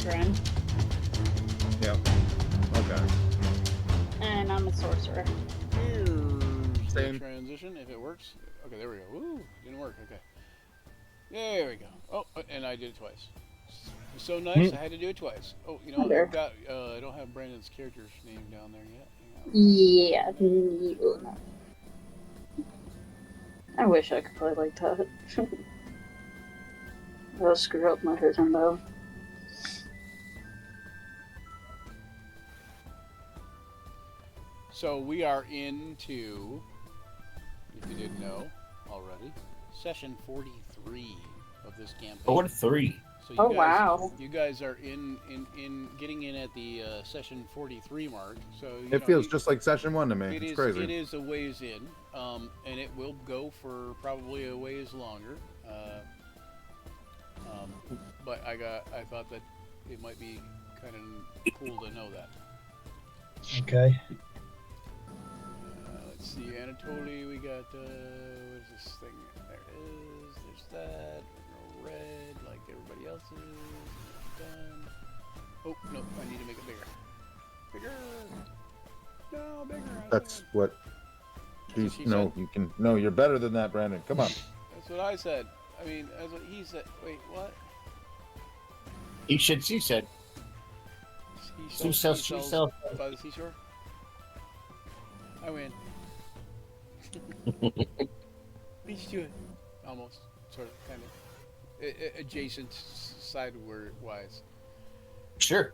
veteran, Yeah. Okay. and I'm a sorcerer. Here's the Same. transition, if it works. Okay, there we go. Woo, didn't work. Okay. There we go. Oh, and I did it twice. It was so nice, I had to do it twice. Oh, you know, There. I've got, I don't have Brandon's character's name down there yet. Hang on. Yeah. I wish I could play like that. That'll screw up my vision though. So we are into, if you didn't know already, session 43 of this campaign. 43. So Oh, wow. You guys are in getting in at the session 43 mark. So It feels just like session 1 to me. It It's is. crazy. It is a ways in, and it will go for probably a ways longer. But I thought that it might be kind of cool to know that. Okay. Let's see, Anatoly. We got what is this thing? There it is. There's that. We're gonna red like everybody else is. Done. Oh no, I need to make it bigger. Bigger. No, bigger. That's what. That's what she No, said. you can. No, you're better than that, Brandon. Come on. That's what I said. I mean, that's what he said. Wait, what? He said, she said. He sells- he she sells sells- by the seashore. I win. Beach to it. Almost. Sort of. Kind of. Adjacent side wise. Sure.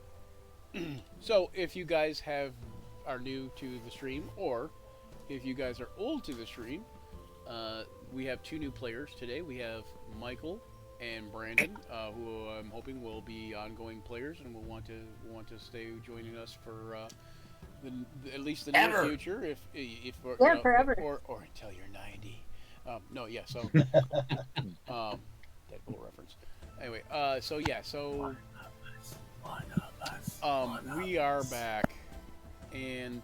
So, if you guys are new to the stream, or if you guys are old to the stream, we have 2 new players today. We have Michael and Brandon, who I'm hoping will be ongoing players and will want to stay joining us for at least the near future, if or, Yeah, you know, forever. or until you're 90. No, yeah. So, Deadpool reference. Anyway, so we are back, and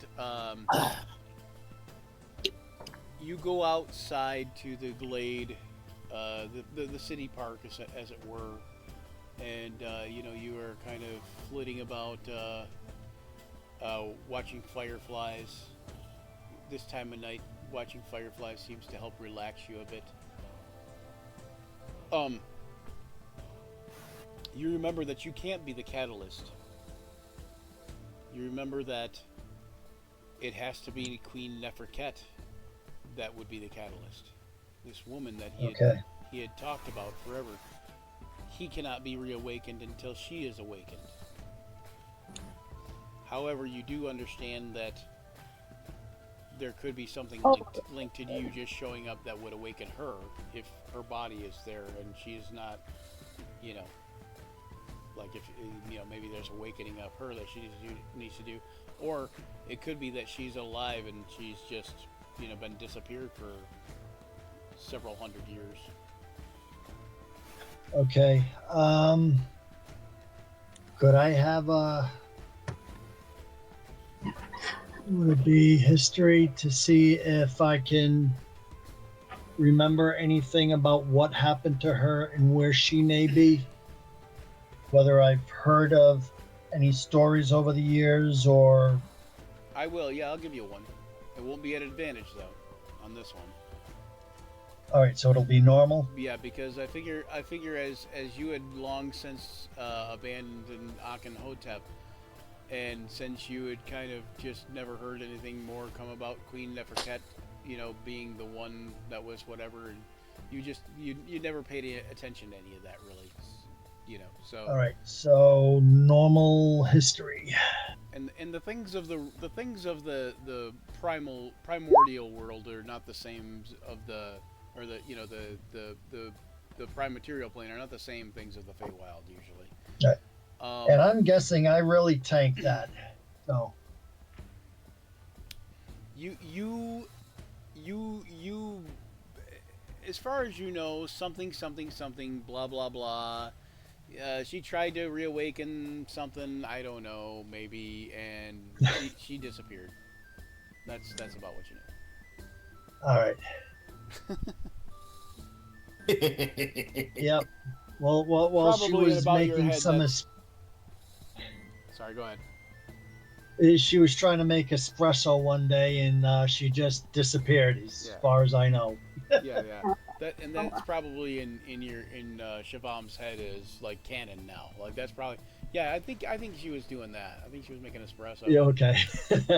you go outside to the glade, the city park, as it were, and you are kind of flitting about, watching fireflies. This time of night, watching fireflies seems to help relax you a bit. You remember that you can't be the catalyst. You remember that it has to be Queen Neferket that would be the catalyst. This woman that he had talked about forever. He cannot be reawakened until she is awakened. However, you do understand that there could be something linked to you just showing up that would awaken her if her body is there and she is not, like if maybe there's awakening of her that she needs to do, or it could be that she's alive and she's just been disappeared for several hundred years. Okay. Could I have would it be history to see if I can remember anything about what happened to her and where she may be? Whether I've heard of any stories over the years or... I will, yeah, I'll give you one. It won't be at advantage though on this one. All right, so it'll be normal. Yeah, because I figure as you had long since abandoned Akhenhotep, and since you had kind of just never heard anything more come about Queen Neferket, being the one that was whatever, and you never paid any attention to any of that really, So. All right, so normal history. And the things of the primordial world are not the same the prime material plane are not the same things of the Feywild usually. Right. And I'm guessing I really tanked that. So you as far as you know, something blah blah blah. She tried to reawaken something, I don't know, maybe, and she disappeared. That's about what you know. all right. Yep. Well, she Probably was about your making head, some. that's- Sorry, go ahead. She was trying to make espresso one day and she just disappeared, as Yeah. far as I know. Yeah, yeah. That's probably in Shavam's head is like canon now. Like that's probably yeah. I think she was doing that. I think she was making espresso. Yeah, okay.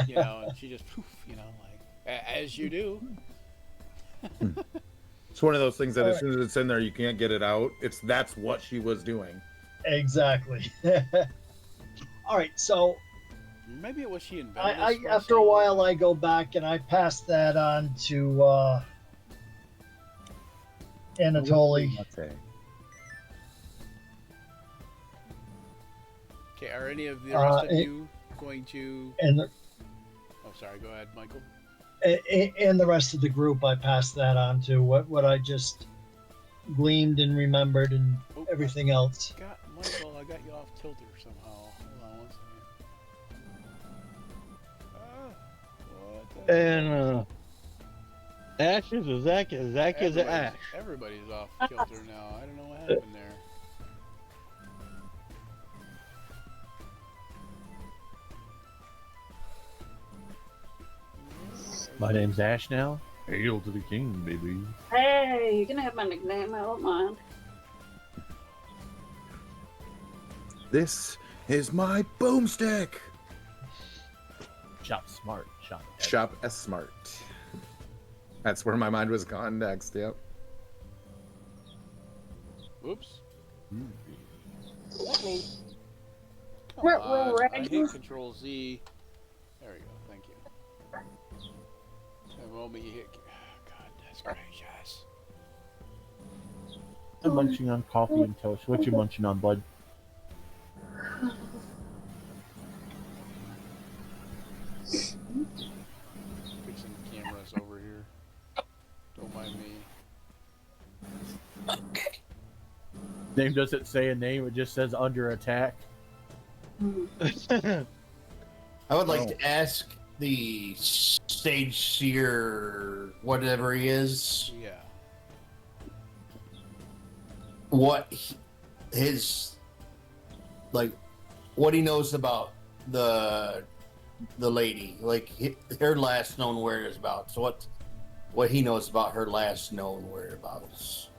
You know, and she just poof, you know, like as you do. It's one of those things that All as right. soon as it's in there, you can't get it out. That's what she was doing. Exactly. All right, so Maybe it was she invented I espresso. after a while I go back and I pass that on to Anatoly. Okay, are any of the rest of and- you going to? and Oh, sorry. Go ahead, Michael. and the rest of the group I pass that on to what I just gleamed and remembered and Oh, everything else. Michael, I got you off kilter somehow. Hold on one second. What the And Ash is a Zach, and Zach is a Ash. Everybody's off kilter now. I don't know what happened there. My name's Ash now. Hail to the king, baby. Hey, you can have my nickname. I don't mind. This is my boomstick. Shop smart. Shop. Shop S Smart. That's where my mind was gone next. Yep. Oops. Uh-oh. Come Ruh-roh, on. I Raggy. hit Control Z. There we go. Thank you. The moment you hit. God, that's gracious. I'm munching on coffee and toast. What you munching on, bud? Fixing the cameras over here. Don't mind me. Name doesn't say a name. It just says under attack. I would like to ask the stage seer, whatever he is, Yeah. what his like, what he knows about the lady, like her last known whereabouts. So what he knows about her last known whereabouts.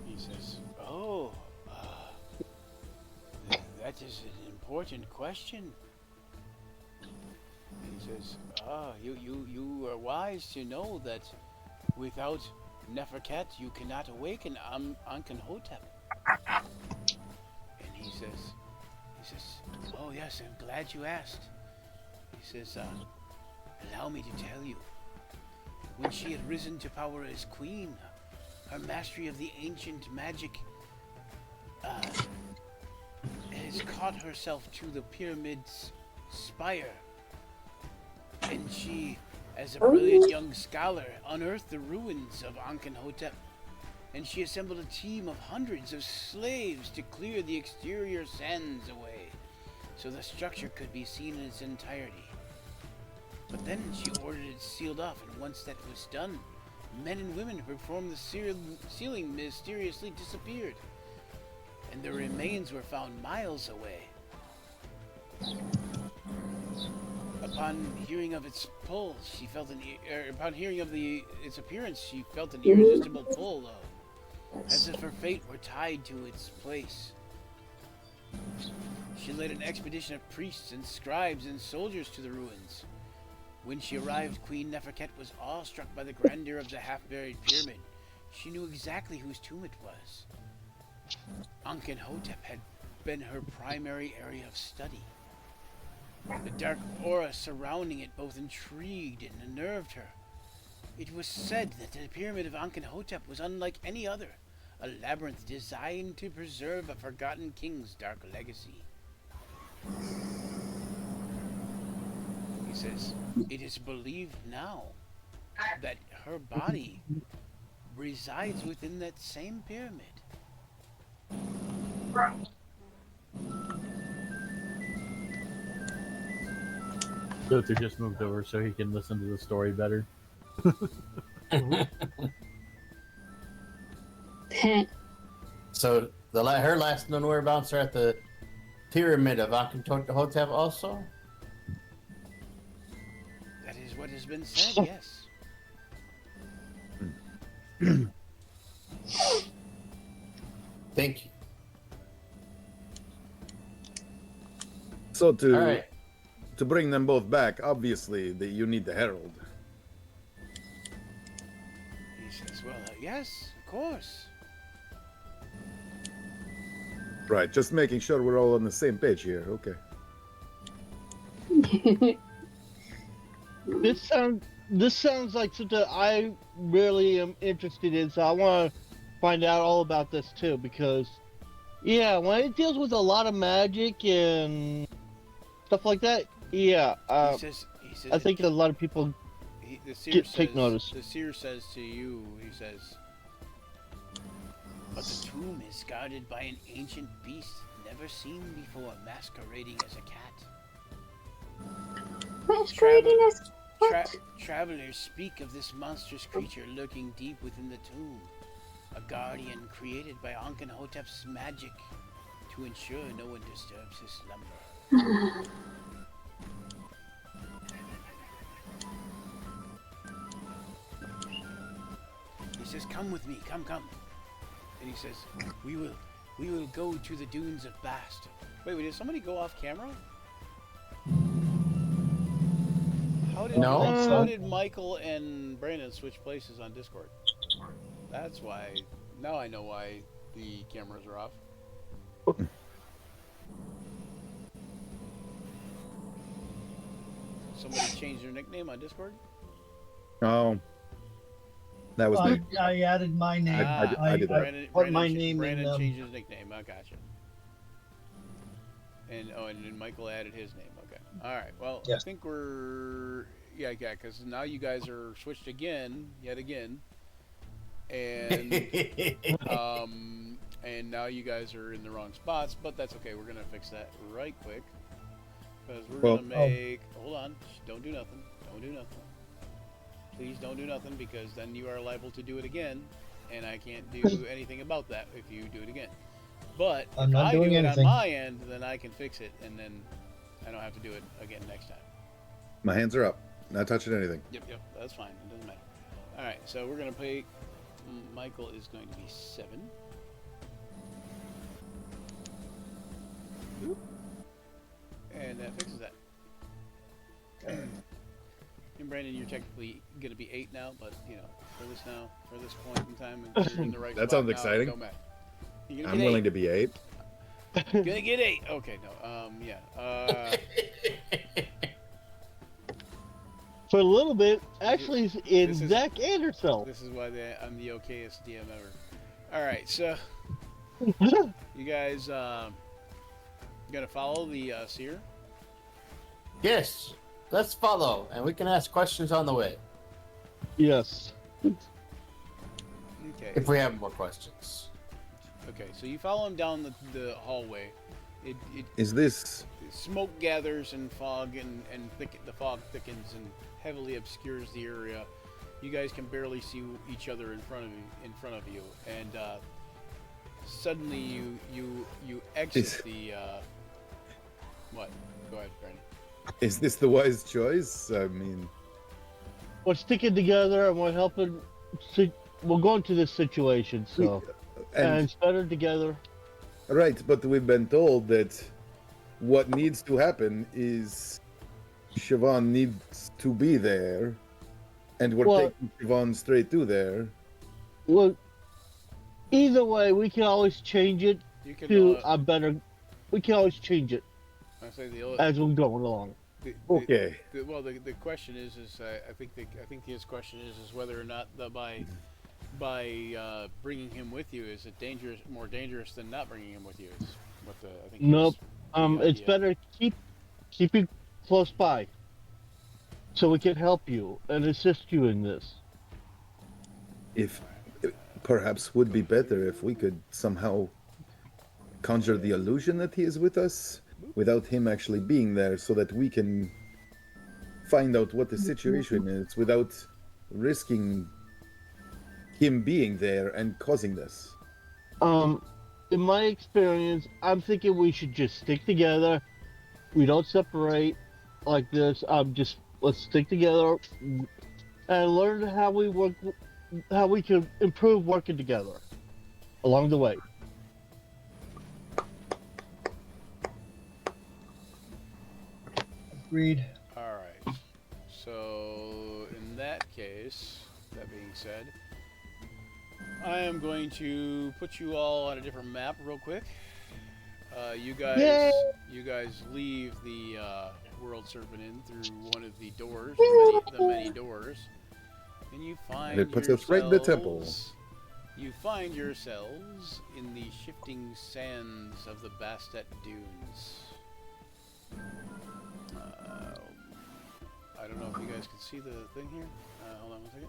He says, "Oh, that is an important question." He says, you are wise to know that without Neferket you cannot awaken Ankhenhotep." And he says, "Oh yes, I'm glad you asked." He says, "Allow me to tell you, when she had risen to power as queen, her mastery of the ancient magic has caught herself to the pyramid's spire. And she, as a brilliant young scholar, unearthed the ruins of Ankhenhotep. And she assembled a team of hundreds of slaves to clear the exterior sands away, so the structure could be seen in its entirety. But then she ordered it sealed off, and once that was done, men and women who performed the sealing mysteriously disappeared, and their remains were found miles away. Upon hearing of its pull, she felt upon hearing of its appearance, she felt an irresistible pull, though, as if her fate were tied to its place. She led an expedition of priests and scribes and soldiers to the ruins. When she arrived, Queen Neferket was awestruck by the grandeur of the half-buried pyramid. She knew exactly whose tomb it was. Ankhenhotep had been her primary area of study. The dark aura surrounding it both intrigued and unnerved her. It was said that the pyramid of Ankhenhotep was unlike any other, a labyrinth designed to preserve a forgotten king's dark legacy. He says, it is believed now that her body resides within that same pyramid. Luther just moved over so he can listen to the story better. So her last known whereabouts are at the pyramid of Ankh-Hotep also? That is what has been said, yes. Thank you. So All to right. to bring them both back, obviously you need the herald. He says, well, yes, of course. Right, just making sure we're all on the same page here. Okay. This sounds like something I really am interested in, so I want to find out all about this too. Because, yeah, when it deals with a lot of magic and stuff like that, yeah, He says I think a lot of people. the seer take notice. The seer says to you, he says, but the tomb is guarded by an ancient beast never seen before, masquerading as a cat. Masquerading as what? Travelers speak of this monstrous creature lurking deep within the tomb, a guardian created by Ankh-Hotep's magic to ensure no one disturbs his slumber. He says, come with me, come. And he says, we will go to the dunes of Bast. Wait, did somebody go off camera? No. How did Michael and Brandon switch places on Discord? That's why. Now I know why the cameras are off. Somebody changed their nickname on Discord? Oh, that was me. I added my name. I did that. Put my name Brandon in. changed his nickname. I gotcha. And then Michael added his name. Okay. All right. Well, Yes. I think we're because now you guys are switched yet again, and and now you guys are in the wrong spots. But that's okay. We're gonna fix that right quick because we're gonna make. Hold on. Don't do nothing. Don't do nothing. Please don't do nothing because then you are liable to do it again, and I can't do anything about that if you do it again. But I'm if not I do doing it anything. on my end, then I can fix it, and then I don't have to do it again next time. My hands are up. Not touching anything. Yep, that's fine. It doesn't matter. All right, so we're gonna play. Michael is going to be 7. Oop. And that fixes that. And Brandon, you're technically gonna be 8 now, but for this point in time, you're in the right That spot sounds now. exciting. Go back. You're gonna I'm get willing 8. to be 8. Gonna get 8. Okay, no. Yeah. For a little bit, actually, in this is- Zach and herself. This is why I'm the okayest DM ever. All right, so you guys gonna follow the seer? Yes. Let's follow, and we can ask questions on the way Yes. Okay. if we have more questions. Okay, so you follow him down the hallway. It Is this smoke gathers and fog and the fog thickens and heavily obscures the area. You guys can barely see each other in front of you, and suddenly you exit the what? Go ahead, Brandon. is this the wise choice? I mean, We're sticking together and we're helping. We're going to this situation, so and it's better together. right, but we've been told that what needs to happen is Siobhan needs to be there, and we're Well- taking Siobhan straight to there. Well, either way, we can always change it You can. to a better. We can always change it I say the as we're going along. Okay. The question is I think his question is whether or not by bringing him with you is it more dangerous than not bringing him with you is what I think. Nope. the It's idea. better keep it close by, so we can help you and assist you in this. If perhaps would be better if we could somehow conjure the illusion that he is with us without him actually being there, so that we can find out what the situation is without risking him being there and causing this. in my experience, I'm thinking we should just stick together. We don't separate like this. Just let's stick together and learn how we work, how we can improve working together along the way. Agreed. All right. So in that case, that being said, I am going to put you all on a different map real quick. You guys, Yay! you guys leave the World Serpent Inn through one of the doors, the many doors, and you find it puts us right in the temple. You find yourselves in the shifting sands of the Bastet Dunes. I don't know if you guys can see the thing here. Hold on one second.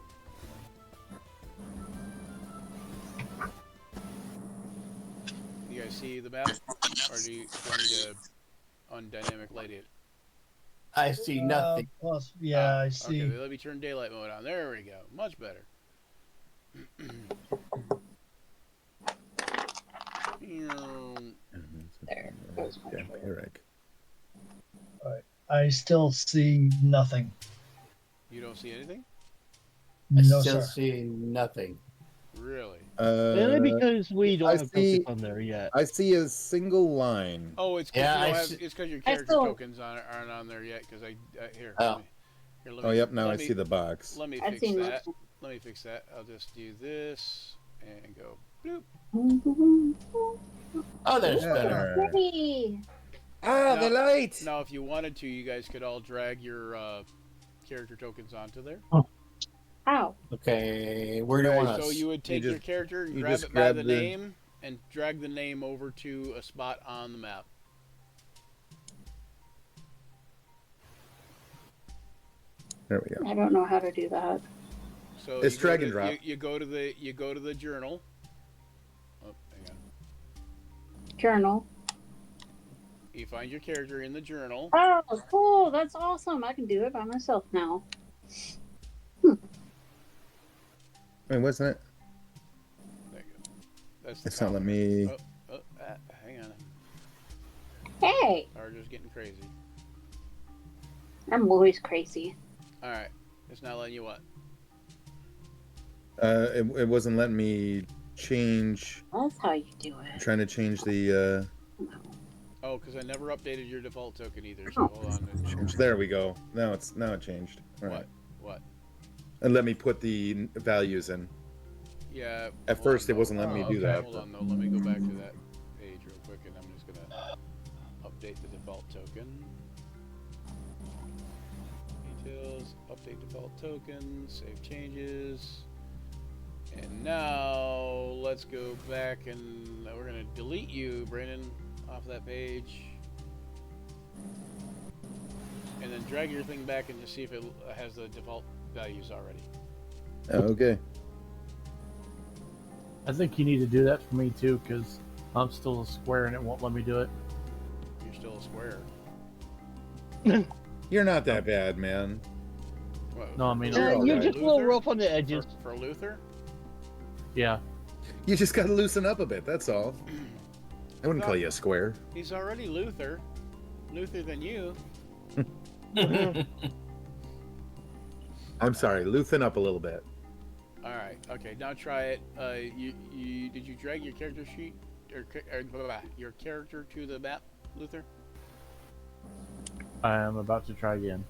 You guys see the map? Or do you want me to undynamic light it? I see nothing. Plus, yeah, I see. Okay, let me turn daylight mode on. There we go. Much better. There goes my trailer. Vampiric. I still see nothing. You don't see anything? I No, still sir. see nothing. Really? Mainly because we don't I have see- tokens on there yet. I see a single line. Oh, it's because Yeah, it's because your I character still- tokens aren't on there yet. Because here. Oh. Let me, here, let Oh, me, yep. Now let I me- see the box. Let me I fix see that. nothing. Let me fix that. I'll just do this and go bloop. Oh, there's Yeah. better. Pretty. Ah, Now- the light. Now, if you wanted to, you guys could all drag your character tokens onto there. Ow. Okay, where do you want us? So you would take your just- character and you grab just it by grab the the- name and drag the name over to a spot on the map. There we go. I don't know how to do that. So It's you go drag to- and drop. You go to the journal. Oh, hang on. Journal. You find your character in the journal. Oh, cool. That's awesome. I can do it by myself now. Wait, wasn't it? There you go. That's the It's not letting counter. me. Hang on. Hey, Are just getting crazy. I'm always crazy. All right. It's not letting you what? It wasn't letting me change. That's how you do I'm it. trying to change the. Oh, because I never updated your default token either. So hold on. Change. There we go. Now it changed. All right. What? And let me put the values in. Yeah. At hold first, on, it wasn't though. letting me do Okay, that. Hold on, though. Let me go back to that page real quick, and I'm just gonna update the default token. Details. Update default token. Save changes. And now let's go back and we're gonna delete you, Brandon, off that page. And then drag your thing back and just see if it has the default values already. Okay. I think you need to do that for me too, because I'm still a square and it won't let me do it. You're still a square. You're not that bad, man. What, No, I mean, You're all You're right. just a little Luther? rough on the edges. For Luther? Yeah. You just gotta loosen up a bit. That's all. I wouldn't call you a square. He's already Luther. Luther than you. I'm sorry. Loosen up a little bit. Alright, okay, now try it. Did you drag your character sheet or your character to the map, Luther? I am about to try again.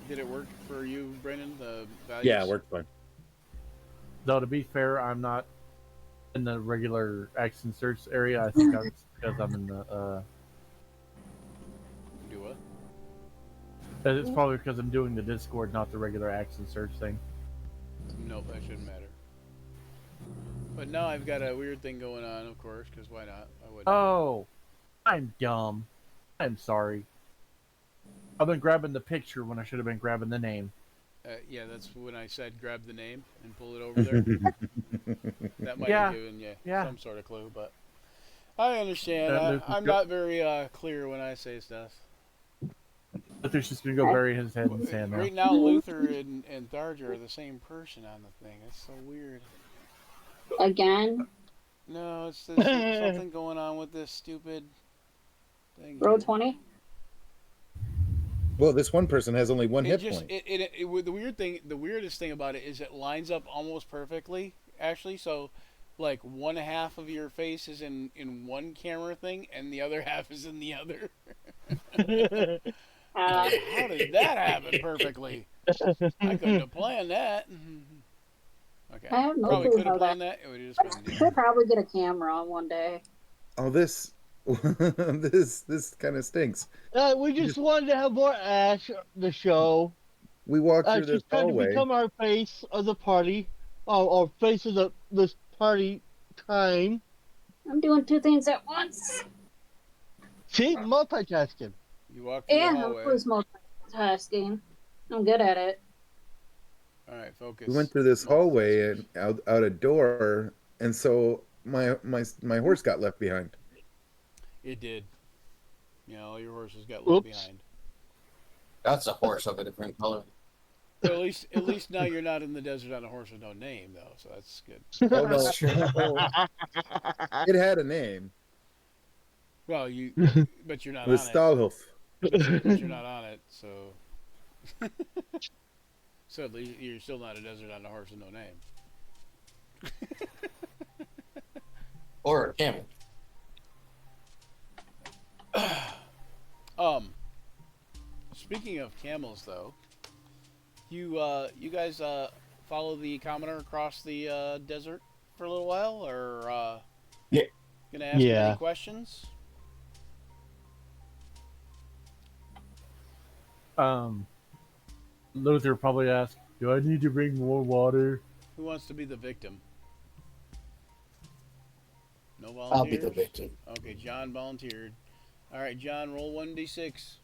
Did it work for you, Brendan? The values? Yeah, it worked fine. Though to be fair, I'm not in the regular action search area. I think that's because I'm in the. Do what? It's probably because I'm doing the Discord, not the regular action search thing. Nope, that shouldn't matter. But now I've got a weird thing going on, of course, because why not? I wouldn't. Oh, I'm dumb. I'm sorry. I've been grabbing the picture when I should have been grabbing the name. Yeah, that's when I said grab the name and pull it over there. That might Yeah, have given you yeah. some sort of clue, but I understand. Luke, I'm go- not very clear when I say stuff. Luther's just gonna go bury his head in the sand now. Right now, Luther and Tharja are the same person on the thing. That's so weird. Again, No, it's there's something going on with this stupid thing. roll Here. 20. Well, this one person has only one It hit just point. the weirdest thing about it is it lines up almost perfectly. Actually, so like one half of your face is in one camera thing, and the other half is in the other. Uh, How did that happen perfectly? I couldn't have planned that. Okay, I have no probably clue could how have that. planned that. It would have just I been. should probably get a camera on one day. Oh, this this kind of stinks. We just wanted to have more Ash the show. We walked through She's this trying to hallway. become our face of the party, or face of this party time. I'm doing two things at once. See, multitasking. You walk through the And I hallway. was multitasking. I'm good at it. All right, focus. We went through this hallway and out a door, and so my horse got left behind. It did. You know, your horses got left Oops. behind. That's a horse of a different color. But at least now you're not in the desert on a horse with no name, though, so that's good. Oh no, That's true. it had a name. Well, but you're not It was on it. Stahlhof. But you're not on it, so. So at least you're still not a desert on a horse with no name. Or a camel. Speaking of camels, though, you guys follow the commoner across the desert for a little while, or Yeah. gonna ask him Yeah. any questions? Luther probably asked, "Do I need to bring more water?" Who wants to be the victim? No I'll be volunteers? the victim. Okay, John volunteered. All right, John, roll 1d6.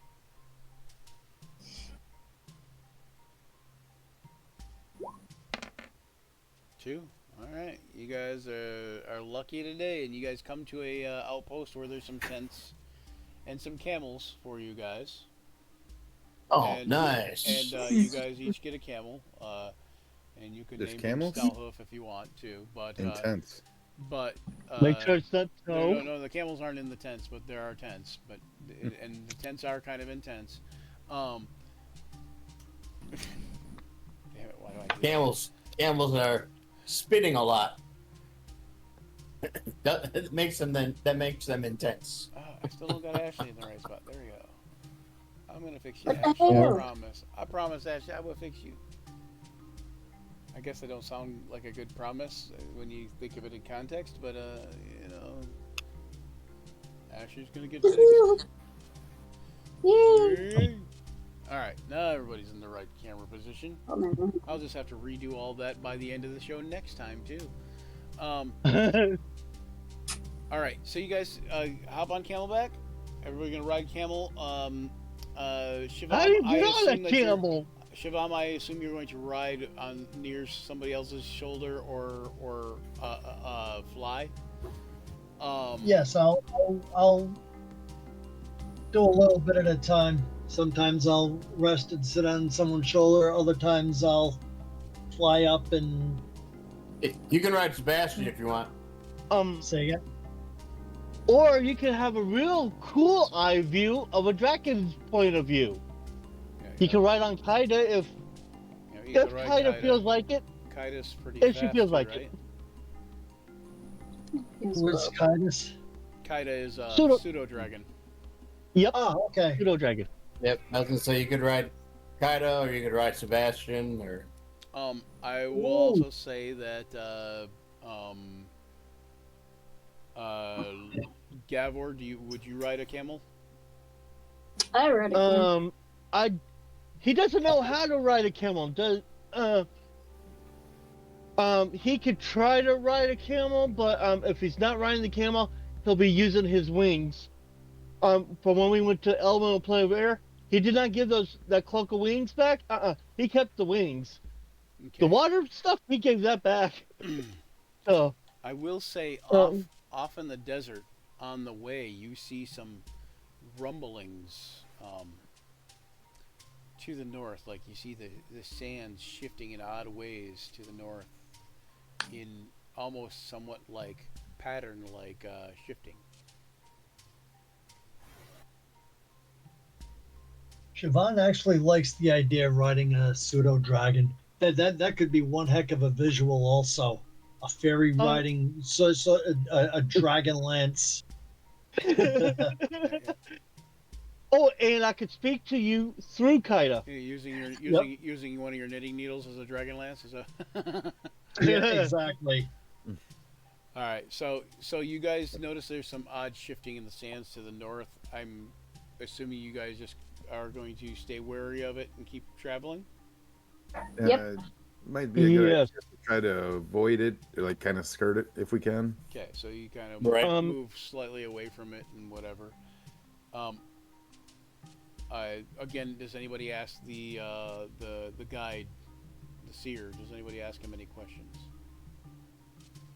Two. All right, you guys are lucky today, and you guys come to a outpost where there's some tents and some camels for you guys. Oh, And- nice. And you guys each get a camel, and you can There's name camels? him Stallhoof if you want to, but Intense. Make sure it's not no, snow. no, the camels aren't in the tents, but there are tents. But and the tents are kind of intense. Damn it! Why do I do Camels are spitting a lot. That makes them intense. that? I still don't got Ashley in the right spot. There we go. I'm gonna fix you, What the Ashley. I hell? promise. I promise, Ashley. I will fix you. I guess I don't sound like a good promise when you think of it in context, but you know, Ashley's gonna get fixed. Yay! All right, now everybody's in the right camera position. Oh, man. I'll just have to redo all that by the end of the show next time too. All right, so you guys hop on Camelback. Everybody gonna ride camel. Shivam, How do you I get on assume a that you're- camel? Shivam, I assume you're going to ride on near somebody else's shoulder or fly. Yes, I'll do a little bit at a time. Sometimes I'll rest and sit on someone's shoulder. Other times I'll fly up and You can ride Sebastian if you want. say it. Or you can have a real cool eye view of a dragon's point of view. Yeah, You can ride on Kaida if you can if ride Kaida feels like it. Kaida's pretty If she fast, feels too, like right? it. Who is kindness? Kaida is a Pseudo- pseudo dragon. Yep, Oh, okay. pseudo dragon. Yep. I was gonna say you could ride Kaido or you could ride Sebastian or I will Ooh. also say that Gavor, would you ride a camel? I read it. He doesn't know how to ride a camel. He could try to ride a camel, but if he's not riding the camel, he'll be using his wings. From when we went to Elemental Plane of Air, he did not give that cloak of wings back. He kept the wings. Okay. The water stuff, he gave that back. So, I will say Um, off in the desert on the way, you see some rumblings to the north. Like you see the sand shifting in odd ways to the north in almost somewhat like pattern, like shifting. Siobhan actually likes the idea of riding a pseudo dragon. That could be one heck of a visual, also. A fairy riding a dragon lance. Oh, and I could speak to you through Kaida. Yeah, using one of your knitting needles as a dragon lance is a. Yeah, exactly. All right, so you guys notice there's some odd shifting in the sands to the north. I'm assuming you guys just are going to stay wary of it and keep traveling. Yep. Might be a good idea Yes. to try to avoid it, like kind of skirt it if we can. Okay, so you kind of Right. move slightly away from it and whatever. Again, does anybody ask the guide, the seer? Does anybody ask him any questions?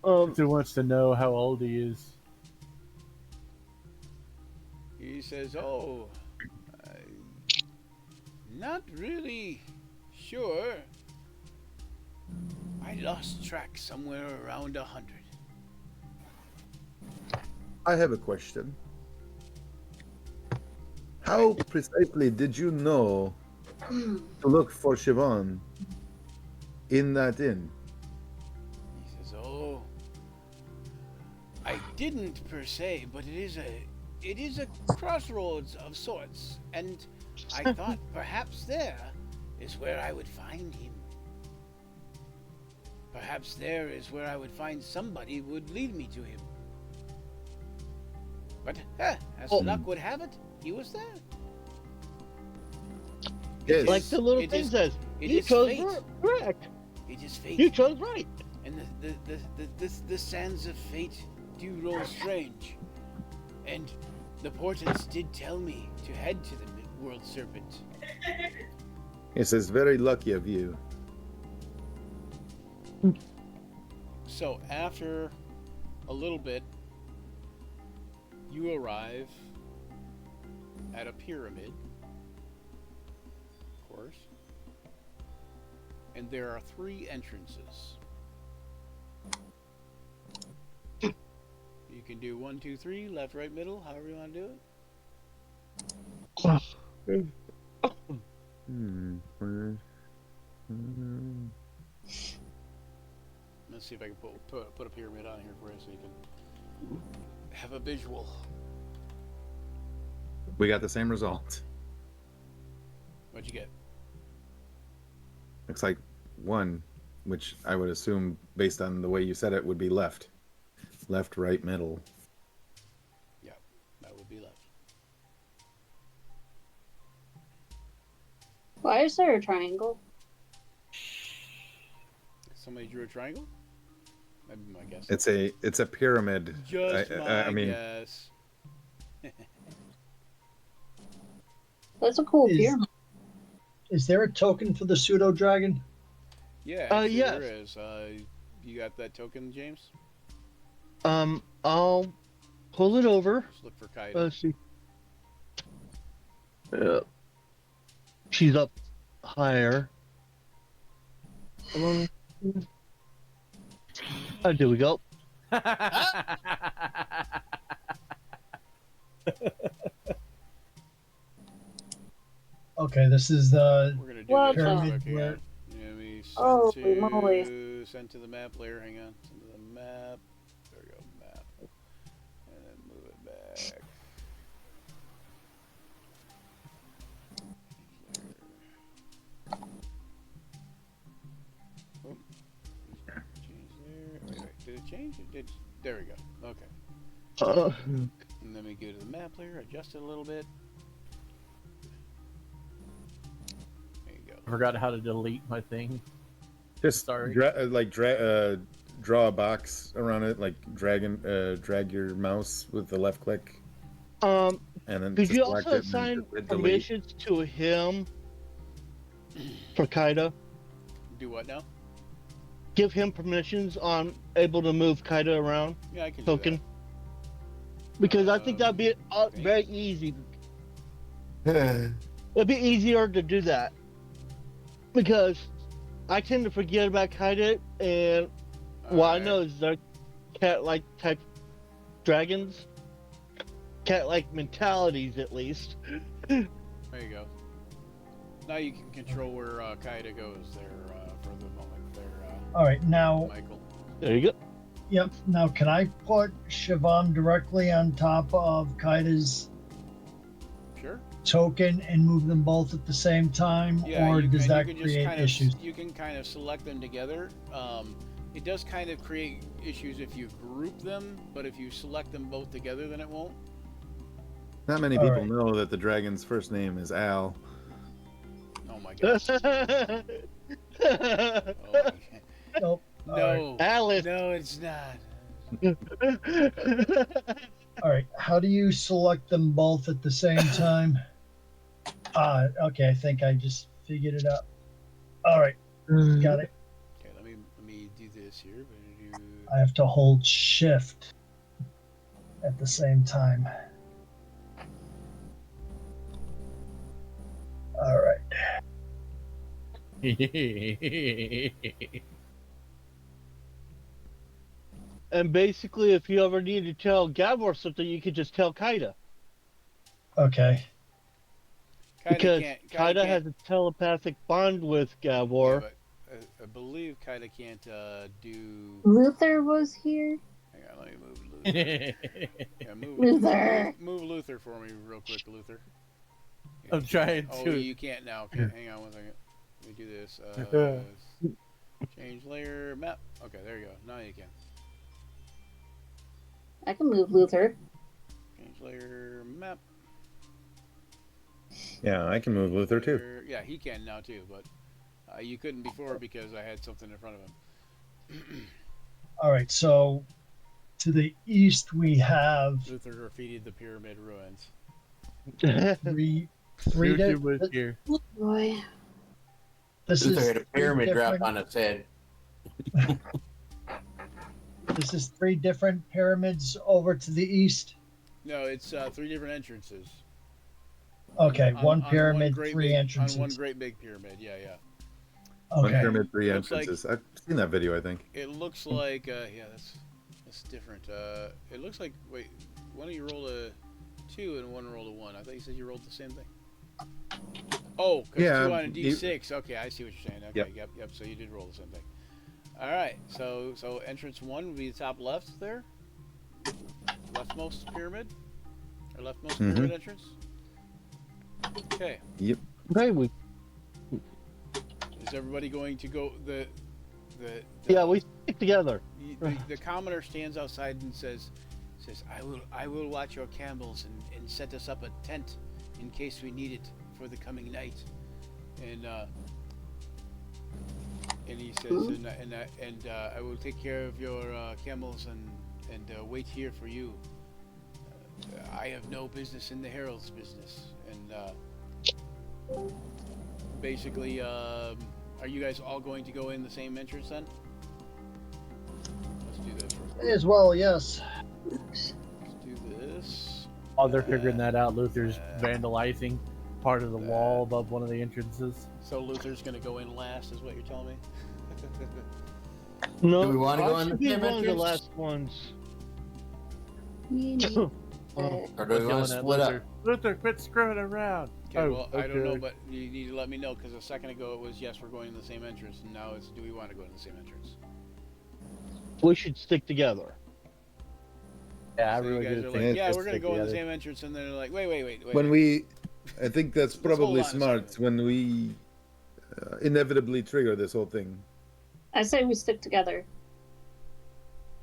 Who wants to know how old he is? He says, "Oh, not really sure. I lost track somewhere around 100." I have a question. How precisely did you know to look for Siobhan in that inn? He says, "Oh, I didn't per se, but it is a crossroads of sorts, and I thought perhaps there is where I would find him. Perhaps there is where I would find somebody who would lead me to him. But as luck would have it, he was there." Yes. Like the little It thing is- says, it you is chose fate. correct. It is fate. You chose right. And the sands of fate do roll strange. And the portents did tell me to head to the Mid-World Serpent. Yes, it's very lucky of you. So after a little bit, you arrive at a pyramid, of course. And there are 3 entrances. You can do 1, 2, 3, left, right, middle, however you want to do it. Let's see if I can put a pyramid on here for you so you can have a visual. We got the same result. What'd you get? Looks like 1, which I would assume, based on the way you said it, would be left. Left, right, middle. Yeah, that would be left. Why is there a triangle? Somebody drew a triangle? That'd be my guess. It's a pyramid. Just my I mean, guess. That's a cool Is- pyramid. Is there a token for the pseudo dragon? Yeah, Uh, actually yes. there is. You got that token, James? I'll pull it over. Just look for Kaida. Let's see. She's up higher. There we go. Okay, this is the We're gonna do What this real the- quick. Hang Where- on. Let me send Holy moly. send to the map layer. Hang on. Send to the map. There we go. Map. And then move it back. Oh, change there. Wait. Did it change? It did. There we go. Okay. And let me go to the map layer. Adjust it a little bit. There you go. I forgot how to delete my thing. just Sorry. draw a box around it, like drag your mouse with the left click, and then Could just you select also it and then assign hit delete. permissions to him for Kaida? Do what now? Give him permissions on able to move Kaida around Yeah, I can token. do Because I think that'd be very easy. It'd be easier to do that. Because I tend to forget about Kaida, and What I Alright. know is they're cat-like type dragons. Cat-like mentalities, at least. There you go. Now you can control where Kaida goes there for the moment there, All right, now, Michael. There you go. yep. Now, can I put Siobhan directly on top of Kaida's Sure. token and move them both at the same time, Yeah, or you does can, that you can create just kind issues? of you can kind of select them together. It does kind of create issues if you group them, but if you select them both together, then it won't. Not many All people right. know that the dragon's first name is Al. Oh my god. Oh my. Nope. No. Alice. No, it's not. All right. How do you select them both at the same time? Okay. I think I just figured it out. All right. Got it. Okay, let me do this here. We're gonna do I have to hold shift at the same time. All right. And basically, if you ever need to tell Gabor something, you could just tell Kaida. Okay. Because can't- Kaida has a telepathic bond with Yeah, Gabor. but I believe Kaida can't do. Luther was here. Hang on, let me move Luther. Yeah, Luther. move Luther for me real quick, Luther. I'm trying Oh, to. you can't now. Okay, hang on one second. Let me do this. Change layer map. Okay, there you go. Now you can. I can move Luther. Change layer map. Yeah, I can move Luther too. Yeah, he can now too, but you couldn't before because I had something in front of him. All right. So to the east we have Luther graffitied the pyramid ruins. three. Luther di- was here. Oh boy. This Luther is had a pyramid three dropped different- on its head. This is three different pyramids over to the east. No, it's 3 different entrances. Okay, On- one on pyramid, great three big, entrances. On one great big pyramid, yeah. One Okay. pyramid, three Looks like- entrances. I've seen that video, I think. It looks like, yeah, that's different. It looks like, wait, why don't you roll a 2 and one roll a 1? I thought you said you rolled the same thing. Oh, because Yeah, 2 on a D6. Okay, I see what you're saying. Okay, yep. So you did roll the same thing. All right, so entrance 1 would be the top left there, leftmost pyramid, or leftmost pyramid entrance. Okay. Yep. Okay, Is everybody going to go the yeah, we stick together. the commoner stands outside and says I will watch your camels and set us up a tent in case we need it for the coming night. And he says and I will take care of your camels and wait here for you. I have no business in the herald's business. And basically, are you guys all going to go in the same entrance then? Let's do this. Real quick. As well, yes. Let's do this. While they're figuring that out, Luther's vandalizing part of the wall above one of the entrances. So Luther's gonna go in last, is what you're telling me? No, Do we wanna go I in should the be same one of the entrance? last ones. Or do we want to split up? Luther, quit screwing around. Okay, well, I don't know, but you need to let me know because a second ago it was yes, we're going in the same entrance, and now it's do we want to go in the same entrance? We should stick together. Yeah, I So really you guys do are think like, yeah, just we're gonna stick go in the together. same entrance, and then they're like, wait. When we, I think that's Let's hold probably on a smart second. when we inevitably trigger this whole thing. I say we stick together.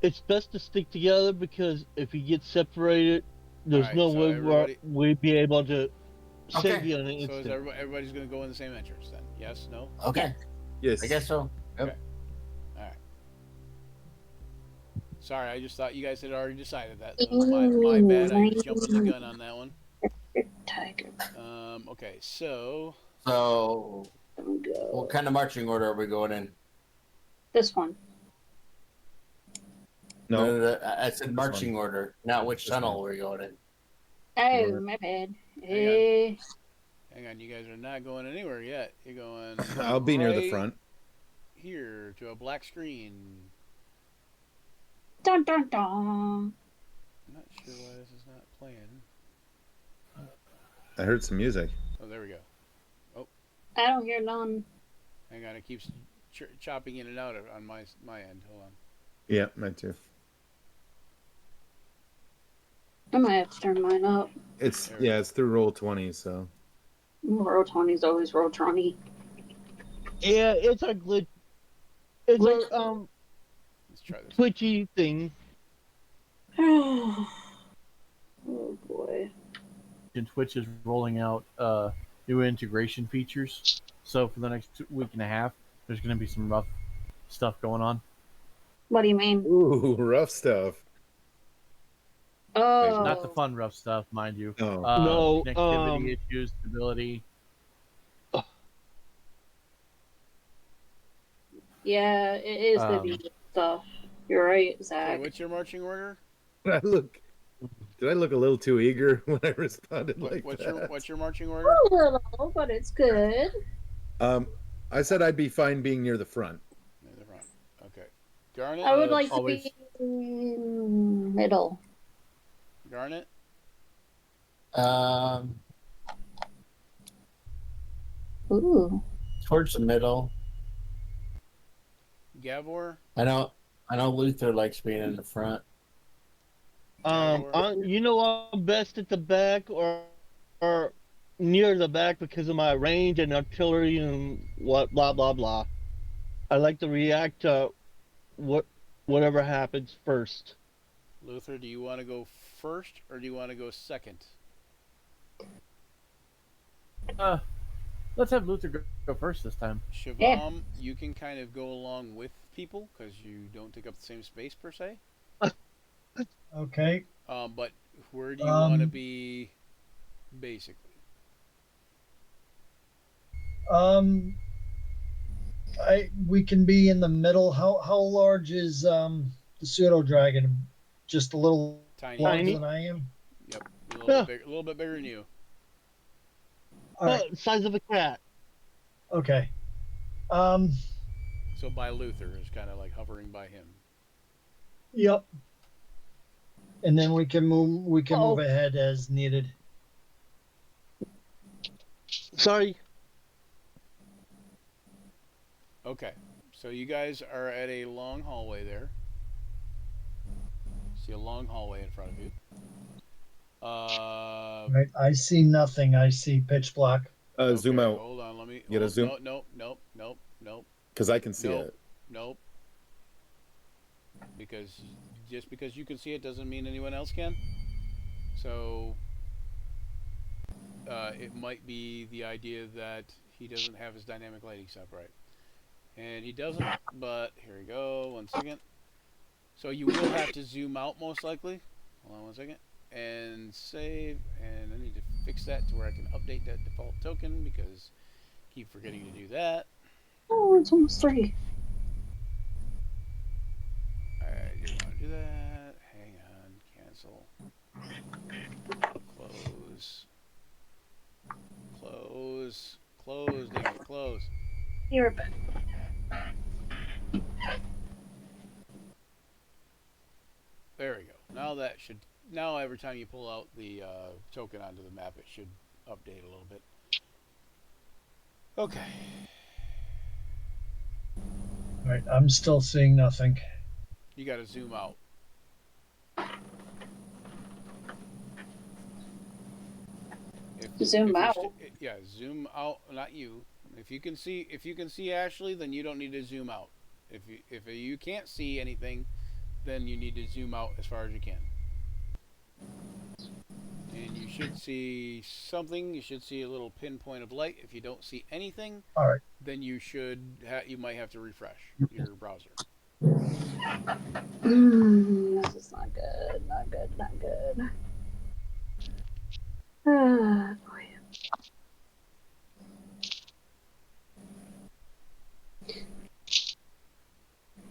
It's best to stick together because if you get separated, there's Alright, no so way everybody- we'd be able to save Okay. you in an So is instant. everybody's gonna go in the same entrance then? Yes, no? Okay, Yes. I guess so. Yep. Alright. Sorry, I just thought you guys had already decided that. That was my bad. I just jumped the gun on that one. Tiger. Okay, so So, Go. what kind of marching order are we going in? This one. No. I said marching order, not which This tunnel one. we're going in. Oh, my bad. Eh, hang on, you guys are not going anywhere yet. You're going I'll be near the right front. here to a black screen. Dun dun dun. I'm not sure why this is not playing. I heard some music. Oh, there we go. I don't hear none. Hang on, it keeps chopping in and out on my end. Hold on. Yeah, mine too. I might have to turn mine up. It's it's through roll 20, so Roll 20's always roll 20. Yeah, it's a glitch. It's Glitch? a Let's try this. glitchy thing. Oh boy. And Twitch is rolling out new integration features. So for the next week and a half, there's going to be some rough stuff going on. What do you mean? ooh, rough stuff. Oh. Not the fun rough stuff, mind you. Oh. No, Connectivity issues, stability. Yeah, it is the beat stuff. You're right, Okay, Zach. what's your marching order? Did I look a little too eager when I responded What's your marching order? A little, but it's good. I said I'd be fine being near the front. Near the front. Okay. Garnet. I would like to always- be middle. Garnet. Ooh. Towards the middle. Gavor. I know Luther likes being in the front. You know, I'm best at the back or near the back because of my range and artillery and what blah blah blah. I like to react to whatever happens first. Luther, do you want to go first or do you want to go second? Let's have Luther go first this time. Shivam, you can kind of go along with people because you don't take up the same space per se. Okay. But where do you want to be, basically? We can be in the middle. How large is the pseudo dragon? Just a little Tiny. larger than I am. Yep. A little bit bigger than you. All right. Size of a cat. Okay. So by Luther is kind of like hovering by him. Yep. And then we can move. We can move ahead as needed. Sorry. Okay. So you guys are at a long hallway there. See a long hallway in front of you. Right. I see nothing. I see pitch black. Zoom out. Hold on, let me. You gotta zoom? Nope. Because I can see it. Nope. Because just because you can see it doesn't mean anyone else can. So it might be the idea that he doesn't have his dynamic lighting set up right. And he doesn't, but here we go. 1 second. So you will have to zoom out most likely. Hold on 1 second. And save. And I need to fix that to where I can update that default token because I keep forgetting to do that. Oh, it's almost 3. I do want to do that. Hang on. Cancel. Close. Close. Damn it. Close. You're back. There we go. Now every time you pull out the token onto the map, it should update a little bit. Okay. All right. I'm still seeing nothing. You got to zoom out. Zoom out? Yeah, zoom out. Not you. If you can see Ashley, then you don't need to zoom out. If you can't see anything, then you need to zoom out as far as you can. And you should see something. You should see a little pinpoint of light. If you don't see anything, All right. then you might have to refresh your browser. This is not good. Not good. Ah, boy.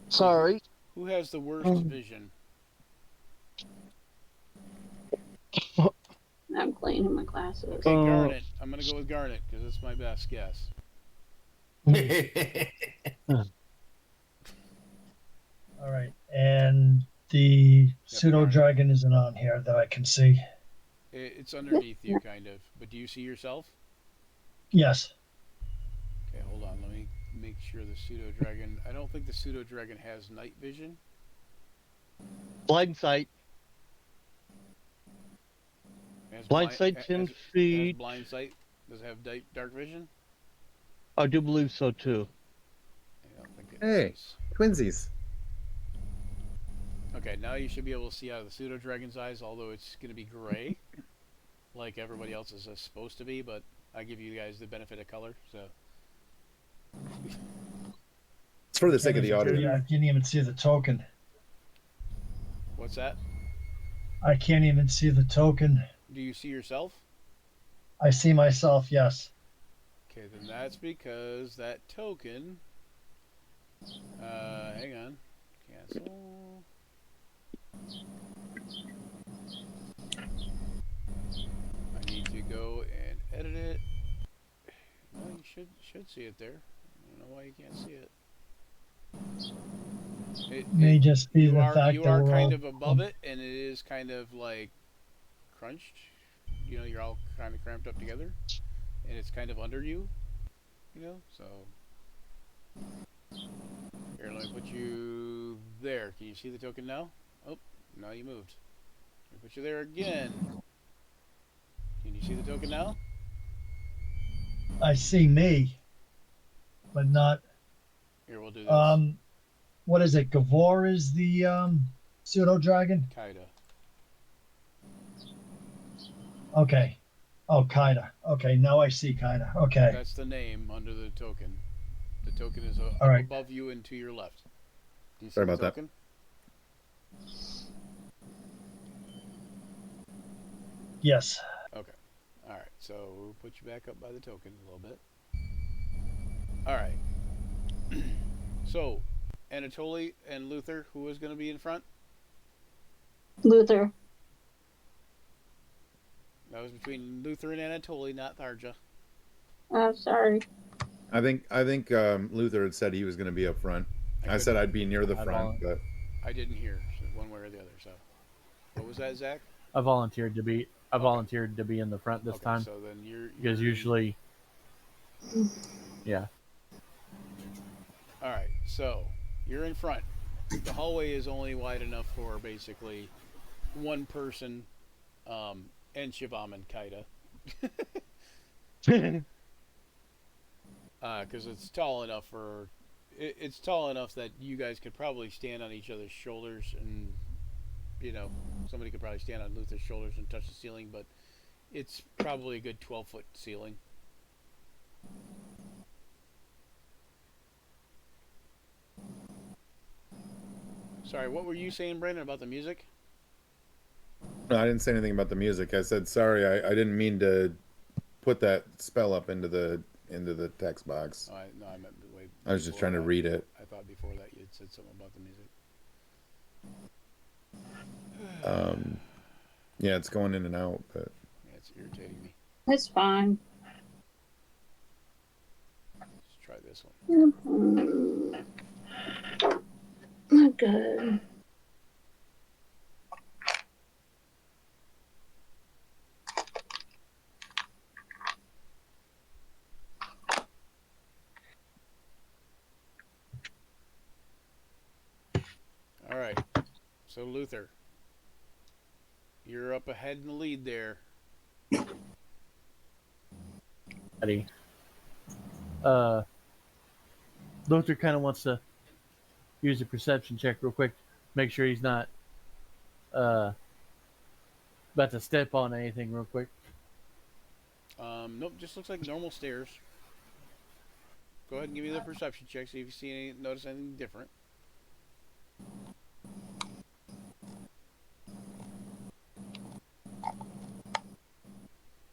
Sorry. Who has the worst vision? I'm cleaning my glasses. Okay, Garnet. I'm gonna go with Garnet because it's my best guess. All right. And The pseudo dragon isn't on here that I can see. It's underneath you, kind of. But do you see yourself? Yes. Okay, hold on. Let me make sure the pseudo dragon. I don't think the pseudo dragon has night vision. Blind sight. Blind sight 10 has feet. blind sight. Does it have dark vision? I do believe so too. I don't think it Hey, does. twinsies. Okay, now you should be able to see out of the pseudo dragon's eyes, although it's going to be gray, like everybody else is supposed to be. But I give you guys the benefit of color, so. It's for the sake of the audio. Yeah, I can't even see the token. What's that? I can't even see the token. Do you see yourself? I see myself, yes. Okay, then that's because that token. Hang on. Cancel. I need to go and edit it. No, you should see it there. I don't know why you can't see it. It May just be the fact you that are we're kind all- of above it, and it is kind of like crunched. You know, you're all kind of cramped up together, and it's kind of under you. You know, so here, let me put you there. Can you see the token now? Oh, now you moved. Let me put you there again. Can you see the token now? I see me, but not. Here, we'll do this. What is it? Gavor is the pseudo dragon. Kaida. Okay. Oh, Kaida. Okay, now I see Kaida. Okay. That's the name under the token. The token is up All right. above you and to your left. Do you see Sorry the about that. token? Yes. Okay. All right. So we'll put you back up by the token a little bit. All right. So, Anatoly and Luther, who is going to be in front? Luther. That was between Luther and Anatoly, not Tharja. Oh, sorry. I think Luther had said he was going to be up front. I said I'd be near the front, but I didn't hear one way or the other. So, what was that, Zach? I volunteered to be in the front this time. So then you're because usually, yeah. All right. So you're in front. The hallway is only wide enough for basically one person, and Shivam and Kaida. Because it's tall enough for it's tall enough that you guys could probably stand on each other's shoulders, and you know somebody could probably stand on Luther's shoulders and touch the ceiling, but it's probably a good 12-foot ceiling. Sorry, what were you saying, Brandon, about the music? no, I didn't say anything about the music. I said sorry. I didn't mean to put that spell up into the text box. Oh, I meant way. I was just trying to read it. I thought before that you had said something about the music. Yeah, it's going in and out, but Yeah, it's irritating me. It's fine. Let's try this one. Not good. All right. So Luther, you're up ahead in the lead there. Ready. Luther kind of wants to use a perception check real quick, make sure he's not about to step on anything real quick. Nope, just looks like normal stairs. Go ahead and give me the perception check. See if you notice anything different.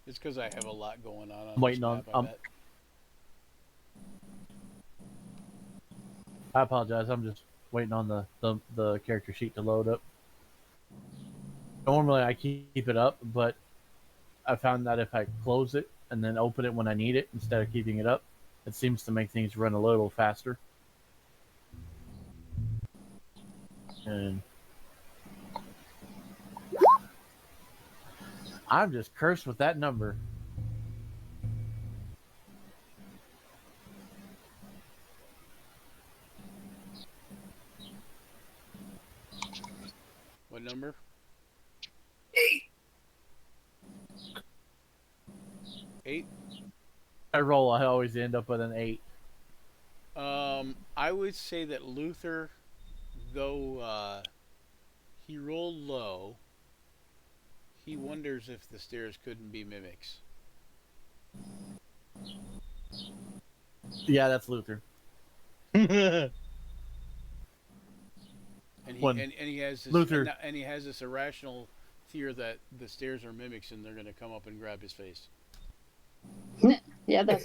It's because I have a lot going on. I'm waiting on. I apologize. I'm just waiting on the character sheet to load up. Normally I keep it up, but I found that if I close it and then open it when I need it instead of keeping it up, it seems to make things run a little faster. And I'm just cursed with that number. What number? 8. I roll, I always end up with an 8. I would say that Luther, though he rolled low, he wonders if the stairs couldn't be mimics. Yeah, that's Luther. And he When and he has this Luther- and he has this irrational fear that the stairs are mimics and they're going to come up and grab his face. Yeah, that's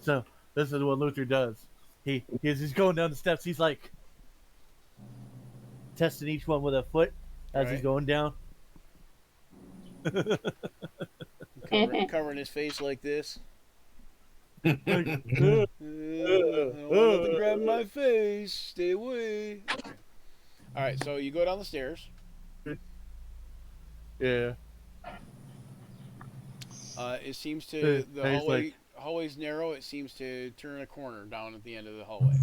So this is what Luther does. He's going down the steps. He's like testing each one with a foot as he's Right. going down. Covering his face like this. I don't want nothing grabbing my face. Stay away. Okay. All right, so you go down the stairs. Yeah. It seems to the He's hallway. Hallway's narrow. It seems to turn a corner down at the end of the hallway.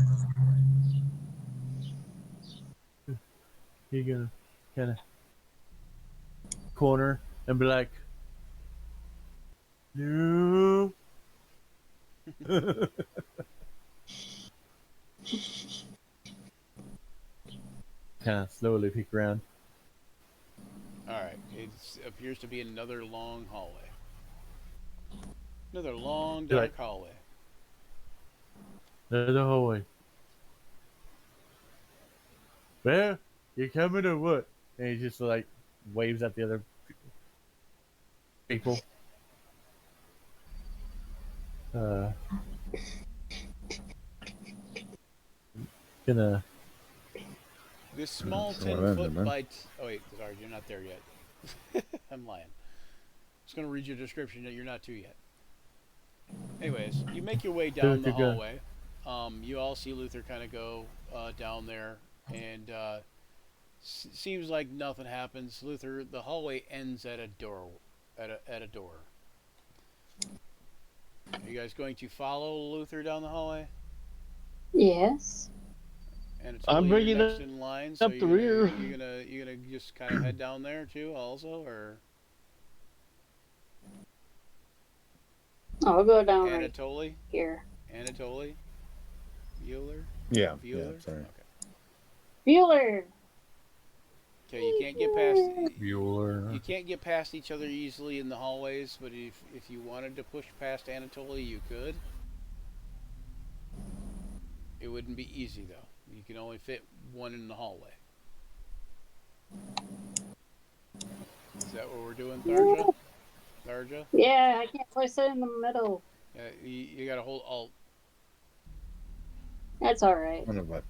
He gonna kind of corner and be like, no. Kind of slowly peek around. All right, it appears to be another long hallway. Another long dark Right. hallway. There's a hallway. Well, you coming or what? And he just like waves at the other people. Gonna This small somewhere 10 around foot there, man. by. Oh wait, sorry, you're not there yet. I'm lying. Just gonna read your description that you're not to yet. Anyways, you make your way down the Luther, go. hallway. You all see Luther kind of go down there, and seems like nothing happens. Luther, the hallway ends at a door. At a door. Are you guys going to follow Luther down the hallway? yes. And I'm you're bringing next up- in line. up the rear. You're gonna just kind of head down there too, also, or I'll go down right Anatoly, here. Anatoly, Bueller, Yeah. Bueller. Yeah. Sorry. Okay. Bueller. Okay, you can't get past. Bueller. You can't get past each other easily in the hallways, but if you wanted to push past Anatoly, you could. It wouldn't be easy though. You can only fit one in the hallway. Is that what we're doing, Tharja? Tharja? Yeah, I can't place it in the middle. You gotta hold Alt. That's all right. Wonder what.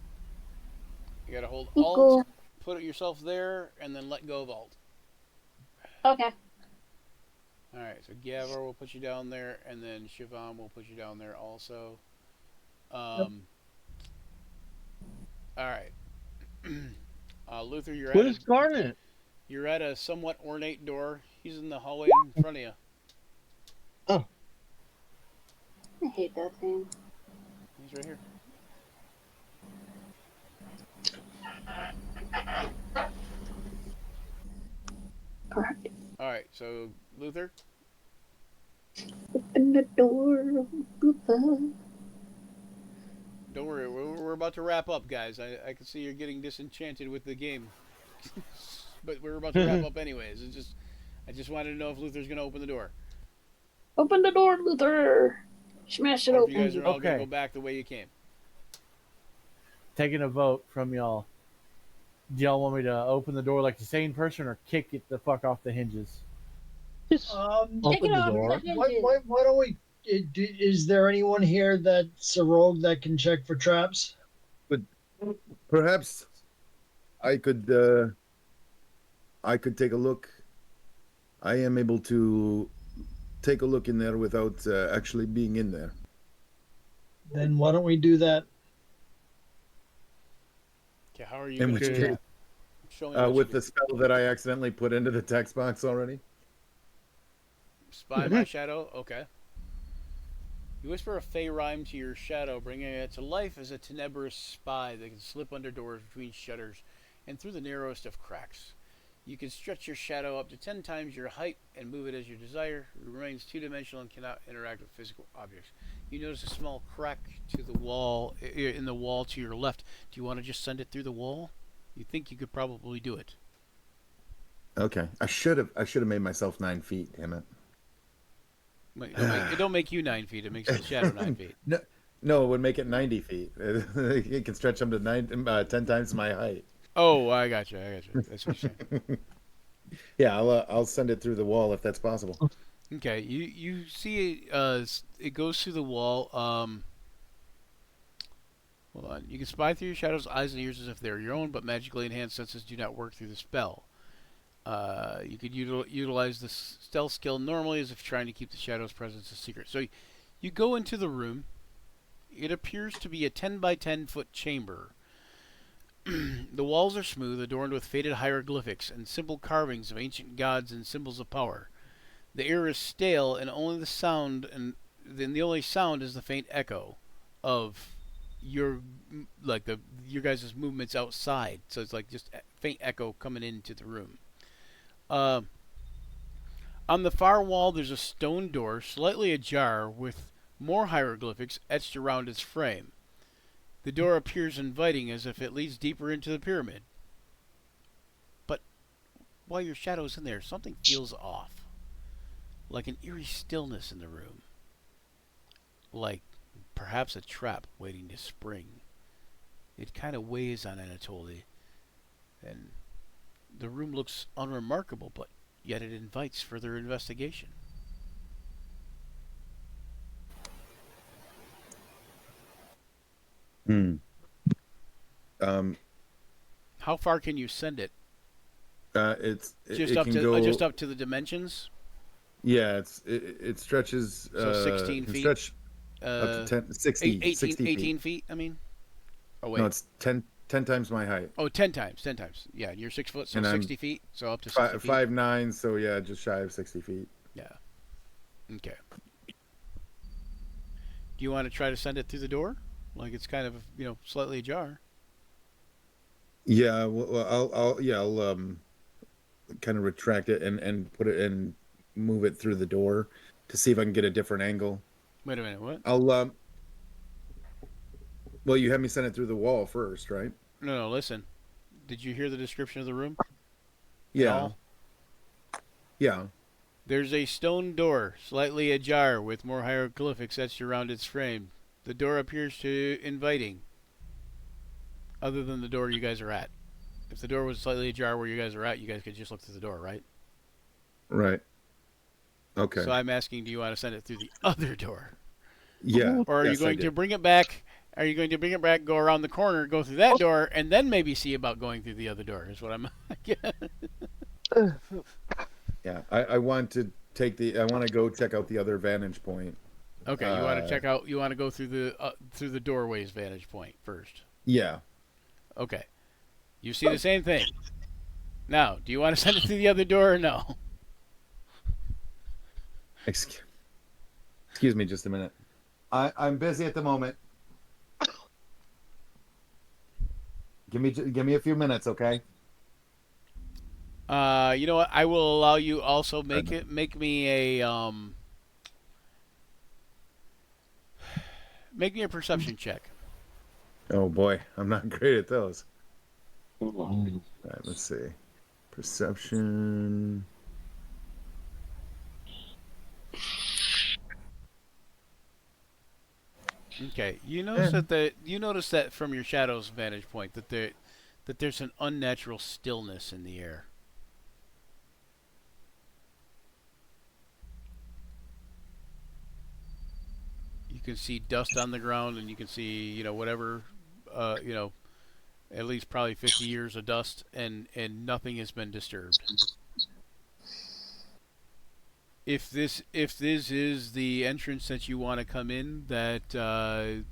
You gotta hold Equal. Alt, put yourself there, and then let go of Alt. Okay. Alright, so Gavor will put you down there, and then Shivam will put you down there also. Alright. Luther, Where's Garnet? you're at a somewhat ornate door. He's in the hallway in front of you. I hate that thing. He's right here. Perfect. Alright, so Luther, Open the door. Luther. don't worry, we're about to wrap up, guys. I can see you're getting disenchanted with the game. But we're about to wrap up anyways. I just wanted to know if Luther's gonna open the door. Open the door, Luther. Smash it Or if you guys open. are all gonna Okay. go back the way you came. Taking a vote from y'all. Do y'all want me to open the door like a sane person or kick it the fuck off the hinges? Just Take open it the off door. the hinges. Why don't we? Is there anyone here that's a rogue that can check for traps? Perhaps I could take a look. I am able to take a look in there without actually being in there. Then why don't we do that? Okay, how are you In gonna which do case, that? Show me what with you the spell that I accidentally put into the text box already. spy my shadow. Okay. You whisper a fey rhyme to your shadow, bringing it to life as a tenebrous spy that can slip under doors between shutters and through the narrowest of cracks. You can stretch your shadow up to 10 times your height and move it as you desire. It remains two-dimensional and cannot interact with physical objects. You notice a small crack to the wall in the wall to your left. Do you want to just send it through the wall? You think you could probably do it. Okay, I should have made myself 9 feet. Damn it. It don't make you 9 feet. It makes the shadow 9 feet. No, no, it would make it 90 feet. It can stretch them to 10 times my height. Oh, I got you. That's what you're saying. Yeah, I'll send it through the wall if that's possible. Okay, you see it goes through the wall. Hold on. You can spy through your shadow's eyes and ears as if they're your own, but magically enhanced senses do not work through the spell. You could utilize the stealth skill normally as if trying to keep the shadow's presence a secret. So you go into the room. It appears to be a 10 by 10 foot chamber. The walls are smooth, adorned with faded hieroglyphics and simple carvings of ancient gods and symbols of power. The air is stale, and only the sound, and then the only sound is the faint echo of your guys' movements outside. So it's like just a faint echo coming into the room. On the far wall, there's a stone door, slightly ajar, with more hieroglyphics etched around its frame. The door appears inviting, as if it leads deeper into the pyramid. But while your shadow's in there, something feels off. Like an eerie stillness in the room. Like perhaps a trap waiting to spring. It kind of weighs on Anatoly. And the room looks unremarkable, but yet it invites further investigation. How far can you send it? It can go just up to the dimensions. Yeah, it stretches. So 16 can feet. Stretch up to 10, 60, 18, 60 feet. 18 feet. I mean. Oh wait. No, it's 10 times my height. Oh, 10 times. 10 times. Yeah, you're 6 foot, so And 60 feet. So up to 60 feet. 5'9", so yeah, just shy of 60 feet. Yeah. Okay. Do you want to try to send it through the door? Like it's kind of, slightly ajar. Yeah, well, I'll kind of retract it and put it and move it through the door to see if I can get a different angle. Wait a minute, what? I'll well, you had me send it through the wall first, right? No, listen. Did you hear the description of the room? Yeah. all? Yeah. There's a stone door, slightly ajar, with more hieroglyphics etched around its frame. The door appears to inviting, other than the door you guys are at. If the door was slightly ajar where you guys are at, you guys could just look through the door, right? Right. Okay. So I'm asking, do you want to send it through the other door? Yeah. Or are you going to bring it back? Are you going to bring it back, go around the corner, go through that door, and then maybe see about going through the other door? Is what I'm. Yeah, I want to I want to go check out the other vantage point. Okay, you want to check out. You want to go through the doorway's vantage point first. Yeah. Okay. You see the same thing. Now, do you want to send it through the other door or no? Excuse me just a minute. I'm busy at the moment. Give me a few minutes, okay? You know what? I will allow you. Also, make me a perception check. Oh boy, I'm not great at those. All right, let's see. Perception. Okay, you notice that from your shadow's vantage point that there's an unnatural stillness in the air. You can see dust on the ground, and you can see whatever, at least probably 50 years of dust, and nothing has been disturbed. If this is the entrance that you want to come in, that that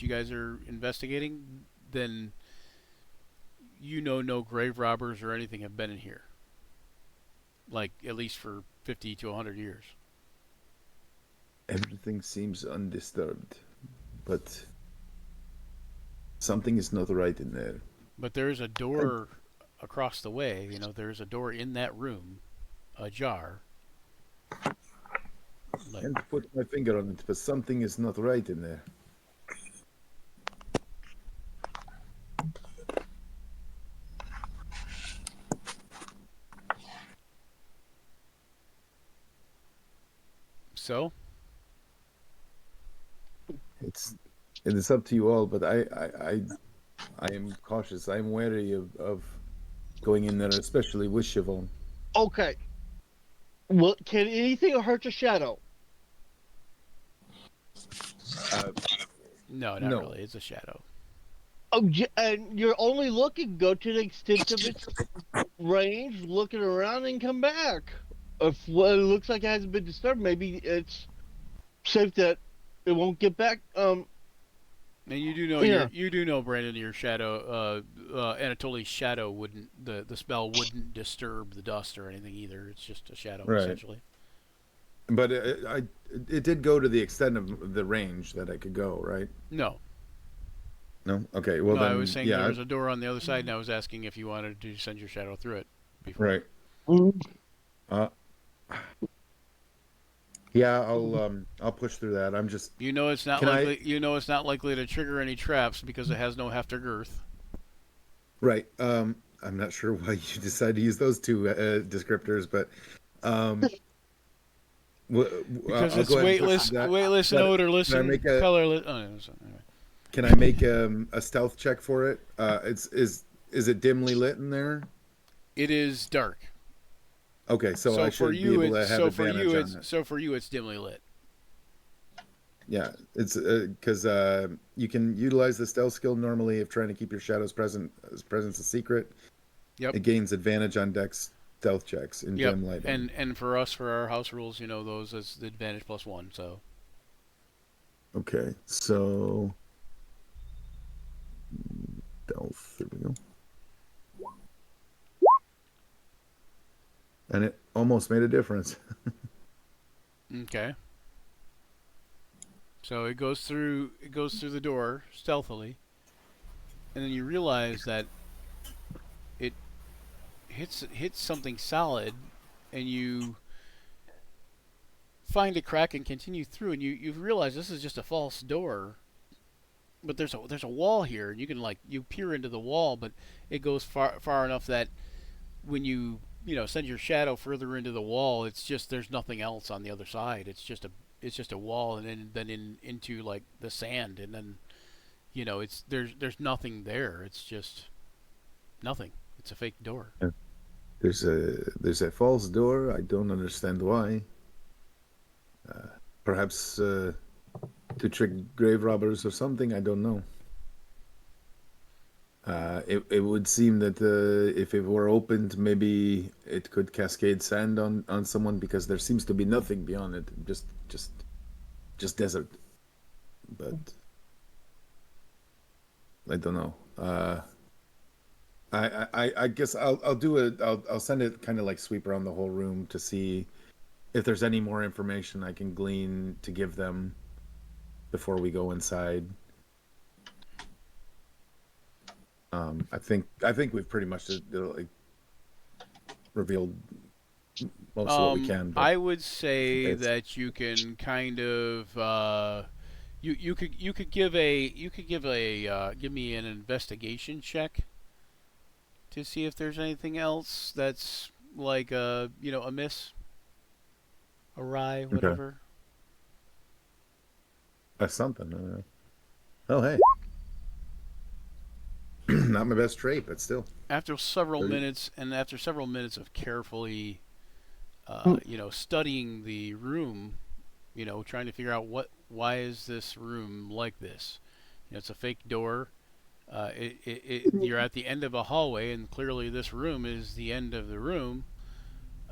you guys are investigating, then no grave robbers or anything have been in here. Like at least for 50 to 100 years. Everything seems undisturbed, but something is not right in there. But there is a door across the way. There's a door in that room, ajar. Like, Can't put my finger on it, but something is not right in there. so, It is up to you all, but I am cautious. I am wary of going in there, especially with Siobhan. Okay. Well, can anything hurt your shadow? no, not No. really. It's a shadow. Oh, and you're only looking. Go to the extent of its range, looking around, and come back. If what it looks like it hasn't been disturbed, maybe it's safe that it won't get back. And you do know, Yeah. you do know, Brandon, your shadow, Anatoly's shadow wouldn't, the spell wouldn't disturb the dust or anything either. It's just a shadow, Right. essentially. But it did go to the extent of the range that I could go, right? No, No. Okay. Well, no, then, I was saying yeah. there was a door on the other side, and I was asking if you wanted to send your shadow through it. Before. Right. Mm, Yeah. I'll push through that. I'm just It's not Can I- likely. It's not likely to trigger any traps because it has no hefter girth. right. I'm not sure why you decided to use those two descriptors, but Because I'll it's go ahead and push weightless, that. weightless and Can I odorless and make a- colorless. Oh, no, anyway. Can I make a stealth check for it? Is it dimly lit in there? It is dark. Okay, so I for should be you, able to it's have advantage on it. so for you, it's dimly lit. Yeah, it's because you can utilize the stealth skill normally if trying to keep your shadow's presence a secret. Yep. It gains advantage on dex stealth checks in Yep. dim lighting. And for us, for our house rules, those as the advantage +1. So Okay, so stealth. There we go. And it almost made a difference. okay. So it goes through the door stealthily, and then you realize that it hits something solid, and you find a crack and continue through, and you realize this is just a false door, but there's a wall here, and you can you peer into the wall, but it goes far enough that when you send your shadow further into the wall, it's just there's nothing else on the other side. It's just a wall, and then into like the sand, and then it's there's nothing there. It's just nothing. It's a fake door. There's a false door. I don't understand why. Perhaps to trick grave robbers or something. I don't know. It would seem that if it were opened, maybe it could cascade sand on someone because there seems to be nothing beyond it. Just desert. But I don't know. I guess I'll send it kind of like sweep around the whole room to see if there's any more information I can glean to give them before we go inside. I think we've pretty much revealed most of what we can. But I would say that you can kind of you could give me an investigation check to see if there's anything else that's like amiss, awry, whatever. That's something. Oh hey. Not my best trait, but still. After several 30. minutes of carefully studying the room, trying to figure out why is this room like this. It's a fake door. You're at the end of a hallway, and clearly this room is the end of the room.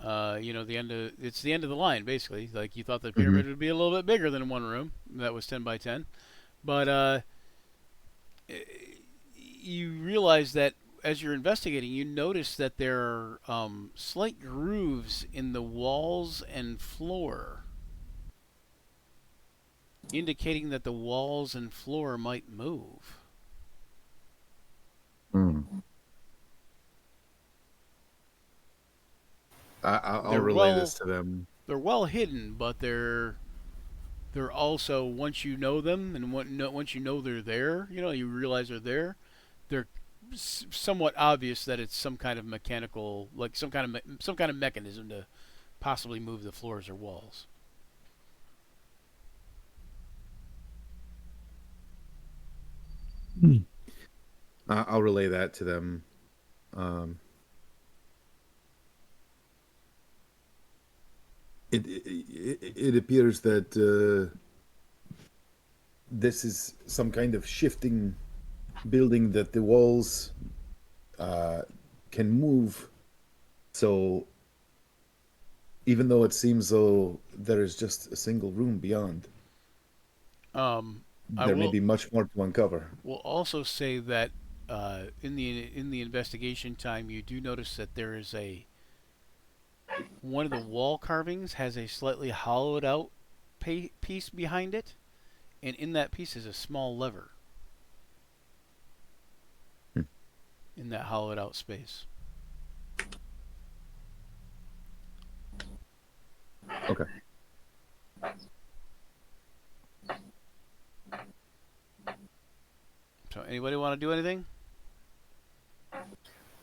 It's the end of the line, basically. Like you thought the pyramid would be a little bit bigger than one room that was 10 by 10, but you realize that as you're investigating, you notice that there are slight grooves in the walls and floor, indicating that the walls and floor might move. Hmm. I'll They're relay well, this to them. they're well hidden, but they're also, once you know them and once you know they're there, you realize they're there. They're somewhat obvious that it's some kind of mechanical, like some kind of mechanism to possibly move the floors or walls. I'll relay that to them. Um, it appears that this is some kind of shifting building, that the walls can move. So even though it seems though there is just a single room beyond, I there may will be much more to uncover. will also say that in the investigation time, you do notice that there is one of the wall carvings has a slightly hollowed out piece behind it, and in that piece is a small lever. In that hollowed out space. Okay. So, anybody want to do anything?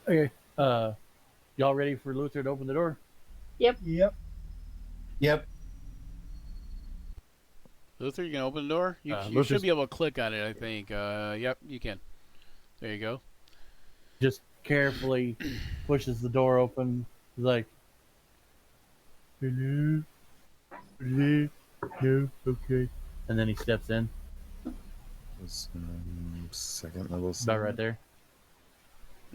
Okay. Y'all ready for Luther to open the door? Yep. Yep. Luther, you can open the door? You should Luther's- be able to click on it, I think. Yep, you can. There you go. Just carefully pushes the door open. He's like, hello? Hello? No? Okay. And then he steps in. Second level. About right there.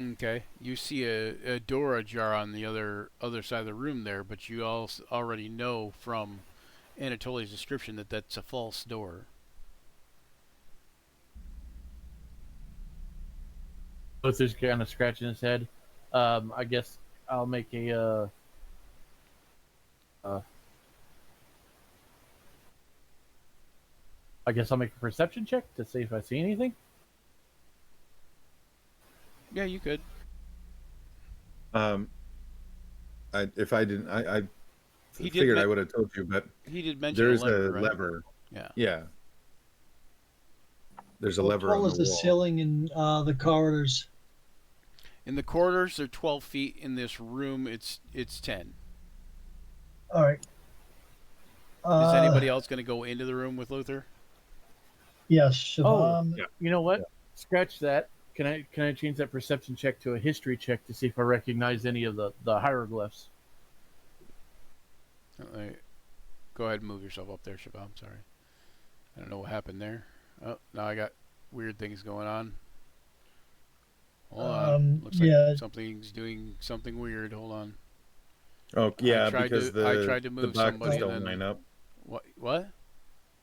Okay. You see a door ajar on the other side of the room there, but you already know from Anatoly's description that that's a false door. Luther's kind of scratching his head. I guess I'll make I guess I'll make a perception check to see if I see anything. Yeah, you could. If I didn't, I He did figured men- I would have told you, but He did mention there's a lever, a right? lever. Yeah. Yeah. There's a How lever tall on is the the wall. ceiling in the corridors? In the corridors, they're 12 feet. In this room, it's 10. All right. Is anybody else going to go into the room with Luther? Yes, Siobhan. yeah. You know what? Scratch that. Can I change that perception check to a history check to see if I recognize any of the hieroglyphs? Go ahead and move yourself up there, Shabam. I'm sorry. I don't know what happened there. Oh, now I got weird things going on. Hold on. Looks like something's doing something weird. Hold on. Oh yeah, I because tried to the move boxes somebody don't and then line up. What?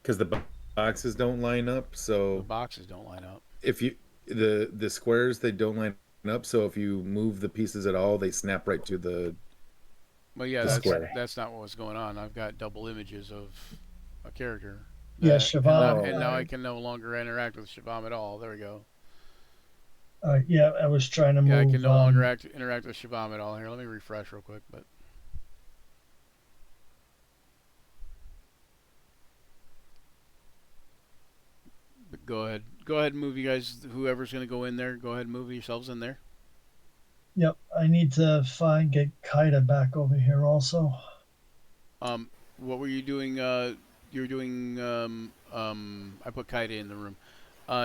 Because the boxes don't line up. The So boxes don't line up. if you the squares, they don't line up. So if you move the pieces at all, they snap right to the. Well, yeah, Square. that's not what was going on. I've got double images of a character. Yeah, And Siobhan. now I can no longer interact with Shabam at all. There we go. Yeah, I was trying to move. Yeah, I can no longer interact with Shabam at all. Here, let me refresh real quick. But go ahead and move, you guys. Whoever's going to go in there, go ahead and move yourselves in there. Yep, I need to get Kaida back over here also. What were you doing? You were doing. I put Kaida in the room.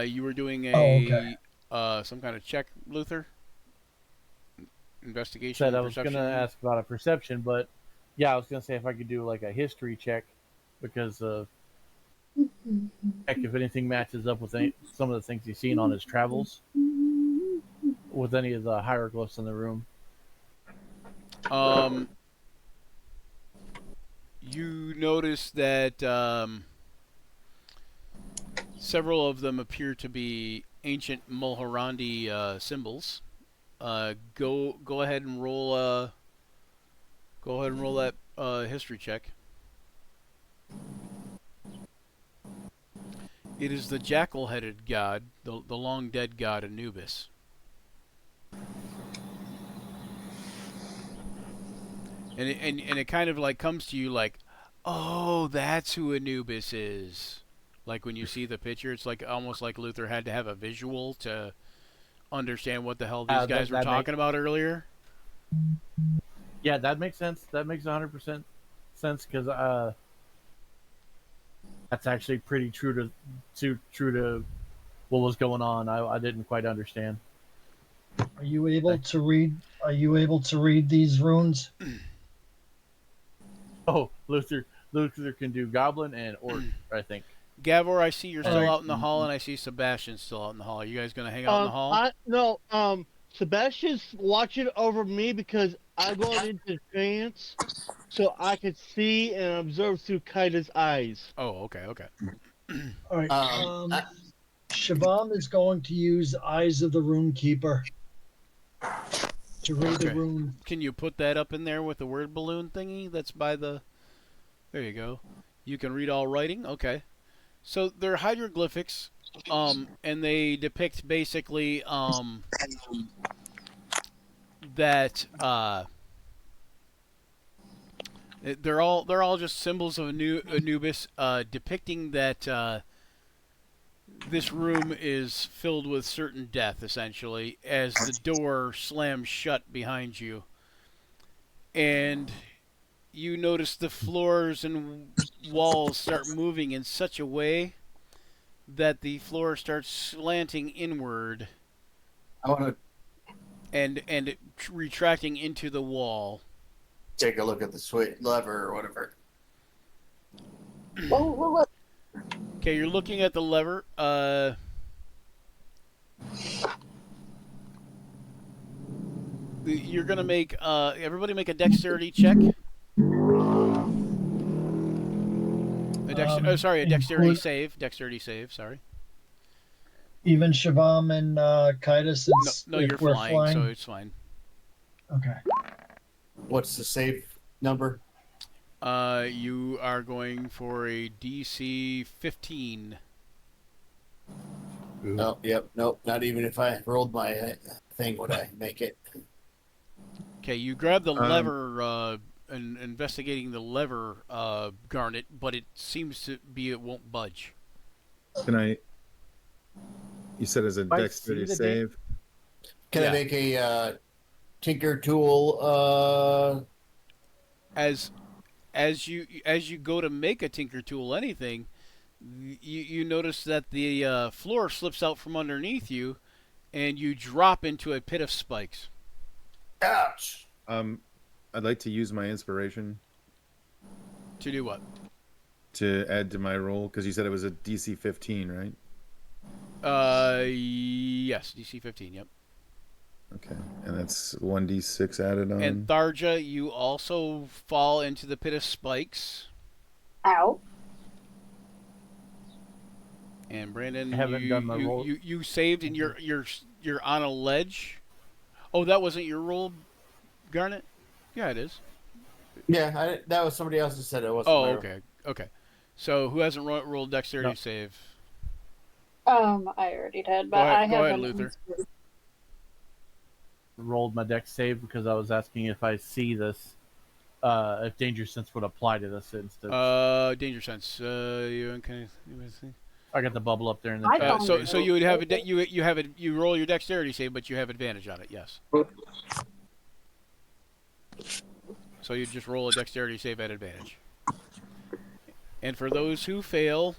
You were doing some kind of check, Luther. Investigation. Said I was perception? gonna ask about a perception, but yeah, I was gonna say if I could do like a history check because check if anything matches up with some of the things he's seen on his travels with any of the hieroglyphs in the room. You notice that several of them appear to be ancient Mulhorandi symbols. Go ahead and roll. Go ahead and roll that history check. It is the jackal-headed god, the long-dead god Anubis. And it kind of like comes to you like, oh, that's who Anubis is. Like when you see the picture, it's like almost like Luther had to have a visual to understand what the hell these guys were talking about earlier. Yeah, that makes sense. That makes 100% sense because that's actually pretty true to what was going on. I didn't quite understand. Are you able to read? Are you able to read these runes? Oh, Luther can do goblin and orc, I think. Gavor, I see you're still Alright. out in the hall, and I see Sebastian's still out in the hall. Are you guys gonna hang out in the hall? No, Sebastian's watching over me because I'm going into trance, so I can see and observe through Kaida's eyes. Oh, okay, okay. All right. I- Shabam is going to use Eyes of the Rune Keeper to read the Okay. rune. Can you put that up in there with the word balloon thingy that's by the... There you go. You can read all writing? Okay. So they're hieroglyphics, and they depict basically that they're all just symbols of Anubis, depicting that this room is filled with certain death, essentially, as the door slams shut behind you. And you notice the floors and walls start moving in such a way that the floor starts slanting inward I want to and retracting into the wall. take a look at the switch lever or whatever. Okay, you're looking at the lever. You're gonna make everybody make a dexterity check. A dexterity save. Dexterity save. Sorry. Even Shabam and Kaida, since No, if you're we're flying, so it's fine. Okay. What's the save number? You are going for a DC 15. Oh, yep, nope. Not even if I rolled my thing would I make it. Okay, you grab the lever, and investigating the lever, Garnet, but it seems to be it won't budge. Can I? You said as a I dexterity see the save. Can Yeah. I make a tinker tool? As you go to make a tinker tool anything, you notice that the floor slips out from underneath you, and you drop into a pit of spikes. Ouch! I'd like to use my inspiration To do what? to add to my roll because you said it was a DC 15, right? Yes, DC 15. Yep. Okay, and that's 1d6 added on. And Tharja, you also fall into the pit of spikes. Ow. And Brandon, I haven't done my roll. you saved, and you're on a ledge. Oh, that wasn't your roll, Garnet? Yeah, it is. Yeah, that was somebody else who said it wasn't. Oh, my- okay, okay. So who hasn't rolled dexterity No. save? I already did, but Go ahead- I go ahead, haven't. Luther. Rolled my dex save because I was asking if I see this, if danger sense would apply to this instance. Danger sense. I got the bubble up there in the I chat. don't So you would have you roll your dexterity save, but you have advantage on it. Yes. So you just roll a dexterity save at advantage. And for those who fail,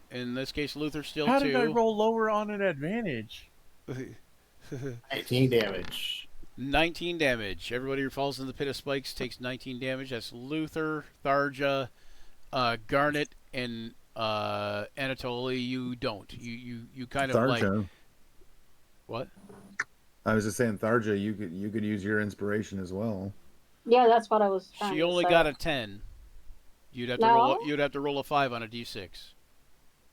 in this case, Luther still How 2. did I roll lower on an advantage? 19 damage. 19 damage. Everybody who falls in the pit of spikes takes 19 damage. That's Luther, Tharja, Garnet, and Anatoly. You don't. You kind of Tharja. like what? I was just saying, Tharja, you could use your inspiration as well. Yeah, that's what I was trying She to only say. got a 10. You'd have to No? roll. You'd have to roll a 5 on a d6.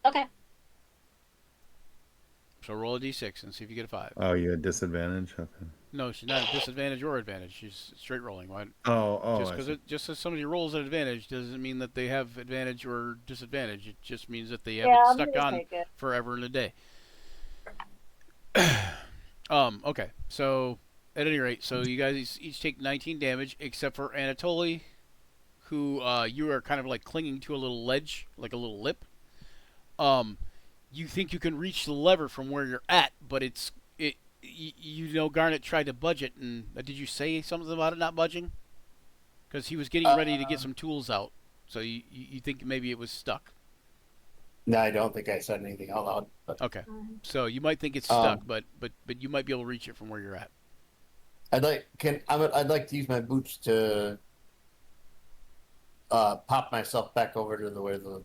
Okay. So roll a d6 and see if you get a 5. Oh, you had disadvantage. Okay. No, she's not at disadvantage or advantage. She's straight rolling. Why? Oh, Just I because see. just as somebody rolls at advantage doesn't mean that they have advantage or disadvantage. It just means that they have it Yeah, I'm stuck gonna on take it. forever and a day. Okay. So at any rate, so you guys each take 19 damage, except for Anatoly, who you are kind of like clinging to a little ledge, like a little lip. Um, you think you can reach the lever from where you're at, but you know Garnet tried to budge it, and did you say something about it not budging? Because he was getting ready to get some tools out, so you think maybe it was stuck. No, I don't think I said anything out loud. But, Okay, so you might think it's stuck, but you might be able to reach it from where you're at. I'd like to use my boots to pop myself back over to the where the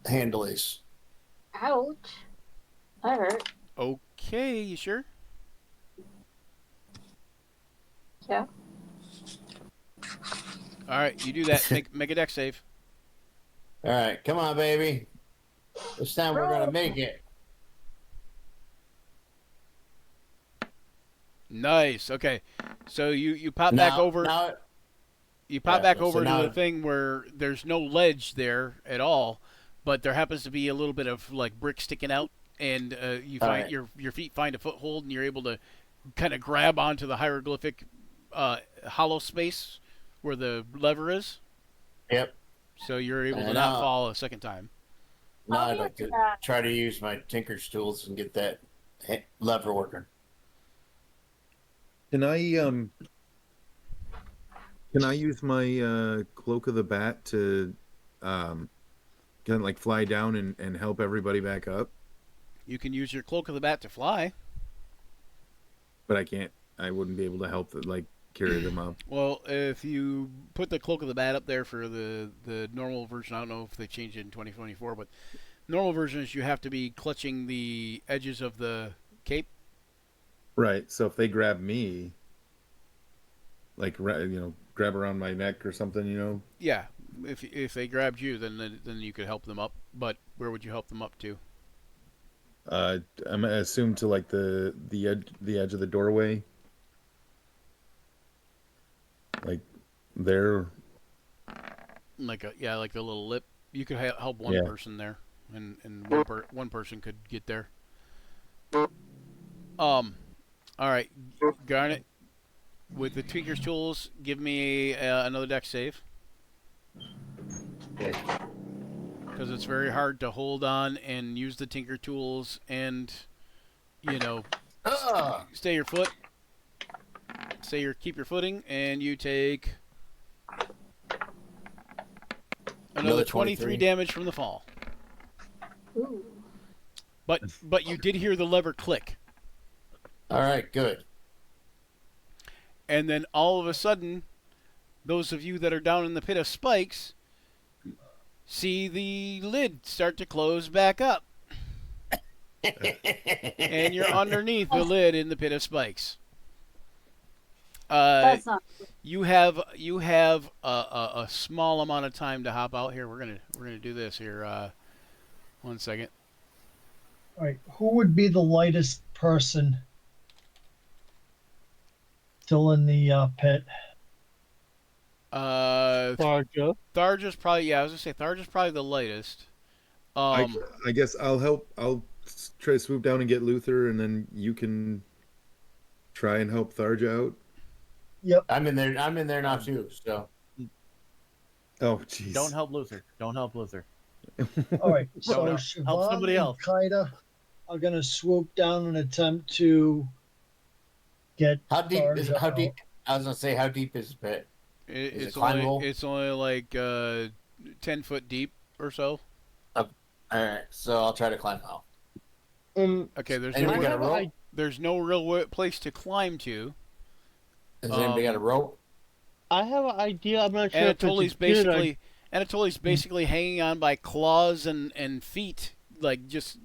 handle is. Ouch. That hurt. Okay, you sure? Yeah. All right, you do that. Make a deck save. All right, come on, baby. This time we're gonna make it. Nice. Okay, so you pop back over. You pop back over to the thing where there's no ledge there at all, but there happens to be a little bit of like brick sticking out, and you find your feet find a foothold, and you're able to kind of grab onto the hieroglyphic hollow space where the lever is. Yep. So you're able to not fall a second time. Now I'd like to try to use my tinker's tools and get that lever working. Can I use my cloak of the bat to kind of like fly down and help everybody back up? You can use your cloak of the bat to fly. But I can't. I wouldn't be able to help like carry them up. Well, if you put the cloak of the bat up there for the normal version, I don't know if they changed it in 2024, but normal version is you have to be clutching the edges of the cape. Right. So if they grab me, like grab around my neck or something, Yeah. If they grabbed you, then you could help them up. But where would you help them up to? I'm assumed to like the edge of the doorway, like there. Like like the little lip. You could help one person there, and one person could get there. All right, Garnet, with the Tweaker's tools, give me another deck save. Because it's very hard to hold on and use the Tinker tools and, stay your foot. Keep your footing, and you take another 23 damage from the fall. Ooh. But you did hear the lever click. All right, good. And then all of a sudden, those of you that are down in the pit of spikes see the lid start to close back up. And you're underneath the lid in the pit of spikes. That's not. You have a small amount of time to hop out here. We're gonna do this here. 1 second. All right, who would be the lightest person still in the pit? Tharja. Tharja's probably I was gonna say Tharja's probably the lightest. I guess I'll help. I'll try to swoop down and get Luther, and then you can try and help Tharja out. Yep. I'm in there now too. So. Oh, jeez. Don't help Luther. All right, so No, help Siobhan somebody and else. Kaida are going to swoop down and attempt to get How deep is Tharja how deep? out. I was gonna say how deep is the pit? Is It's it climbable? only like 10 foot deep or so. All right, so I'll try to climb out. Okay, there's Anybody no got a rope? there's no real place to climb to. Has anybody got a rope? I have an idea. I'm not sure if Anatoly's it's a good idea. basically hanging on by claws and feet, like just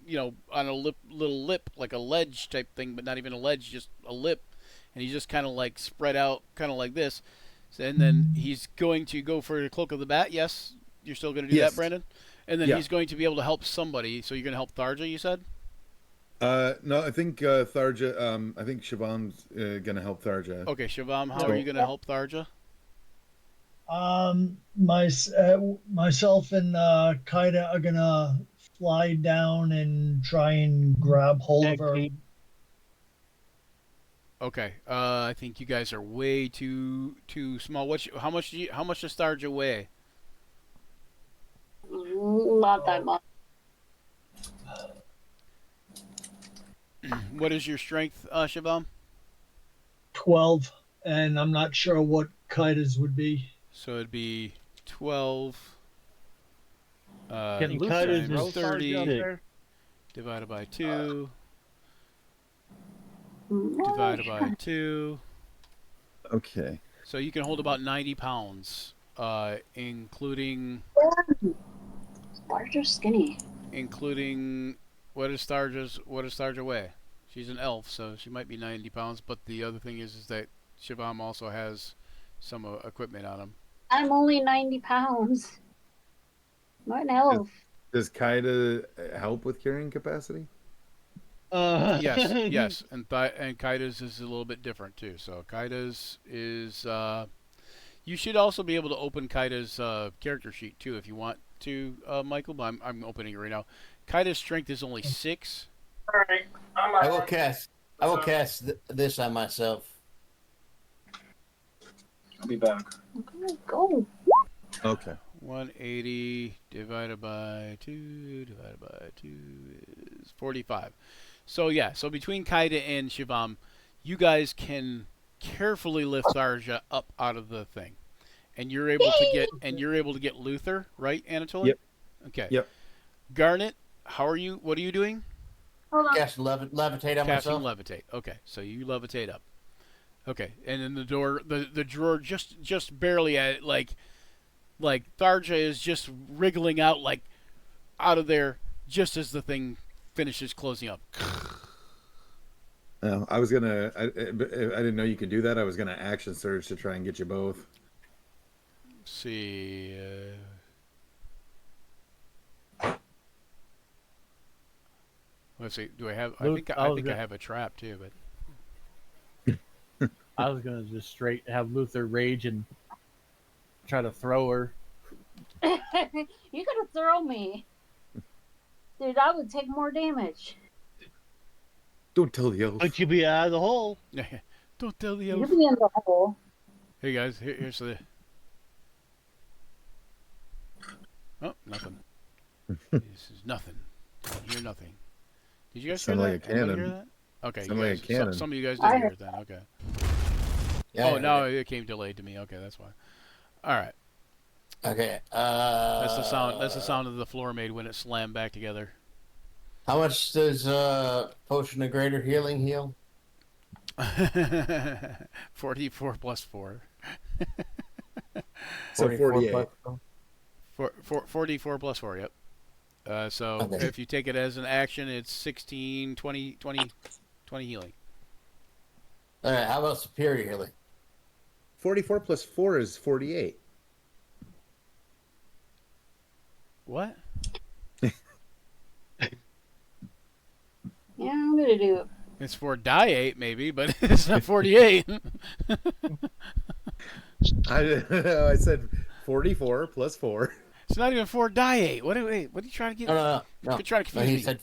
on a little lip, like a ledge type thing, but not even a ledge, just a lip, and he's just kind of like spread out, kind of like this. And then he's going to go for the cloak of the bat. Yes, you're still going to do Yes. that, Brandon. And then Yeah. he's going to be able to help somebody. So you're going to help Tharja, you said? No, I think Tharja. I think Siobhan's gonna help Tharja. Okay, Shivam, how Yeah. are you going to help Tharja? Myself and Kaida are gonna fly down and try and grab hold of Tag her. team. Okay, I think you guys are way too small. How much does Tharja weigh? Not that much. What is your strength, Shivam? 12, and I'm not sure what Kaida's would be. So it'd be 12. Can And Luther Kaida's throw is 30 Tharja up sick. there? divided by 2, Oh, divided by 2. Okay. So you can hold about 90 pounds, including Large or skinny? what is Tharja weigh? She's an elf, so she might be 90 pounds. But the other thing is that Shivam also has some equipment on him. I'm only 90 pounds. Not an elf. Does Kaida help with carrying capacity? Yes, yes, and Kaida's is a little bit different too. So Kaida's is you should also be able to open Kaida's character sheet too if you want to, Michael. But I'm opening it right now. Kaida's strength is only 6. I will cast. I will cast this on myself. I'll be back. Okay, go. Okay. 180 divided by 2 is 45. So yeah, so between Kaida and Shivam, you guys can carefully lift Tharja up out of the thing, and you're able to get Luther, right, Anatoly? Yep. Okay. Yep. Garnet, how are you? What are you doing? Hold on. Cast levitate on Casting myself. levitate. Okay, so you levitate up. Okay, and then the drawer just barely at it, like Tharja is just wriggling out like out of there just as the thing finishes closing up. No, I was gonna. I didn't know you could do that. I was gonna action surge to try and get you both. Let's see. Let's see. Do I have? I Luke, think I I was think I gonna- have a trap too, but I was gonna just straight have Luther rage and try to throw her. You gotta throw me. Dude, I would take more damage. Don't tell the elf. But you be out of the hole. don't tell the You'd elf. be in the hole. Hey guys, here's the. Oh, nothing. This is nothing. I hear nothing. Did you guys hear Sound that? like a Anybody cannon. hear that? Okay, Sound you like guys, a cannon. some of you guys I did hear heard it then. Okay. Yeah, Oh, no, it came delayed to me. Okay, that's why. All right. Okay. That's the sound. That's the sound of the floor made when it slammed back together. How much does potion of greater healing heal? 44 plus 4. So 48. 44 plus 4. Yep. So Okay. if you take it as an action, it's 16, 20 healing. All right. How about superior healing? 44 plus 4 is 48. What? Yeah, I'm gonna do it. It's for die 8 maybe, but it's not 48. I said 44 plus 4. It's not even 4 die 8. What are you trying to get? No. You're trying to No, confuse he me. said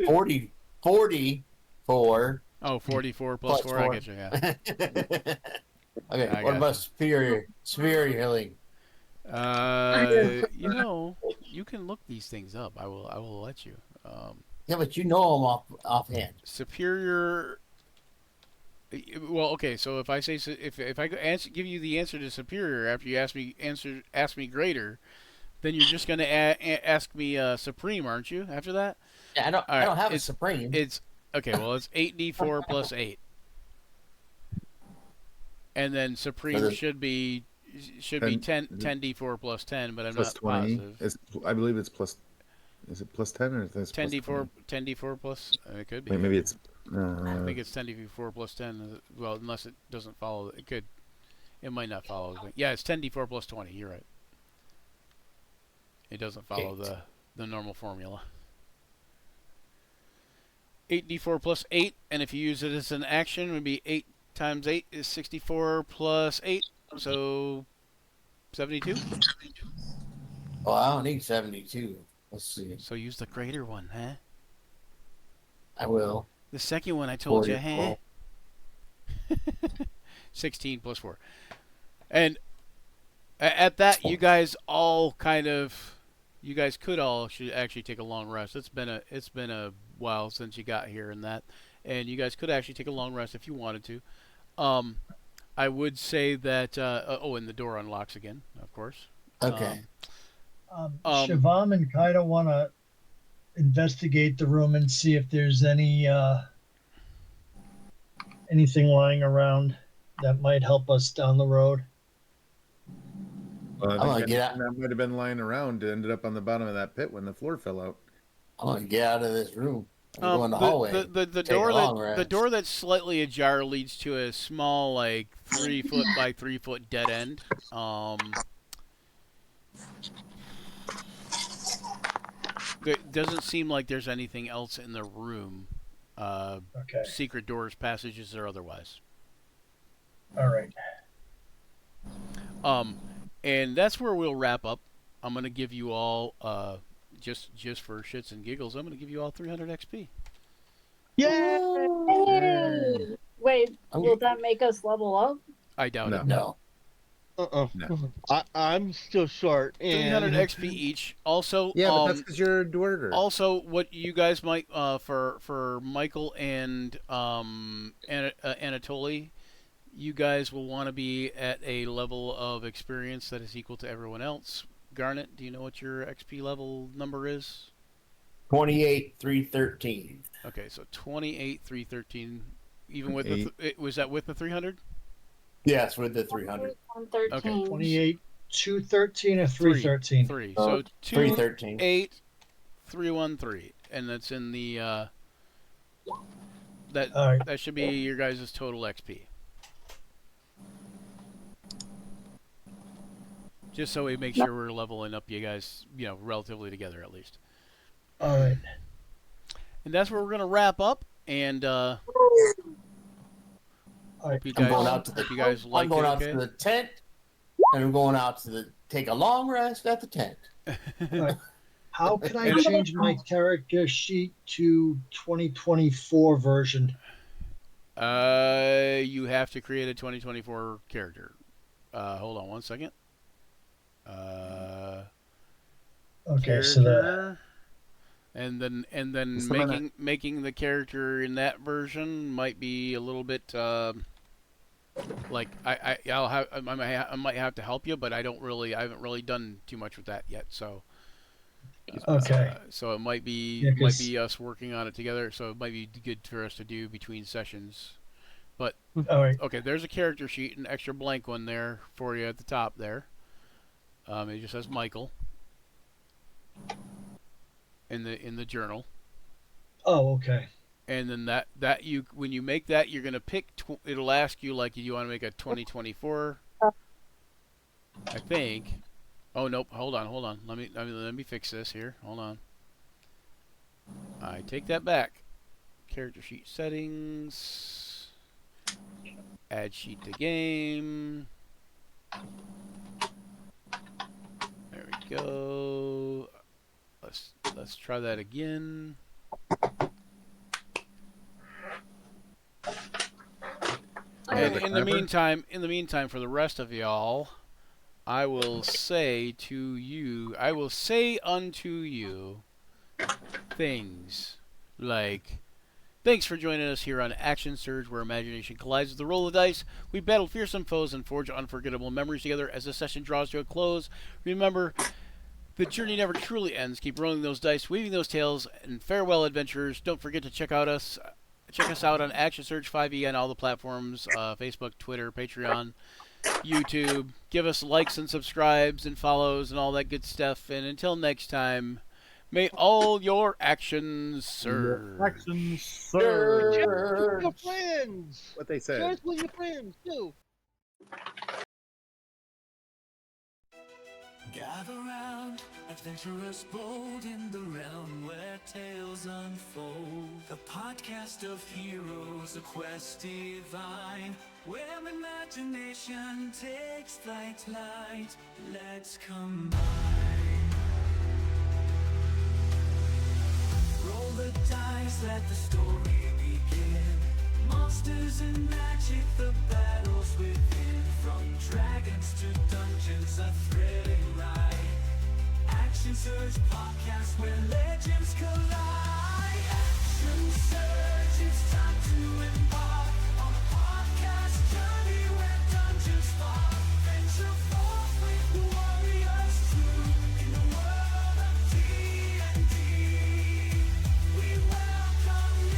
44. Oh, 44 plus 4. I 4. get you. Yeah. Okay. I What got about superior healing? You can look these things up. I will let you. Yeah, but you know them offhand. Superior. Well, okay. So if I say if I give you the answer to superior after you ask me greater, then you're just gonna ask me supreme, aren't you? After that, Yeah, I All right, don't have a it's- supreme. it's okay. Well, it's 8d4 plus 8, and then supreme So should be 10d4 plus 10, but I'm Plus not 20. positive. I believe it's plus. Is it plus 10 or is it 10d4 plus. It could be. Wait, maybe it's. I think it's 10d4 plus 10. Well, unless it doesn't follow. It could. It might not follow. Yeah, it's 10d4 plus 20. You're right. It doesn't follow the normal formula. 8d4 plus 8, and if you use it as an action, it would be 8 times 8 is 64 plus 8, so 72. Oh, I don't need 72. Let's see. So use the greater one, huh? I will. The second one I told you, 44. huh? 16 plus 4. And at that, you guys all kind of, you guys could all should actually take a long rest. It's been a while since you got here and that, and you guys could actually take a long rest if you wanted to. I would say that. And the door unlocks again, of course. Okay. Shivam and Kaida want to investigate the room and see if there's anything lying around that might help us down the road. Well, I'm I gonna think get out. that might have been lying around. It ended up on the bottom of that pit when the floor fell out. I'm gonna get out of this room. I'm going in the hallway. The Take a long rest. door that's slightly ajar leads to a small, like 3 foot by 3 foot dead end. It doesn't seem like there's anything else in the room. Okay. Secret doors, passages, or otherwise. All right. And that's where we'll wrap up. I'm gonna give you all, just for shits and giggles, I'm gonna give you all 300 XP. Yay! Wait, will that make us level up? I doubt it. No. No. I'm still short. 300 And XP each. Also, Yeah, but that's because you're a dwarter. also, what you guys might for Michael and Anatoly, you guys will want to be at a level of experience that is equal to everyone else. Garnet, do you know what your XP level number is? 28,313. Okay, so 28,313. Even with was that with the 300? Yes, with the 300. 113. 28, 213, or 313? 3. So 313. 28313, and that's in the that All right. that should be your guys' total XP. Just so we make sure we're leveling up you guys, relatively together at least. All right. And that's where we're gonna wrap up. And All right. hope you I'm guys, going out to hope you guys I'm liked going it. out Okay. to the tent, and I'm going out to take a long rest at the tent. How can I change my character sheet to 2024 version? You have to create a 2024 character. Hold on one second. Okay, so that Character. And then making the character in that version might be a little bit like I might have to help you, but I haven't really done too much with that yet. So okay. so it might be Yeah, 'cause- us working on it together. So it might be good for us to do between sessions. But All right. okay, there's a character sheet, an extra blank one there for you at the top there. It just says Michael in the journal. Oh, okay. And then that you when you make that, you're gonna pick. It'll ask you like, do you want to make a 2024? I think. Oh nope. Hold on. Let me fix this here. Hold on. I take that back. Character sheet settings. Add sheet to game. There we go. Let's try that again. And in the meantime, for the rest of y'all, I will say unto you things like, thanks for joining us here on Action Surge, where imagination collides with the roll of dice. We battle fearsome foes and forge unforgettable memories together. As the session draws to a close, remember, the journey never truly ends. Keep rolling those dice, weaving those tales, and farewell, adventurers. Don't forget to check us out on Action Surge 5e on all the platforms, Facebook, Twitter, Patreon, YouTube. Give us likes and subscribes and follows and all that good stuff. And until next time, may all your actions serve. Actions, sir. share with your friends. What they Share said. it with your friends too. God Gather round, adventurers bold in the realm where tales unfold. The podcast of heroes, a quest divine, where imagination takes flight. Let's combine. Roll the dice, let the story begin. Monsters and magic, the battles within. From dragons to dungeons, a thrilling ride. Action Surge podcast where legends collide. Action Surge, it's time to embark on a podcast journey where dungeons fall. Venture forth with the warriors true in the world of D&D. We welcome you.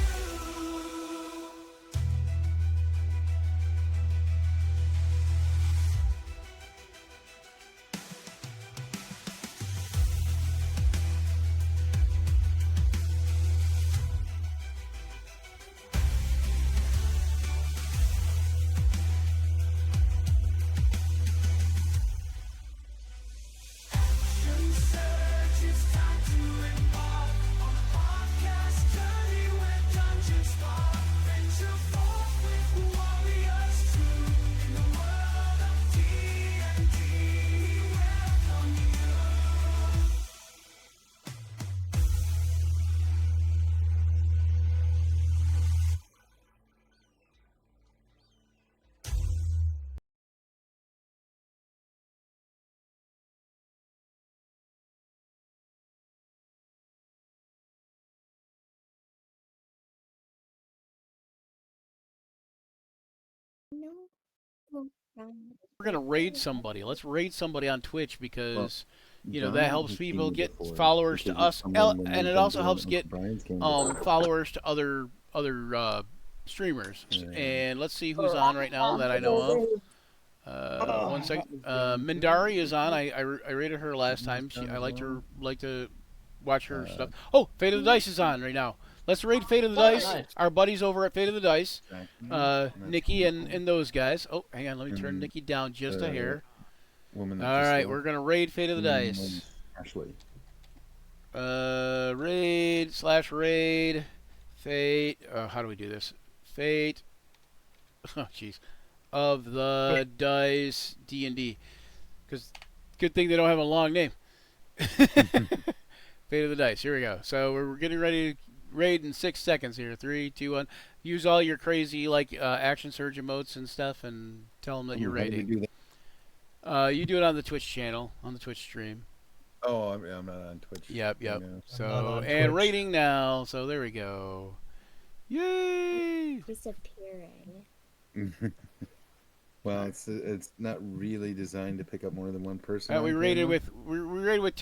Action Surge, it's time to embark on a podcast journey where dungeons fall. Venture forth with the warriors true in the world of D&D. We welcome you. We're gonna raid somebody. Let's raid somebody on Twitch because that John helps has people seen me get before, followers to because us, it's someone when and we've it been also doing helps Uncle get Brian's game before. followers to other streamers. Yeah. And let's see who's on right now that I know of. 1 second. Mindari is on. I rated her last time. I like to watch her stuff. Oh, Fate of the Dice is on right now. Let's raid Fate of the Dice. nice. Our buddies over at Fate of the Dice. Exactly. Nikki and those guys. Oh, hang on. Let me turn Nikki down just a hair. Woman that All just right, left. we're gonna raid Fate of the Woman Dice. named Ashley. Raid Fate. How do we do this? Fate. Oh, jeez. Of the Dice D&D. Because good thing they don't have a long name. Fate of the Dice. Here we go. So we're getting ready to raid in 6 seconds here. 3, 2, 1. Use all your crazy action surge emotes and stuff, and tell them that you're How do we raiding. do that? You do it on the Twitch channel, on the Twitch stream. Oh, I'm not on Twitch. Yep. No. not So on and Twitch. rating now. So there we go. Yay! Disappearing. Well, it's not really designed to pick up more than one person. We on rated camera. with